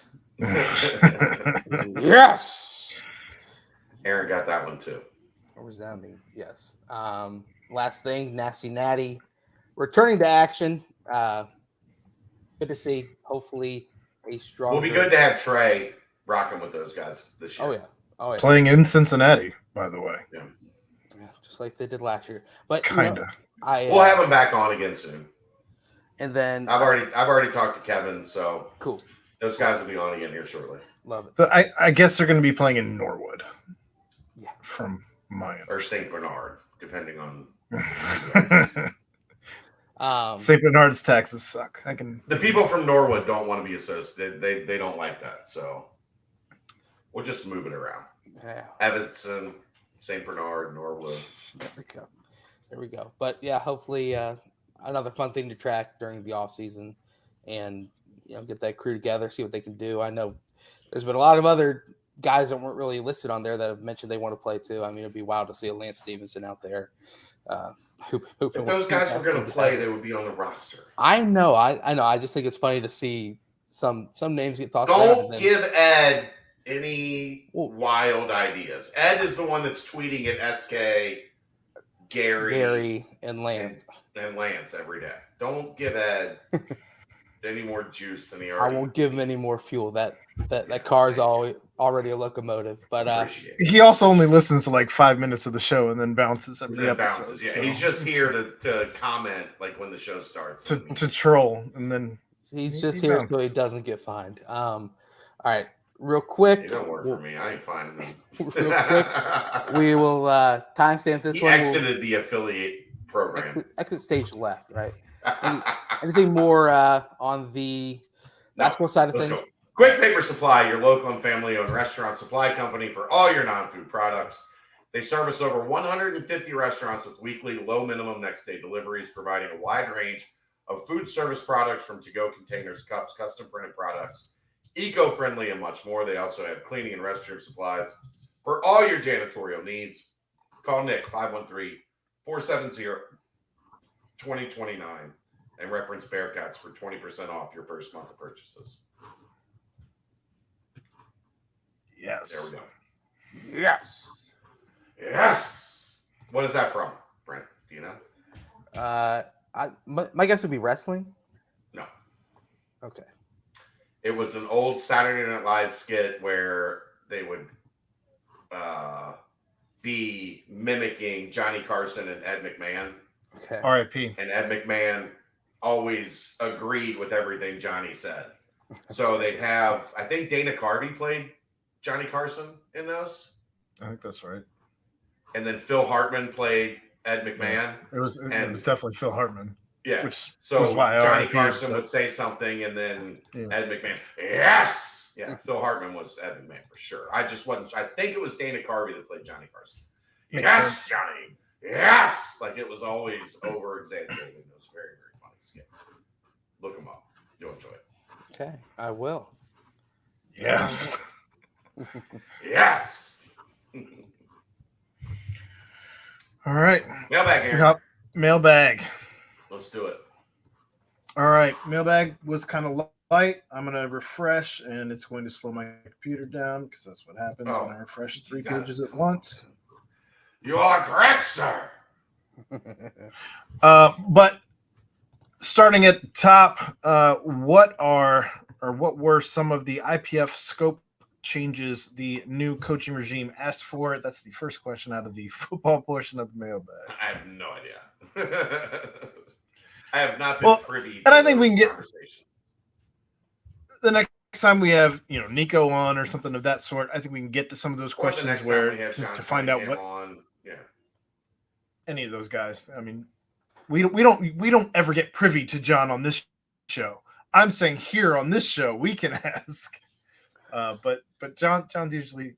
Yes. Aaron got that one too. A resounding yes. Last thing, Nasty Natty returning to action. Good to see. Hopefully a strong. Will be good to have Trey rocking with those guys this year. Oh yeah. Playing in Cincinnati, by the way. Yeah. Just like they did last year. But kinda. We'll have him back on again soon. And then I've already talked to Kevin, so cool. Those guys will be on again here shortly. Love it. So I guess they're going to be playing in Norwood. Yeah. From my or St. Bernard, depending on. St. Bernard's taxes suck. The people from Norwood don't want to be associated. They don't like that, so we'll just move it around. Yeah. Evanston, St. Bernard, Norwood. There we go. But yeah, hopefully another fun thing to track during the off season, and get that crew together, see what they can do. I know there's been a lot of other guys that weren't really listed on there that have mentioned they want to play too. I mean, it'd be wild to see a Lance Stevenson out there. If those guys were going to play, they would be on the roster. I know. I just think it's funny to see some names get tossed around. Don't give Ed any wild ideas. Ed is the one that's tweeting at SK, Gary, and Lance. And Lance every day. Don't give Ed any more juice than he already. I won't give him any more fuel. That car is already a locomotive. But he also only listens to like 5 minutes of the show and then bounces every episode. Yeah, so he's just here to comment like when the show starts. To troll, and then he's just here so he doesn't get fined. All right, real quick. Hey, don't work for me. I ain't finding them. Real quick, we will timestamp this one. He exited the affiliate program. Exit stage left, right? Anything more on the basketball side of things? Go. Quick Paper Supply, your local and family-owned restaurant supply company for all your non-food products. They service over 150 restaurants with weekly low minimum next-day deliveries, providing a wide range of food service products from to-go containers, cups, custom printed products, eco-friendly, and much more. They also have cleaning and restroom supplies for all your janitorial needs. Call Nick, 513-470-2029, and reference Bearcats for 20% off your first month of purchases. Yes. There we go. Yes. Yes. What is that from, Brent? Do you know? My guess would be wrestling. No. Okay. It was an old Saturday Night Live skit where they would be mimicking Johnny Carson and Ed McMahon. Okay. R.I.P. And Ed McMahon always agreed with everything Johnny said. So they'd have, I think Dana Carvey played Johnny Carson in those. I think that's right. And then Phil Hartman played Ed McMahon. It was definitely Phil Hartman. Yeah. Which so was why Johnny Carson would say something, and then Ed McMahon, yes. Yeah. Phil Hartman was Ed McMahon for sure. I just wasn't. I think it was Dana Carvey that played Johnny Carson. Makes sense. Johnny. Yes. Like it was always over exaggerated. It was very, very funny skits. Look them up. You'll enjoy it. Okay, I will. Yes. Yes. All right. Mailbag, Aaron. Yep. Mailbag. Let's do it. All right. Mailbag was kind of light. I'm going to refresh, and it's going to slow my computer down because that's what happens when I refresh 3 pages at once. You are correct, sir. But starting at the top, what were some of the IPF scope changes the new coaching regime asked for? That's the first question out of the football portion of the mailbag. I have no idea. I have not been privy to and I think we can get conversation. The next time we have Nico on or something of that sort. I think we can get to some of those questions where to find out what any of those guys. I mean, we don't ever get privy to John on this show. I'm saying here on this show we can ask, but John's usually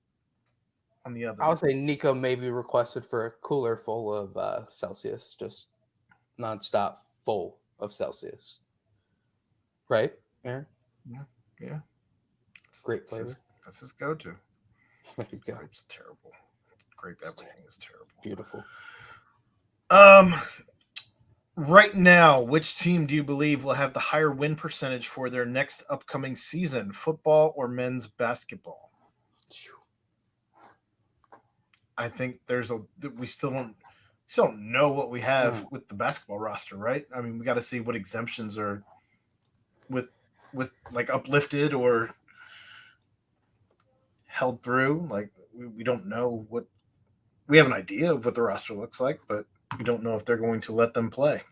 on the other. I would say Nico maybe requested for a cooler full of Celsius, just nonstop full of Celsius. Right, Aaron? Yeah. Great flavor. That's his go-to. There you go. Grape's terrible. Grape everything is terrible. Beautiful. Right now, which team do you believe will have the higher win percentage for their next upcoming season, football or men's basketball? I think we still don't know what we have with the basketball roster, right? I mean, we got to see what exemptions are with like uplifted or held through. Like we don't know what we have an idea of what the roster looks like, but we don't know if they're going to let them play.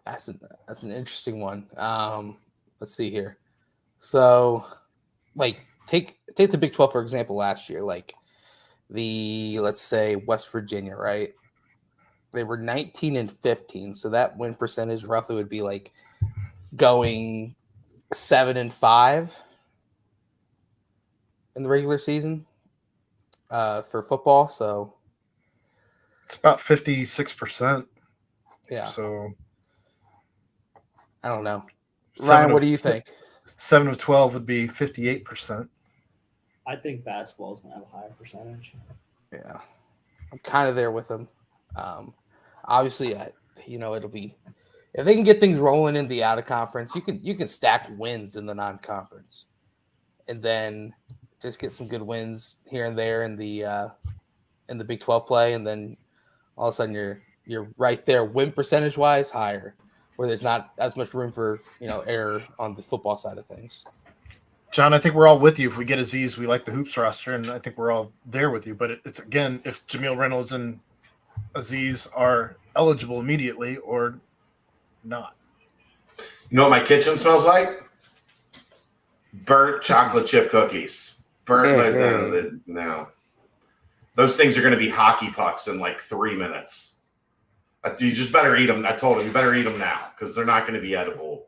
That's an interesting one. Let's see here. So, like, take the Big 12 for example. Last year, like let's say West Virginia, right? They were 19-15, so that win percentage roughly would be like going 7-5 in the regular season for football. So it's about 56%. Yeah. So I don't know. Ryan, what do you think? 7 of 12 would be 58%. I think basketball is going to have a higher percentage. Yeah. I'm kind of there with them. Obviously, it'll be if they can get things rolling in the out of conference, you can stack wins in the non-conference, and then just get some good wins here and there in the Big 12 play, and then all of a sudden you're right there win percentage wise higher, where there's not as much room for error on the football side of things. John, I think we're all with you. If we get Aziz, we like the hoops roster, and I think we're all there with you. But it's again, if Jameel Reynolds and Aziz are eligible immediately or not. You know what my kitchen smells like? Burnt chocolate chip cookies. No. Those things are going to be hockey pucks in like 3 minutes. You just better eat them. I told him you better eat them now because they're not going to be edible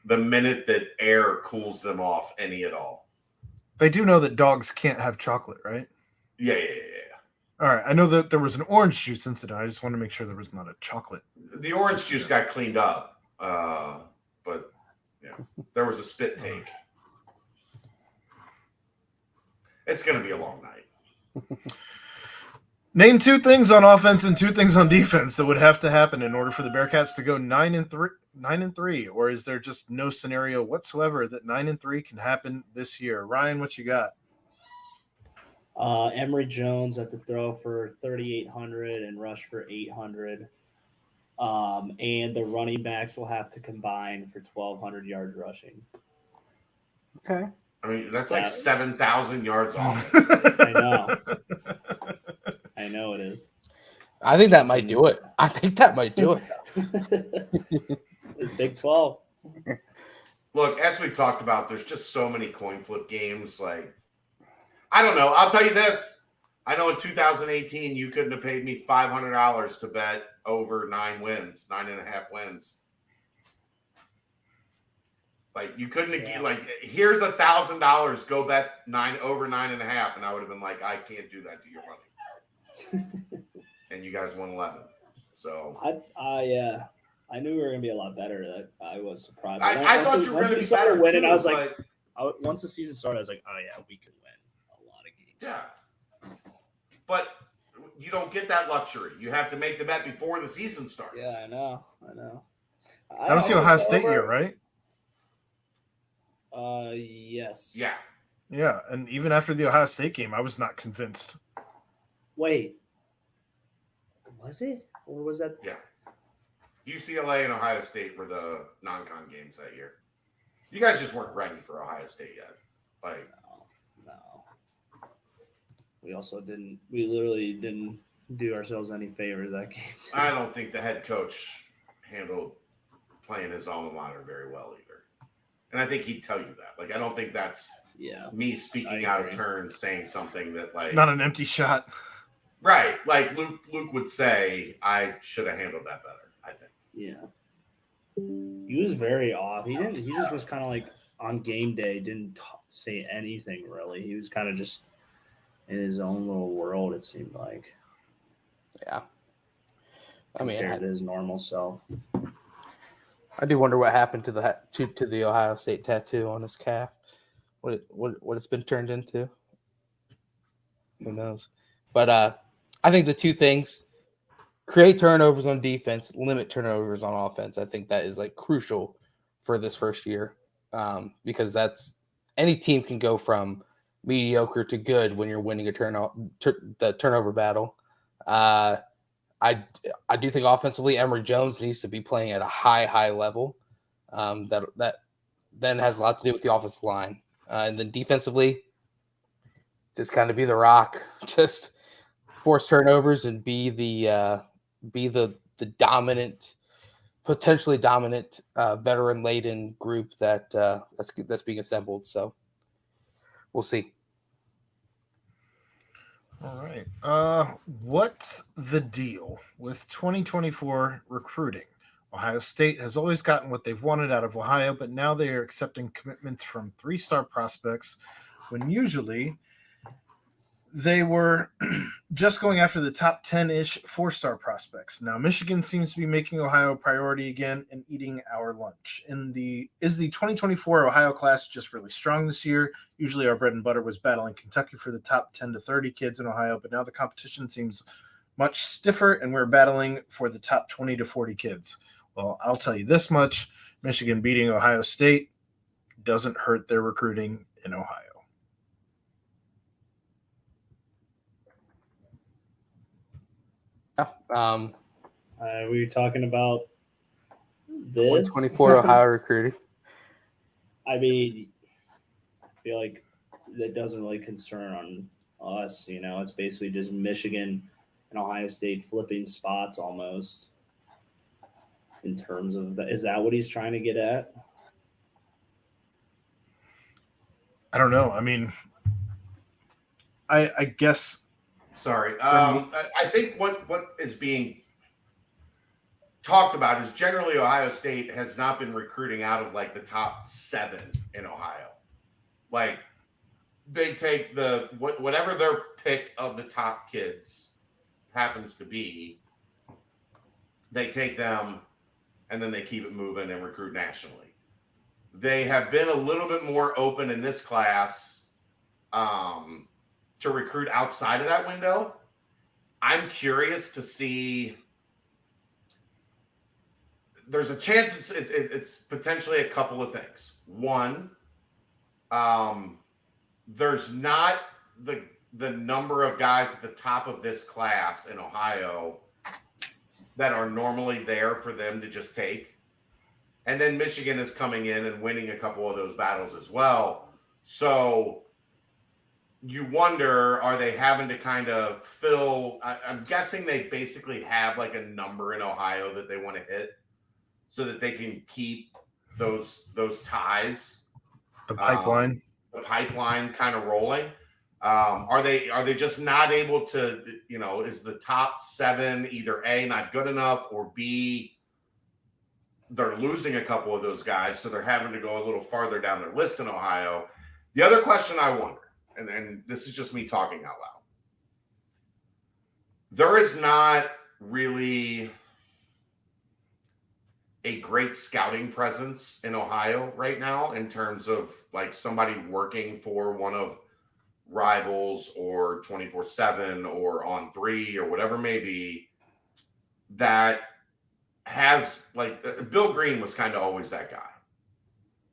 the minute that air cools them off any at all. They do know that dogs can't have chocolate, right? Yeah. All right. I know that there was an orange juice incident. I just want to make sure there was not a chocolate. The orange juice got cleaned up, but yeah, there was a spit take. It's going to be a long night. Name 2 things on offense and 2 things on defense that would have to happen in order for the Bearcats to go 9-3, or is there just no scenario whatsoever that 9-3 can happen this year? Ryan, what you got? Emory Jones have to throw for 3,800 and rush for 800. And the running backs will have to combine for 1,200 yards rushing. Okay. I mean, that's like 7,000 yards off. I know it is. I think that might do it. Big 12. Look, as we talked about, there's just so many coin flip games. Like, I don't know. I'll tell you this. I know in 2018, you couldn't have paid me $500 to bet over 9.5 wins. Like, you couldn't have, like, here's $1,000, go bet over 9.5. And I would have been like, I can't do that to your money. And you guys won 11. So I knew we were gonna be a lot better. I was surprised. I thought you were gonna be better winning. too, I was like, once the season started, I was like, oh yeah, we can win a lot of games. Yeah, but you don't get that luxury. You have to make the bet before the season starts. Yeah, I know. That was the Ohio State year, right? Yes. Yeah. Yeah, and even after the Ohio State game, I was not convinced. Wait. Was it? Or was that? Yeah. UCLA and Ohio State were the non-con games that year. You guys just weren't ready for Ohio State yet. Like, no. We also didn't. We literally didn't do ourselves any favors that game. I don't think the head coach handled playing his alma mater very well either. And I think he'd tell you that. Like, I don't think that's me speaking out of turn, saying something that, like, not an empty shot. Right. Like Luke would say, I should have handled that better, I think. Yeah. He was very off. He just was kind of like on game day, didn't say anything really. He was kind of just in his own little world, it seemed like. Yeah. I mean, compared to his normal self. I do wonder what happened to the Ohio State tattoo on his calf. What it's been turned into. Who knows? But I think the two things: create turnovers on defense, limit turnovers on offense. I think that is like crucial for this first year, because that's any team can go from mediocre to good when you're winning the turnover battle. I do think offensively, Emory Jones needs to be playing at a high level. That then has a lot to do with the offensive line, and then defensively, just kind of be the rock, just force turnovers and be the dominant, potentially dominant veteran laden group that's being assembled. So we'll see. All right. What's the deal with 2024 recruiting? Ohio State has always gotten what they've wanted out of Ohio, but now they are accepting commitments from 3-star prospects when usually they were just going after the top 10-ish 4-star prospects. Now Michigan seems to be making Ohio a priority again and eating our lunch. Is the 2024 Ohio class just really strong this year? Usually our bread and butter was battling Kentucky for the top 10 to 30 kids in Ohio, but now the competition seems much stiffer and we're battling for the top 20 to 40 kids. Well, I'll tell you this much. Michigan beating Ohio State doesn't hurt their recruiting in Ohio. Were you talking about this? 124 Ohio recruiting. I mean, I feel like that doesn't really concern on us. You know, it's basically just Michigan and Ohio State flipping spots almost in terms of that. Is that what he's trying to get at? I don't know. I mean, I guess. Sorry. I think what is being talked about is generally Ohio State has not been recruiting out of like the top 7 in Ohio. Like they take whatever their pick of the top kids happens to be, they take them and then they keep it moving and recruit nationally. They have been a little bit more open in this class to recruit outside of that window. I'm curious to see. There's a chance it's potentially a couple of things. One, there's not the number of guys at the top of this class in Ohio that are normally there for them to just take. And then Michigan is coming in and winning a couple of those battles as well. So you wonder, are they having to kind of fill? I'm guessing they basically have like a number in Ohio that they want to hit so that they can keep those ties. The pipeline. The pipeline kind of rolling. Are they just not able to, is the top 7 either A, not good enough, or B, they're losing a couple of those guys, so they're having to go a little farther down their list in Ohio. The other question I wonder, and this is just me talking out loud, there is not really a great scouting presence in Ohio right now in terms of like somebody working for one of Rivals or 24/7 or On 3 or whatever it may be, that has like Bill Green was kind of always that guy.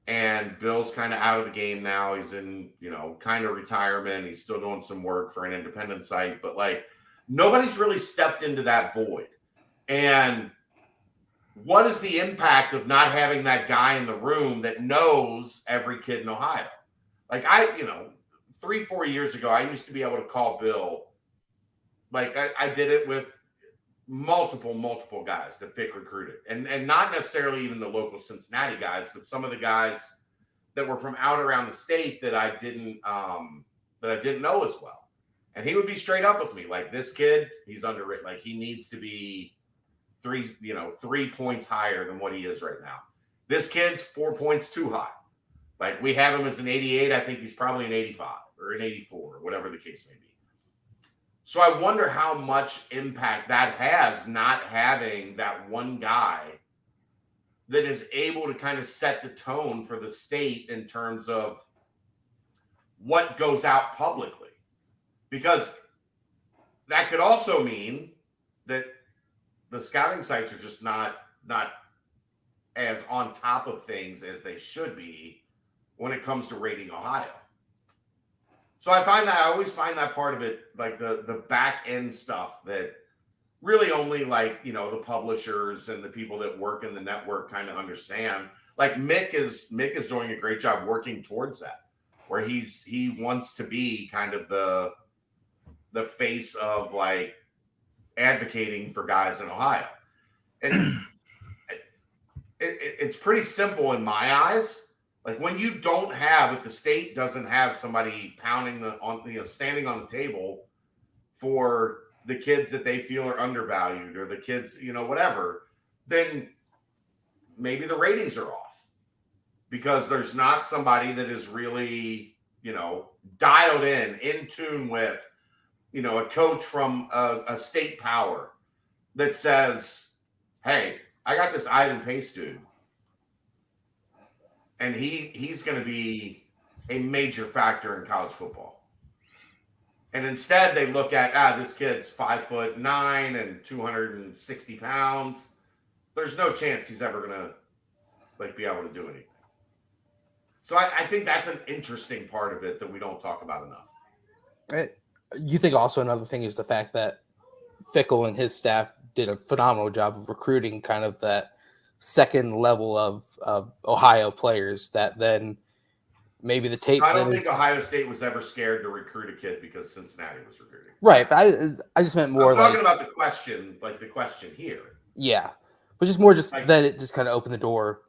And Bill's kind of out of the game now. He's in, kind of retirement. He's still doing some work for an independent site, but like nobody's really stepped into that void. And what is the impact of not having that guy in the room that knows every kid in Ohio? Like 3-4 years ago, I used to be able to call Bill. Like I did it with multiple guys that Vic recruited, and not necessarily even the local Cincinnati guys, but some of the guys that were from out around the state that I didn't know as well. And he would be straight up with me, like, this kid, he's underrated. Like, he needs to be 3 points higher than what he is right now. This kid's 4 points too high. Like, we have him as an 88. I think he's probably an 85 or an 84 or whatever the case may be. So I wonder how much impact that has, not having that one guy that is able to kind of set the tone for the state in terms of what goes out publicly. Because that could also mean that the scouting sites are just not as on top of things as they should be when it comes to rating Ohio. So I always find that part of it, like the back end stuff, that really only like, the publishers and the people that work in the network kind of understand. Like Mick is doing a great job working towards that, where he wants to be kind of the face of like advocating for guys in Ohio. And it's pretty simple in my eyes. Like when you don't have, if the state doesn't have somebody standing on the table for the kids that they feel are undervalued, or the kids, whatever, then maybe the ratings are off because there's not somebody that is really, dialed in tune with, a coach from a state power that says, hey, I got this Ivan Pace dude. And he's going to be a major factor in college football. And instead they look at, this kid's 5'9" and 260 pounds. There's no chance he's ever going to be able to do anything. So I think that's an interesting part of it that we don't talk about enough. You think also another thing is the fact that Fickle and his staff did a phenomenal job of recruiting kind of that second level of Ohio players that then maybe the tape. I don't think Ohio State was ever scared to recruit a kid because Cincinnati was recruiting. Right. But I just meant more I'm talking about the question here. Yeah. But just more that it just kind of opened the door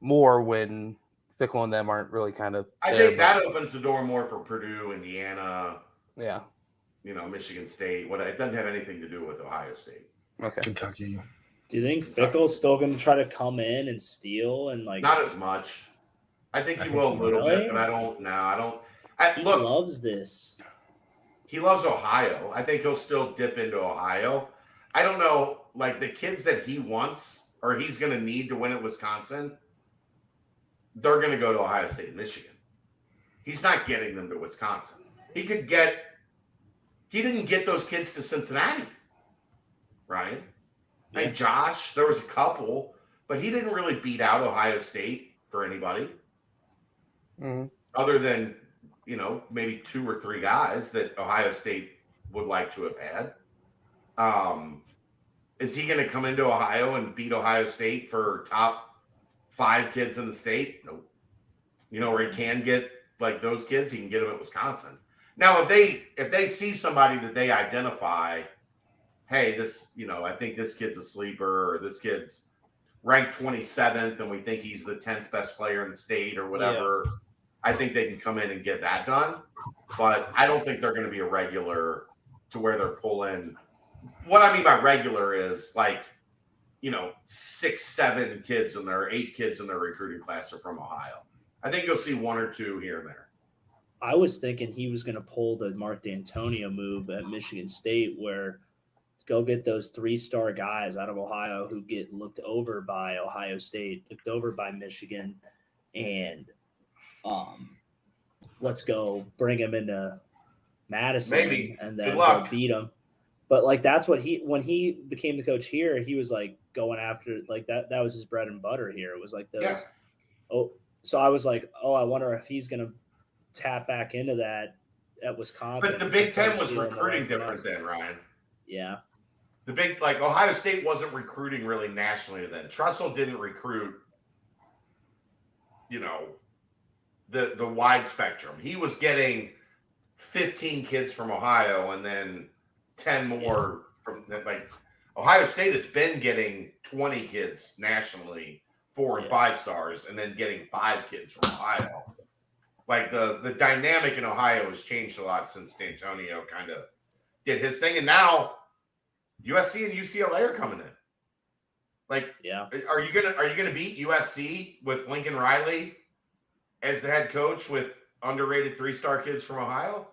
more when Fickle and them aren't really kind of think that opens the door more for Purdue, Indiana. Yeah. Michigan State. It doesn't have anything to do with Ohio State. Okay. Kentucky. Do you think Fickle's still going to try to come in and steal and like? Not as much. I think he will a little bit, but I don't. He loves this. He loves Ohio. I think he'll still dip into Ohio. I don't know, like the kids that he wants or he's going to need to win at Wisconsin, they're going to go to Ohio State and Michigan. He's not getting them to Wisconsin. He didn't get those kids to Cincinnati, right? Yeah. And Josh, there was a couple, but he didn't really beat out Ohio State for anybody. Mm-hmm. Other than, maybe 2 or 3 guys that Ohio State would like to have had. Is he going to come into Ohio and beat Ohio State for top 5 kids in the state? Nope. Where he can get like those kids, he can get them at Wisconsin. Now, if they see somebody that they identify, hey, this, I think this kid's a sleeper, or this kid's ranked 27th and we think he's the 10th best player in the state or whatever, yeah. I think they can come in and get that done. But I don't think they're going to be a regular to where they're pulling. What I mean by regular is like, 6, 7 kids in there, 8 kids in their recruiting class are from Ohio. I think you'll see 1 or 2 here and there. I was thinking he was going to pull the Mark D'Antonio move at Michigan State, where go get those 3-star guys out of Ohio who get looked over by Ohio State, looked over by Michigan, and let's go bring them into Madison, and then they'll beat them. But like that's what when he became the coach here, he was like going after like that. That was his bread and butter here. It was like those. Yeah. Oh, so I was like, I wonder if he's gonna tap back into that at Wisconsin. But the Big Ten was recruiting different then, Ryan. Yeah. The Ohio State wasn't recruiting really nationally then. Tressel didn't recruit, the wide spectrum. He was getting 15 kids from Ohio and then 10 more from Ohio State has been getting 20 kids nationally, 4 and 5 stars, and then getting 5 kids from Ohio. Like the dynamic in Ohio has changed a lot since D'Antonio kind of did his thing, and now USC and UCLA are coming in. Are you gonna beat USC with Lincoln Riley as the head coach with underrated 3-star kids from Ohio?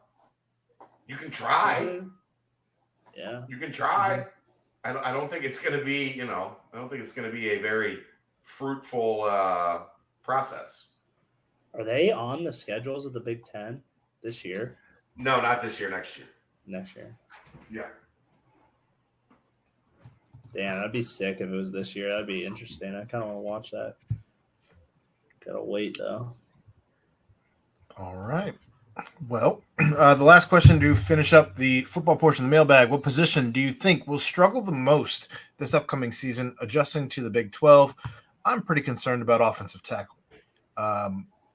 You can try. Yeah, you can try. I don't think it's gonna be. I don't think it's gonna be a very fruitful process. Are they on the schedules of the Big Ten this year? No, not this year. Next year. Next year. Yeah. Damn, that'd be sick if it was this year. That'd be interesting. I kind of want to watch that. Gotta wait though. All right. Well, the last question to finish up the football portion of the mailbag. What position do you think will struggle the most this upcoming season adjusting to the Big 12? I'm pretty concerned about offensive tackle.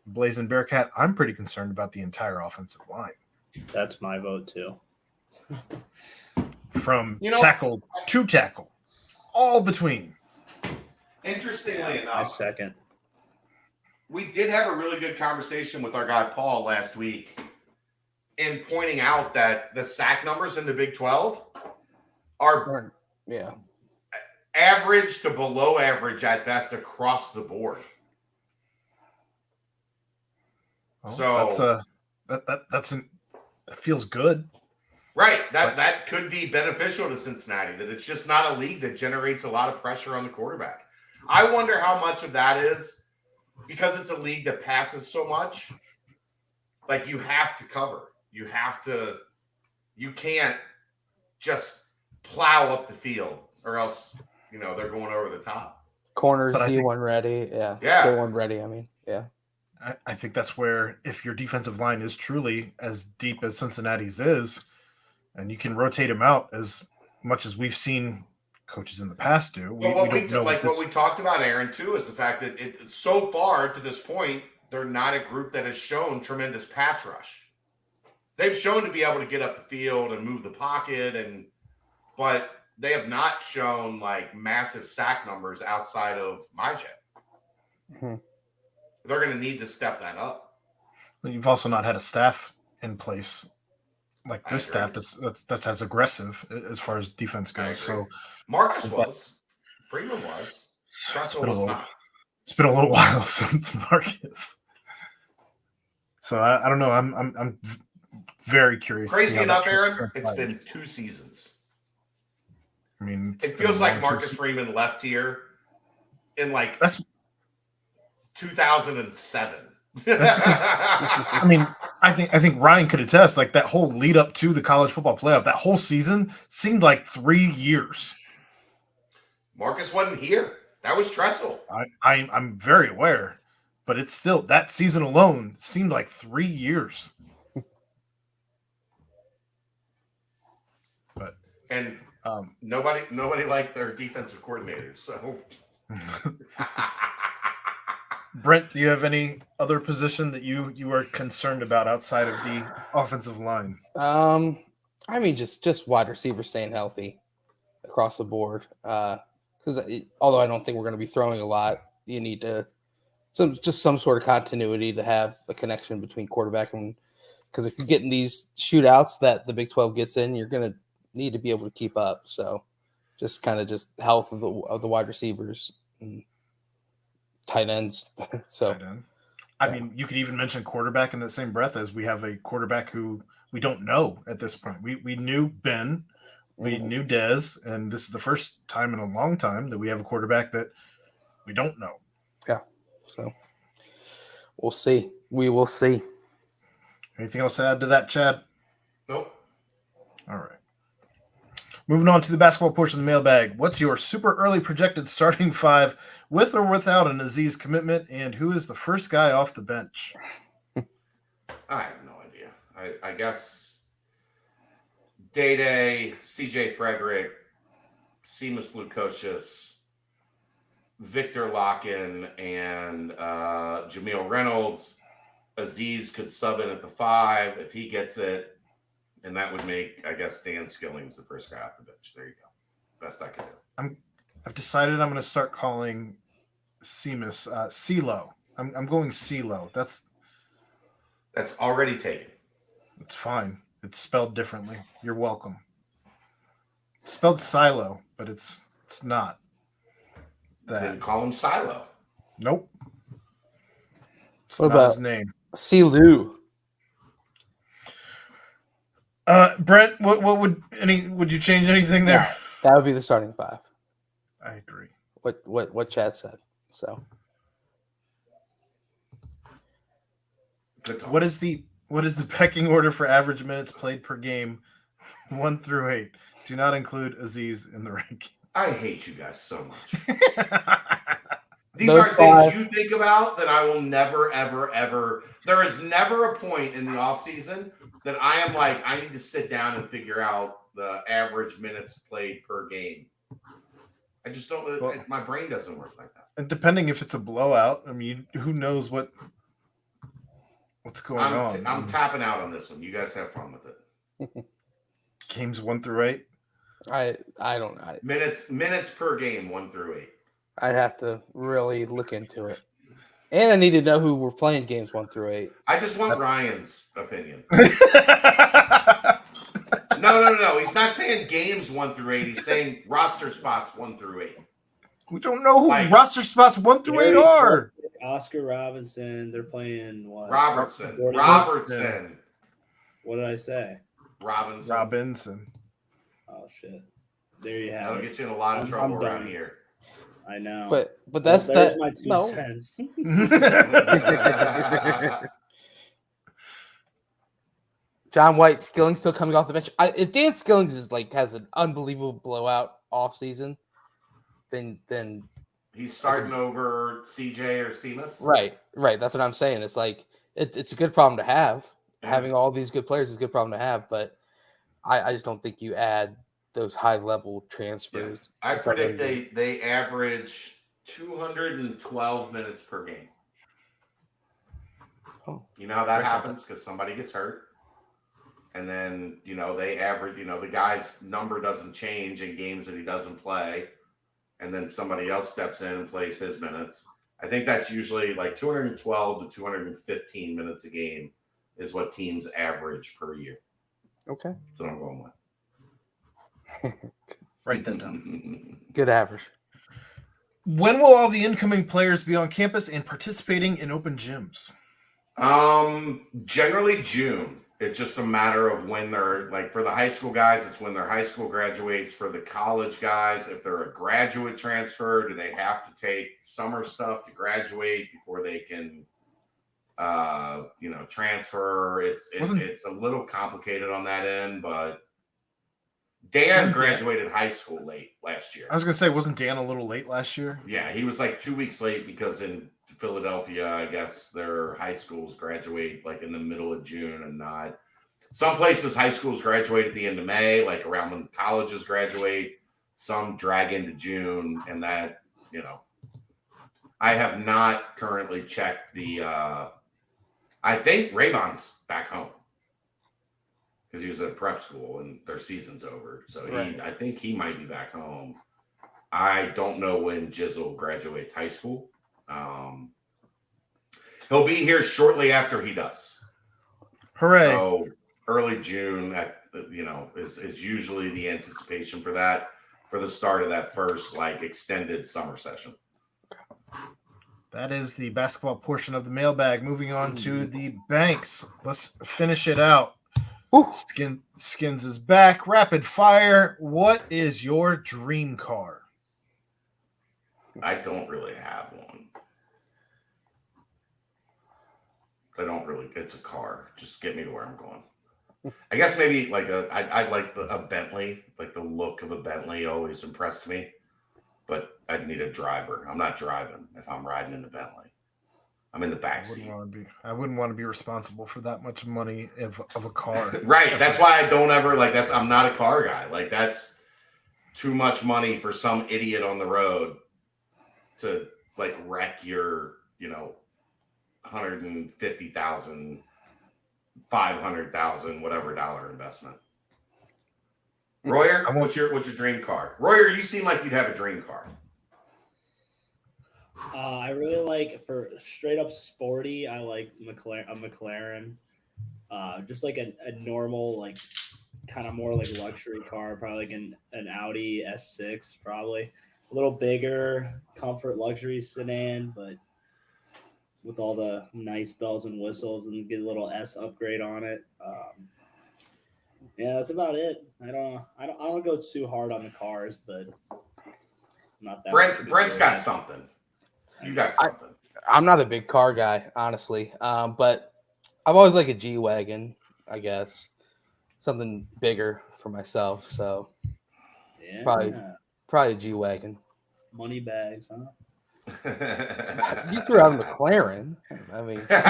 Blazing Bearcat, I'm pretty concerned about the entire offensive line. That's my vote too. From tackle to tackle, all between. Interestingly enough, I second. We did have a really good conversation with our guy Paul last week in pointing out that the sack numbers in the Big 12 are average to below average at best across the board. So that feels good. Right. That could be beneficial to Cincinnati, that it's just not a league that generates a lot of pressure on the quarterback. I wonder how much of that is because it's a league that passes so much. Like you have to cover. You can't just plow up the field or else, they're going over the top. Corners, D1 ready. Yeah. D1 ready. I mean, yeah. I think that's where if your defensive line is truly as deep as Cincinnati's is, and you can rotate them out as much as we've seen coaches in the past do. What we talked about, Aaron, too, is the fact that so far to this point, they're not a group that has shown tremendous pass rush. They've shown to be able to get up the field and move the pocket, but they have not shown like massive sack numbers outside of Majek. Mm-hmm. They're going to need to step that up. You've also not had a staff in place like this staff that's as aggressive as far as defense goes. So Marcus was, Freeman was, Tressel was not. It's been a little while since Marcus. So I don't know. I'm very curious. Crazy enough, Aaron. It's been 2 seasons. I mean, it feels like Marcus Freeman left here in that's 2007. I mean, I think Ryan could attest. Like that whole lead up to the college football playoff, that whole season seemed like 3 years. Marcus wasn't here. That was Tressel. I'm very aware, but it's still that season alone seemed like 3 years. But nobody liked their defensive coordinators. So. Brent, do you have any other position that you are concerned about outside of the offensive line? I mean, just wide receiver staying healthy across the board. Because although I don't think we're going to be throwing a lot, you need some sort of continuity to have a connection between quarterback and because if you get in these shootouts that the Big 12 gets in, you're going to need to be able to keep up. So just health of the wide receivers. And tight ends. So, I mean, you could even mention quarterback in the same breath as we have a quarterback who we don't know at this point. We knew Ben, we knew Dez, and this is the first time in a long time that we have a quarterback that we don't know. Yeah. So we'll see. We will see. Anything else to add to that, Chad? Nope. All right. Moving on to the basketball portion of the mailbag. What's your super early projected starting five with or without an Aziz commitment, and who is the first guy off the bench? I have no idea. I guess Day-Day, CJ Frederick, Seamus Lukosius, Victor Locken, and Jameel Reynolds. Aziz could sub in at the 5 if he gets it. And that would make, I guess, Dan Skilling's the first guy off the bench. There you go. Best I can do. I've decided I'm going to start calling Seamus CeeLo. I'm going CeeLo. That's already taken. It's fine. It's spelled differently. You're welcome. It's spelled Silo, but it's not that. Then call him Silo. Nope. It's what not about his name? CeeLo? Brent, would you change anything there? Yeah, that would be the starting 5. I agree. What Chad said. So what is the pecking order for average minutes played per game, 1 through 8? Do not include Aziz in the ranking. I hate you guys so much. These are things you think about that I will never, ever, ever. There is never a point in the offseason that I am like, I need to sit down and figure out the average minutes played per game. I just don't. Well, my brain doesn't work like that. And depending if it's a blowout, I mean, who knows what's going on? I'm tapping out on this one. You guys have fun with it. Games 1 through 8. I don't. Minutes per game 1 through 8. I'd have to really look into it. And I need to know who we're playing games 1 through 8. I just want Ryan's opinion. No. He's not saying games 1 through 8. He's saying roster spots 1 through 8. We don't know who roster spots 1 through 8 are. Oscar Robinson. They're playing what? Robertson. What did I say? Robinson. Oh shit! There you have That'll it. get you in a lot of trouble around here. I know. But that's my 2 cents. John White, Skilling still coming off the bench. If Dan Skillings has an unbelievable blowout offseason, then he's starting over CJ or Seamus. Right. That's what I'm saying. It's like it's a good problem to have. Yeah. Having all these good players is a good problem to have, but I just don't think you add those high level transfers. Yeah. I predict they average 212 minutes per game. Oh, you know how that happens because somebody gets hurt. And then, they average, the guy's number doesn't change in games that he doesn't play. And then somebody else steps in and plays his minutes. I think that's usually like 212 to 215 minutes a game is what teams average per year. Okay. That's what I'm going with. Write that down. Good average. When will all the incoming players be on campus and participating in open gyms? Generally June. It's just a matter of when they're for the high school guys, it's when their high school graduates. For the college guys, if they're a graduate transfer, do they have to take summer stuff to graduate before they can transfer? It's a little complicated on that end, but Dan graduated high school late last year. I was going to say, wasn't Dan a little late last year? Yeah, he was 2 weeks late because in Philadelphia, I guess their high schools graduate in the middle of June and not. Some places high schools graduate at the end of May, around when colleges graduate. Some drag into June, and that, I have not currently checked the. I think Rayvon's back home because he was at prep school and their season's over. So I think he might be back home. I don't know when Jizzle graduates high school. He'll be here shortly after he does. Hooray! So early June, is usually the anticipation for that, for the start of that first extended summer session. That is the basketball portion of the mailbag. Moving on to the banks. Let's finish it out. Skins is back. Rapid fire. What is your dream car? I don't really have one. It's a car. Just get me to where I'm going. I guess maybe like I'd like a Bentley. Like the look of a Bentley always impressed me. But I'd need a driver. I'm not driving if I'm riding in the Bentley. I'm in the backseat. I wouldn't want to be responsible for that much money of a car. Right. That's why I don't ever I'm not a car guy. Like that's too much money for some idiot on the road to like wreck your, 150,000, 500,000, whatever dollar investment. Royer, what's your dream car? Royer, you seem like you'd have a dream car. I really like, for straight up sporty, I like a McLaren. Just like a normal, like kind of more like luxury car, probably like an Audi S6, probably a little bigger, comfort luxury sedan, but with all the nice bells and whistles, and get a little S upgrade on it. Yeah, that's about it. I don't go too hard on the cars, but not that. Brent's got something. You got something. I'm not a big car guy, honestly, but I've always liked a G-Wagon, I guess. Something bigger for myself, so yeah, probably a G-Wagon. Money bags, huh? You threw out a McLaren. I mean, but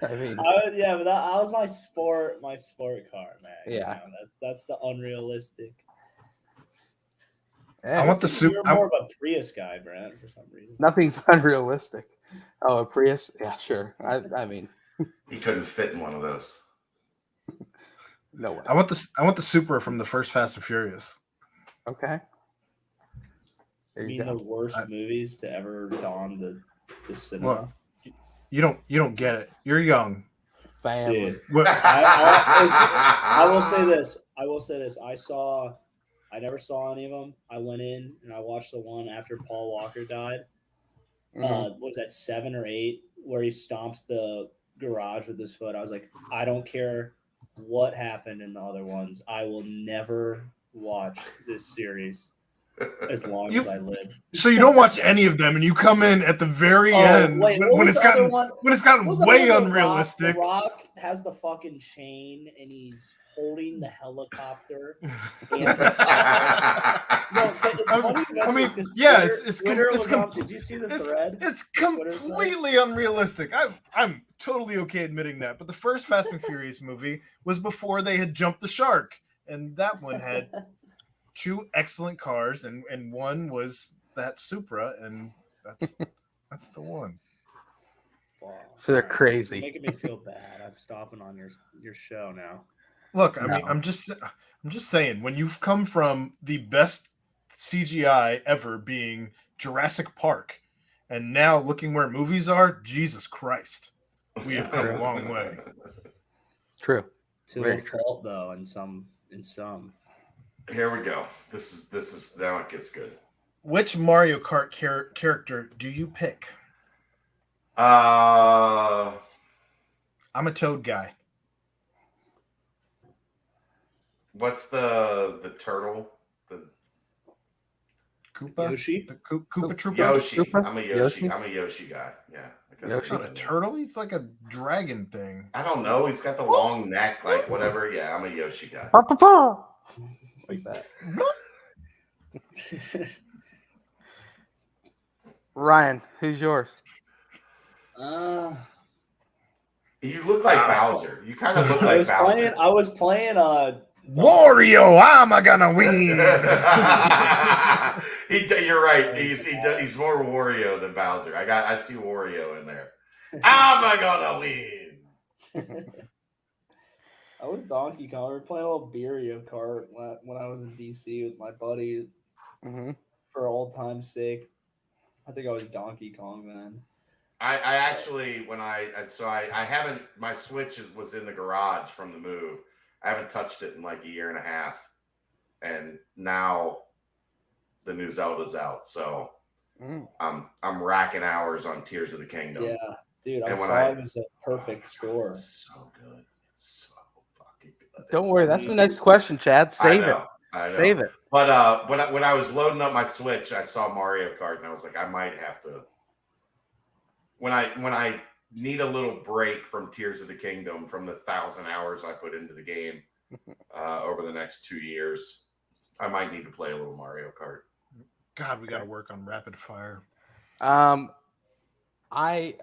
that was my sport car, man. Yeah, that's the unrealistic. Yeah, I want the super. You're more of a Prius guy, Brent, for some reason. Nothing's unrealistic. Oh, a Prius? Yeah, sure. I mean, he couldn't fit in one of those. No way. I want the Supra from the first Fast and Furious. Okay. The worst movies to ever don the cinema. Look, you don't get it. You're young. Family. Dude, I will say this. I never saw any of them. I went in and I watched the one after Paul Walker died. Mm-hmm. Was that 7 or 8 where he stomps the garage with his foot? I was like, I don't care what happened in the other ones. I will never watch this series as long as I live. So you don't watch any of them, and you come in at the very end when it's gotten way unrealistic. The Rock has the fucking chain, and he's holding the helicopter. Did you see the thread? It's completely unrealistic. I'm totally okay admitting that. But the first Fast and Furious movie was before they had jumped the shark, and that one had 2 excellent cars, and one was that Supra, and that's the one. So they're crazy. You're making me feel bad. I'm stopping on your show now. Look, I mean, I'm just saying, when you've come from the best CGI ever being Jurassic Park, and now looking where movies are, Jesus Christ, we have come a long way. True. To a fault, though, in some. Here we go. This is now it gets good. Which Mario Kart character do you pick? I'm a Toad guy. What's the turtle? The Koopa? Yoshi? The Koopa Troopa? Yoshi. Koopa? I'm a Yoshi guy. Yeah. He's not a turtle. He's like a dragon thing. I don't know. He's got the long neck, like whatever. Yeah, I'm a Yoshi guy. Like that. Ryan, who's yours? You look like Bowser. You kind of look like Bowser. I was playing Wario, I'm gonna win. You're right. He's more Wario than Bowser. I see Wario in there. I'm gonna win. I was Donkey Kong. We were playing a little Bearcat kart when I was in DC with my buddy. Mm-hmm. For old time's sake. I think I was Donkey Kong then. I actually, I haven't, my Switch was in the garage from the move. I haven't touched it in like a year and a half. And now the new Zelda's out. So I'm racking hours on Tears of the Kingdom. Yeah, dude, I saw it was a perfect score. It's so good. It's so fucking good. Don't worry, that's the next question, Chad. Save it. I know. Save it. But when I was loading up my Switch, I saw Mario Kart, and I was like, I might have to. When I need a little break from Tears of the Kingdom from the 1,000 hours I put into the game over the next 2 years. I might need to play a little Mario Kart. God, we got to work on rapid fire. I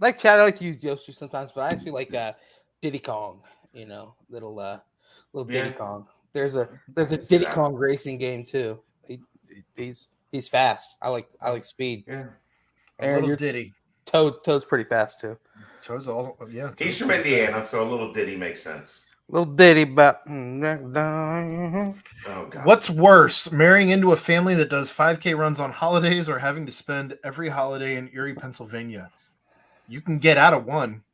like Chad. I like to use Yoshi sometimes, but I actually like Diddy Kong. Little Diddy Kong. There's a Diddy Kong racing game too. He's fast. I like speed. Yeah. Aaron, your Diddy. Toad's pretty fast too. Toad's all He's from Indiana, so a little Diddy makes sense. Little Diddy, but oh God. What's worse, marrying into a family that does 5K runs on holidays, or having to spend every holiday in Erie, Pennsylvania? You can get out of one.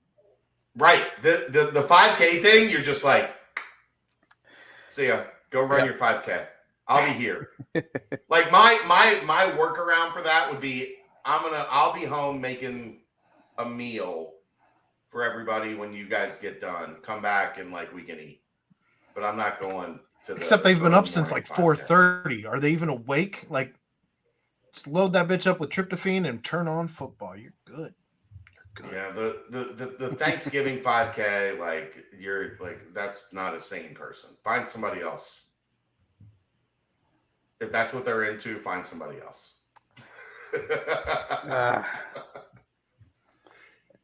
Right. The 5K thing, you're just like, see ya. Go run your 5K. I'll be here. Like my workaround for that would be I'll be home making a meal for everybody when you guys get done. Come back and we can eat. But I'm not going to except they've been up since 4:30. Are they even awake? Just load that bitch up with tryptophan and turn on football. You're good. Yeah, the Thanksgiving 5K, you're that's not a sane person. Find somebody else. If that's what they're into, find somebody else.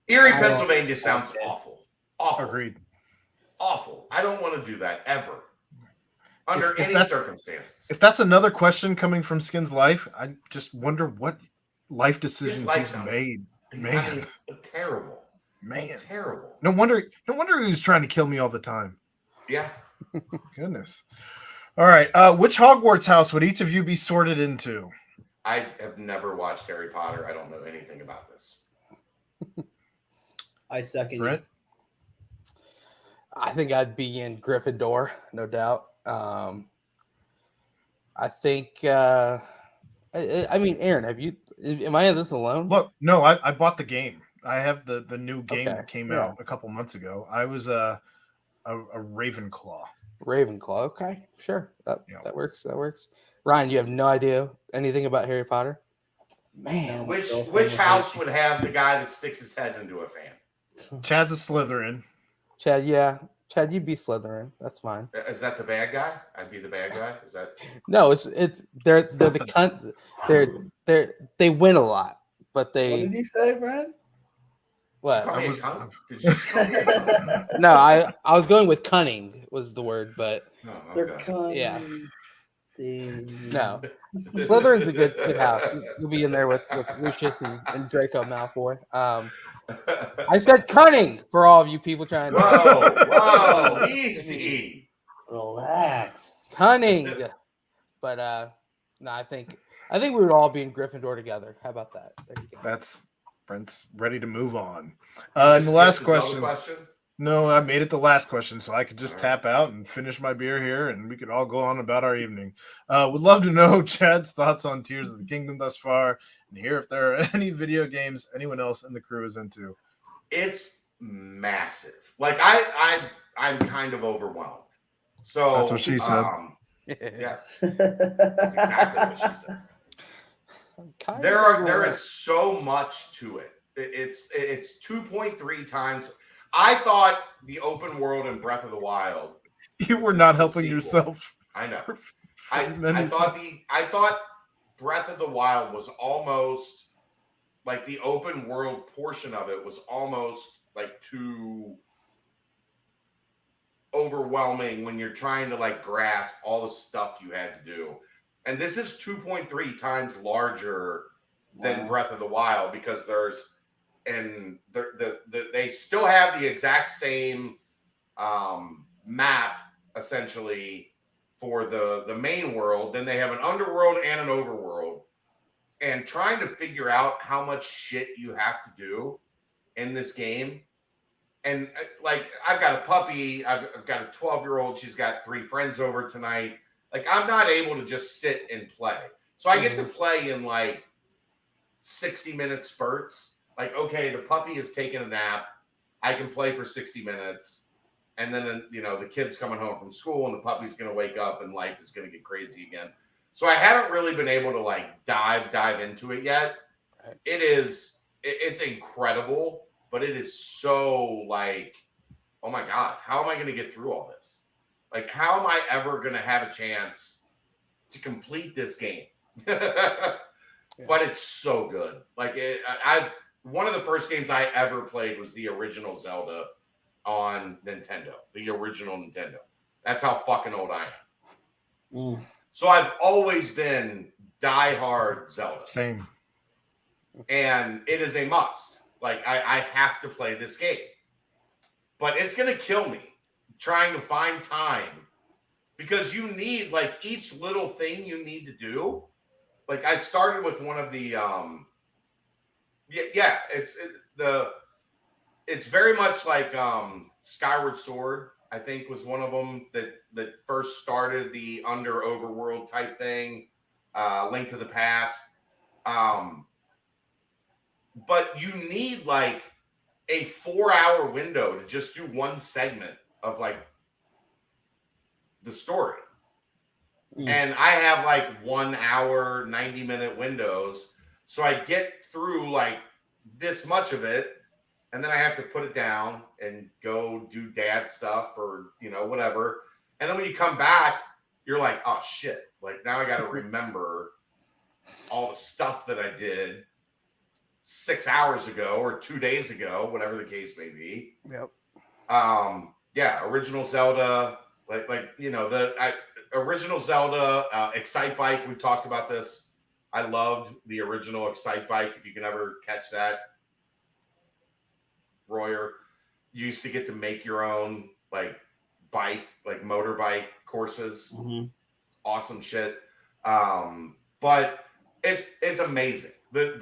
Erie, Pennsylvania sounds awful. Awful. Agreed. Awful. I don't want to do that ever. Under any circumstances. If that's another question coming from Skin's life, I just wonder what life decisions he's made. Man, terrible. Man, terrible. No wonder he was trying to kill me all the time. Yeah. Goodness. All right. Which Hogwarts house would each of you be sorted into? I have never watched Harry Potter. I don't know anything about this. I second Brent? I think I'd be in Gryffindor, no doubt. I think. I mean, Aaron, am I in this alone? Look, no, I bought the game. I have the new game that came out a couple months ago. I was a Ravenclaw. Ravenclaw, okay, sure, that works. That works. Ryan, you have no idea anything about Harry Potter? Man, which house would have the guy that sticks his head into a fan? Chad's a Slytherin. Chad, you'd be Slytherin. That's fine. Is that the bad guy? I'd be the bad guy. Is that? No, they're the cunt. They win a lot, but they. What did you say, Brad? What? Did you... No, I was going with cunning was the word, but they're cunning. Yeah. No, Slytherin's a good house. You'll be in there with Lucius and Draco Malfoy. I said cunning for all of you people trying to. Whoa, easy. Relax. Cunning. But no, I think we would all be in Gryffindor together. How about that? There you go. That's Brent's ready to move on. And the last question. No, I made it the last question, so I could just tap out and finish my beer here, and we could all go on about our evening. Would love to know Chad's thoughts on Tears of the Kingdom thus far, and hear if there are any video games anyone else in the crew is into. It's massive. I'm kind of overwhelmed. So that's what she said. Yeah, that's exactly what she said. There is so much to it. It's 2.3 times. I thought the open world in Breath of the Wild. You were not helping yourself. I know. I thought Breath of the Wild was almost like the open world portion of it was almost too overwhelming when you're trying to grasp all the stuff you had to do. And this is 2.3 times larger than Breath of the Wild because they still have the exact same map essentially for the main world. Then they have an underworld and an overworld, and trying to figure out how much shit you have to do in this game. And I've got a puppy, I've got a 12-year-old. She's got 3 friends over tonight. I'm not able to just sit and play. So I get to play in 60-minute spurts. Okay, the puppy is taking a nap. I can play for 60 minutes. And then, the kid's coming home from school and the puppy's going to wake up and life is going to get crazy again. So I haven't really been able to dive into it yet. It's incredible. but it is so like, oh my God, how am I going to get through all this? Like, how am I ever going to have a chance to complete this game? But it's so good. Like, one of the first games I ever played was the original Zelda on Nintendo, the original Nintendo. That's how fucking old I am. So I've always been diehard Zelda. Same. And it is a must. Like, I have to play this game. But it's going to kill me trying to find time, because you need, like, each little thing you need to do. Like, I started with one of the it's very much like Skyward Sword, I think, was one of them that first started the under overworld type thing, Link to the Past. But you need like a 4-hour window to just do one segment of like the story. And I have like 1 hour, 90-minute windows. So I get through like this much of it, and then I have to put it down and go do dad stuff or, whatever. And then when you come back, you're like, oh shit. Like, now I got to remember all the stuff that I did 6 hours ago or 2 days ago, whatever the case may be. Yep. Original Zelda, original Zelda, Excite Bike. We talked about this. I loved the original Excite Bike. If you can ever catch that, Royer, you used to get to make your own like bike, like motorbike courses. Awesome shit. But it's amazing. The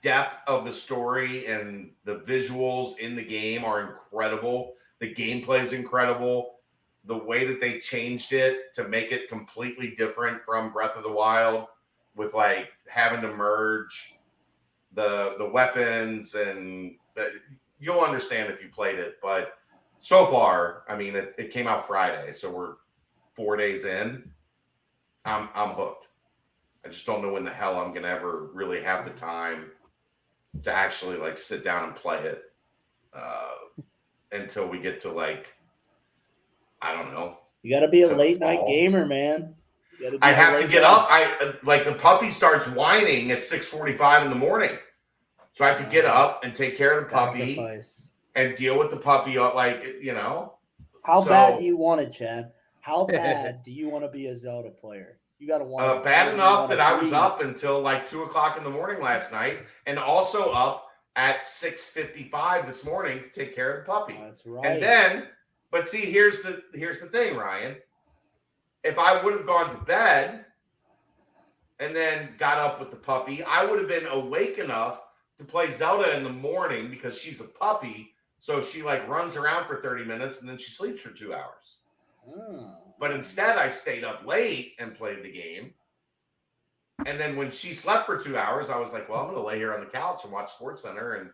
depth of the story and the visuals in the game are incredible. The gameplay is incredible. The way that they changed it to make it completely different from Breath of the Wild, with like having to merge the weapons, and you'll understand if you played it. But so far, I mean, it came out Friday, so we're 4 days in. I'm hooked. I just don't know when the hell I'm gonna ever really have the time to actually like sit down and play it until we get to like, I don't know. You got to be a late night gamer, man. I have to get up. The puppy starts whining at 6:45 in the morning, so I have to get up and take care of the puppy and deal with the puppy. How bad do you want it, Chad? How bad do you want to be a Zelda player? You got to want bad enough that I was up until like 2:00 in the morning last night, and also up at 6:55 this morning to take care of the puppy. That's right. And then, but see, here's the thing, Ryan. If I would have gone to bed and then got up with the puppy, I would have been awake enough to play Zelda in the morning, because she's a puppy. So she like runs around for 30 minutes and then she sleeps for 2 hours. But instead, I stayed up late and played the game. And then when she slept for 2 hours, I was like, well, I'm going to lay here on the couch and watch SportsCenter and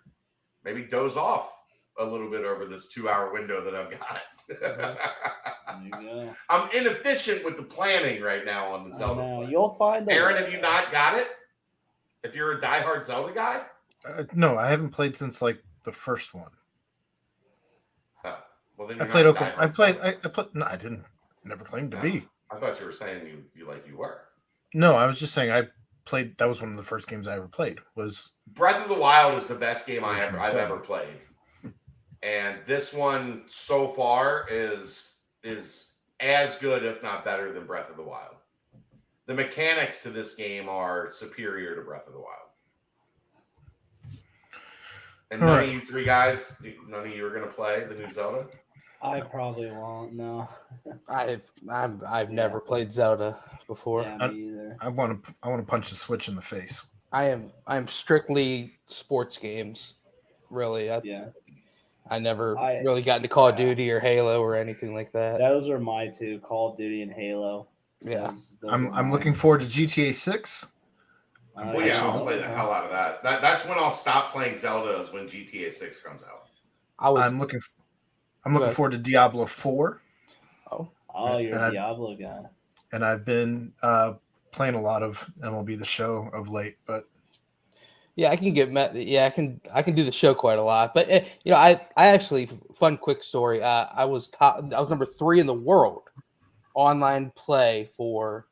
maybe doze off a little bit over this 2 hour window that I've got. There you go. I'm inefficient with the planning right now on the Zelda. You'll find Aaron, have you not got it? If you're a diehard Zelda guy? No, I haven't played since like the first one. Well, then I played Ocarina. No, I didn't. Never claimed to be. I thought you were saying you were. No, I was just saying I played. That was one of the first games I ever played. Was Breath of the Wild is the best game I've ever played, and this one so far is as good, if not better, than Breath of the Wild. The mechanics to this game are superior to Breath of the Wild. And none of you three guys, none of you are going to play the new Zelda? I probably won't. No. I've never played Zelda before. Yeah, me either. I want to punch the Switch in the face. I'm strictly sports games, really. I never really got into Call of Duty or Halo or anything like that. Those are my two, Call of Duty and Halo. Yeah. Those I'm looking forward to GTA 6. Well, yeah, I'll play the hell out of that. That's when I'll stop playing Zelda, is when GTA 6 comes out. I'm looking forward to Diablo 4. Oh, you're a Diablo guy. And I've been playing a lot of MLB The Show of late, but Yeah, I can get met. Yeah, I can do the show quite a lot. But you know, I actually fun quick story. I was number 3 in the world online play for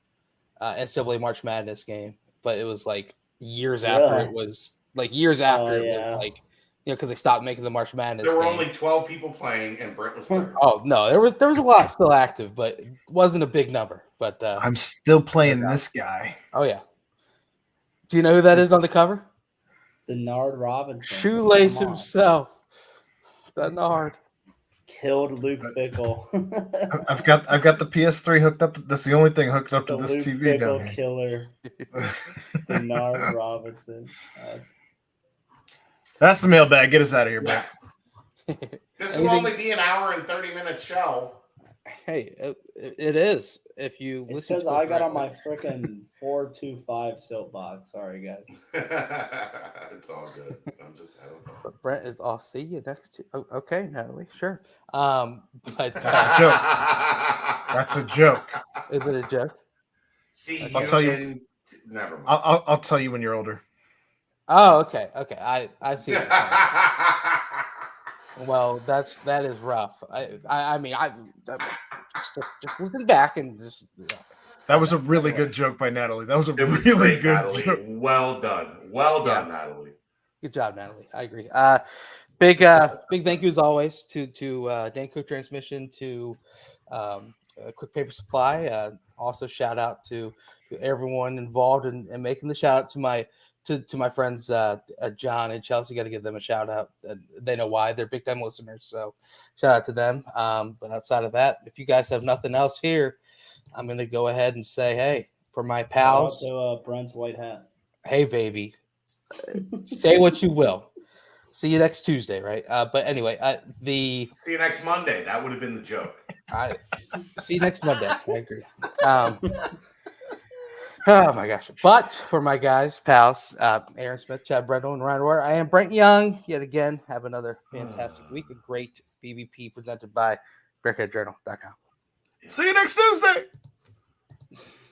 NCAA March Madness game, but it was like years after it was like because they stopped making the March Madness. There were only 12 people playing, and Brent was 3rd. Oh no, there was a lot still active, but it wasn't a big number. But I'm still playing this guy. Oh yeah. Do you know who that is on the cover? Denard Robinson. Shoelace himself. Denard. Killed Luke Fickle. I've got the PS3 hooked up. That's the only thing hooked up to this Luke TV Fickle down here. Killer. Denard Robinson. That's the mailbag. Get us out of here, man. This will only be an hour and 30-minute show. Hey, it is. If you listen, because I got on my freaking 425 soapbox. Sorry, guys. It's all good. I'm just having fun. But Brent is. I'll see you next. Okay, Natalie. Sure. But that's a joke. That's a joke. Is it a joke? See, I'll tell you. Never mind. I'll tell you when you're older. Oh, okay. I see. Well, that is rough. I mean, just listen back and just. That was a really good joke by Natalie. That was a really good Natalie. joke. Well done, Natalie. Good job, Natalie. I agree. Big thank you as always to Danco Transmission, to Quick Paper Supply. Also shout out to everyone involved in making the shout out to my friends John and Chelsea. Got to give them a shout out. They know why. They're big time listeners, so shout out to them. But outside of that, if you guys have nothing else here, I'm going to go ahead and say, hey, for my pals. Shout out to Brent's white hat. Hey, baby. Say what you will. See you next Tuesday, right? But anyway, see you next Monday. That would have been the joke. See you next Monday. I agree. Oh my gosh! But for my guys, pals, Aaron Smith, Chad Brendel, and Ryan Royer, I am Brent Young. Yet again, have another fantastic week. A great BBP presented by BearcatJournal.com. See you next Tuesday.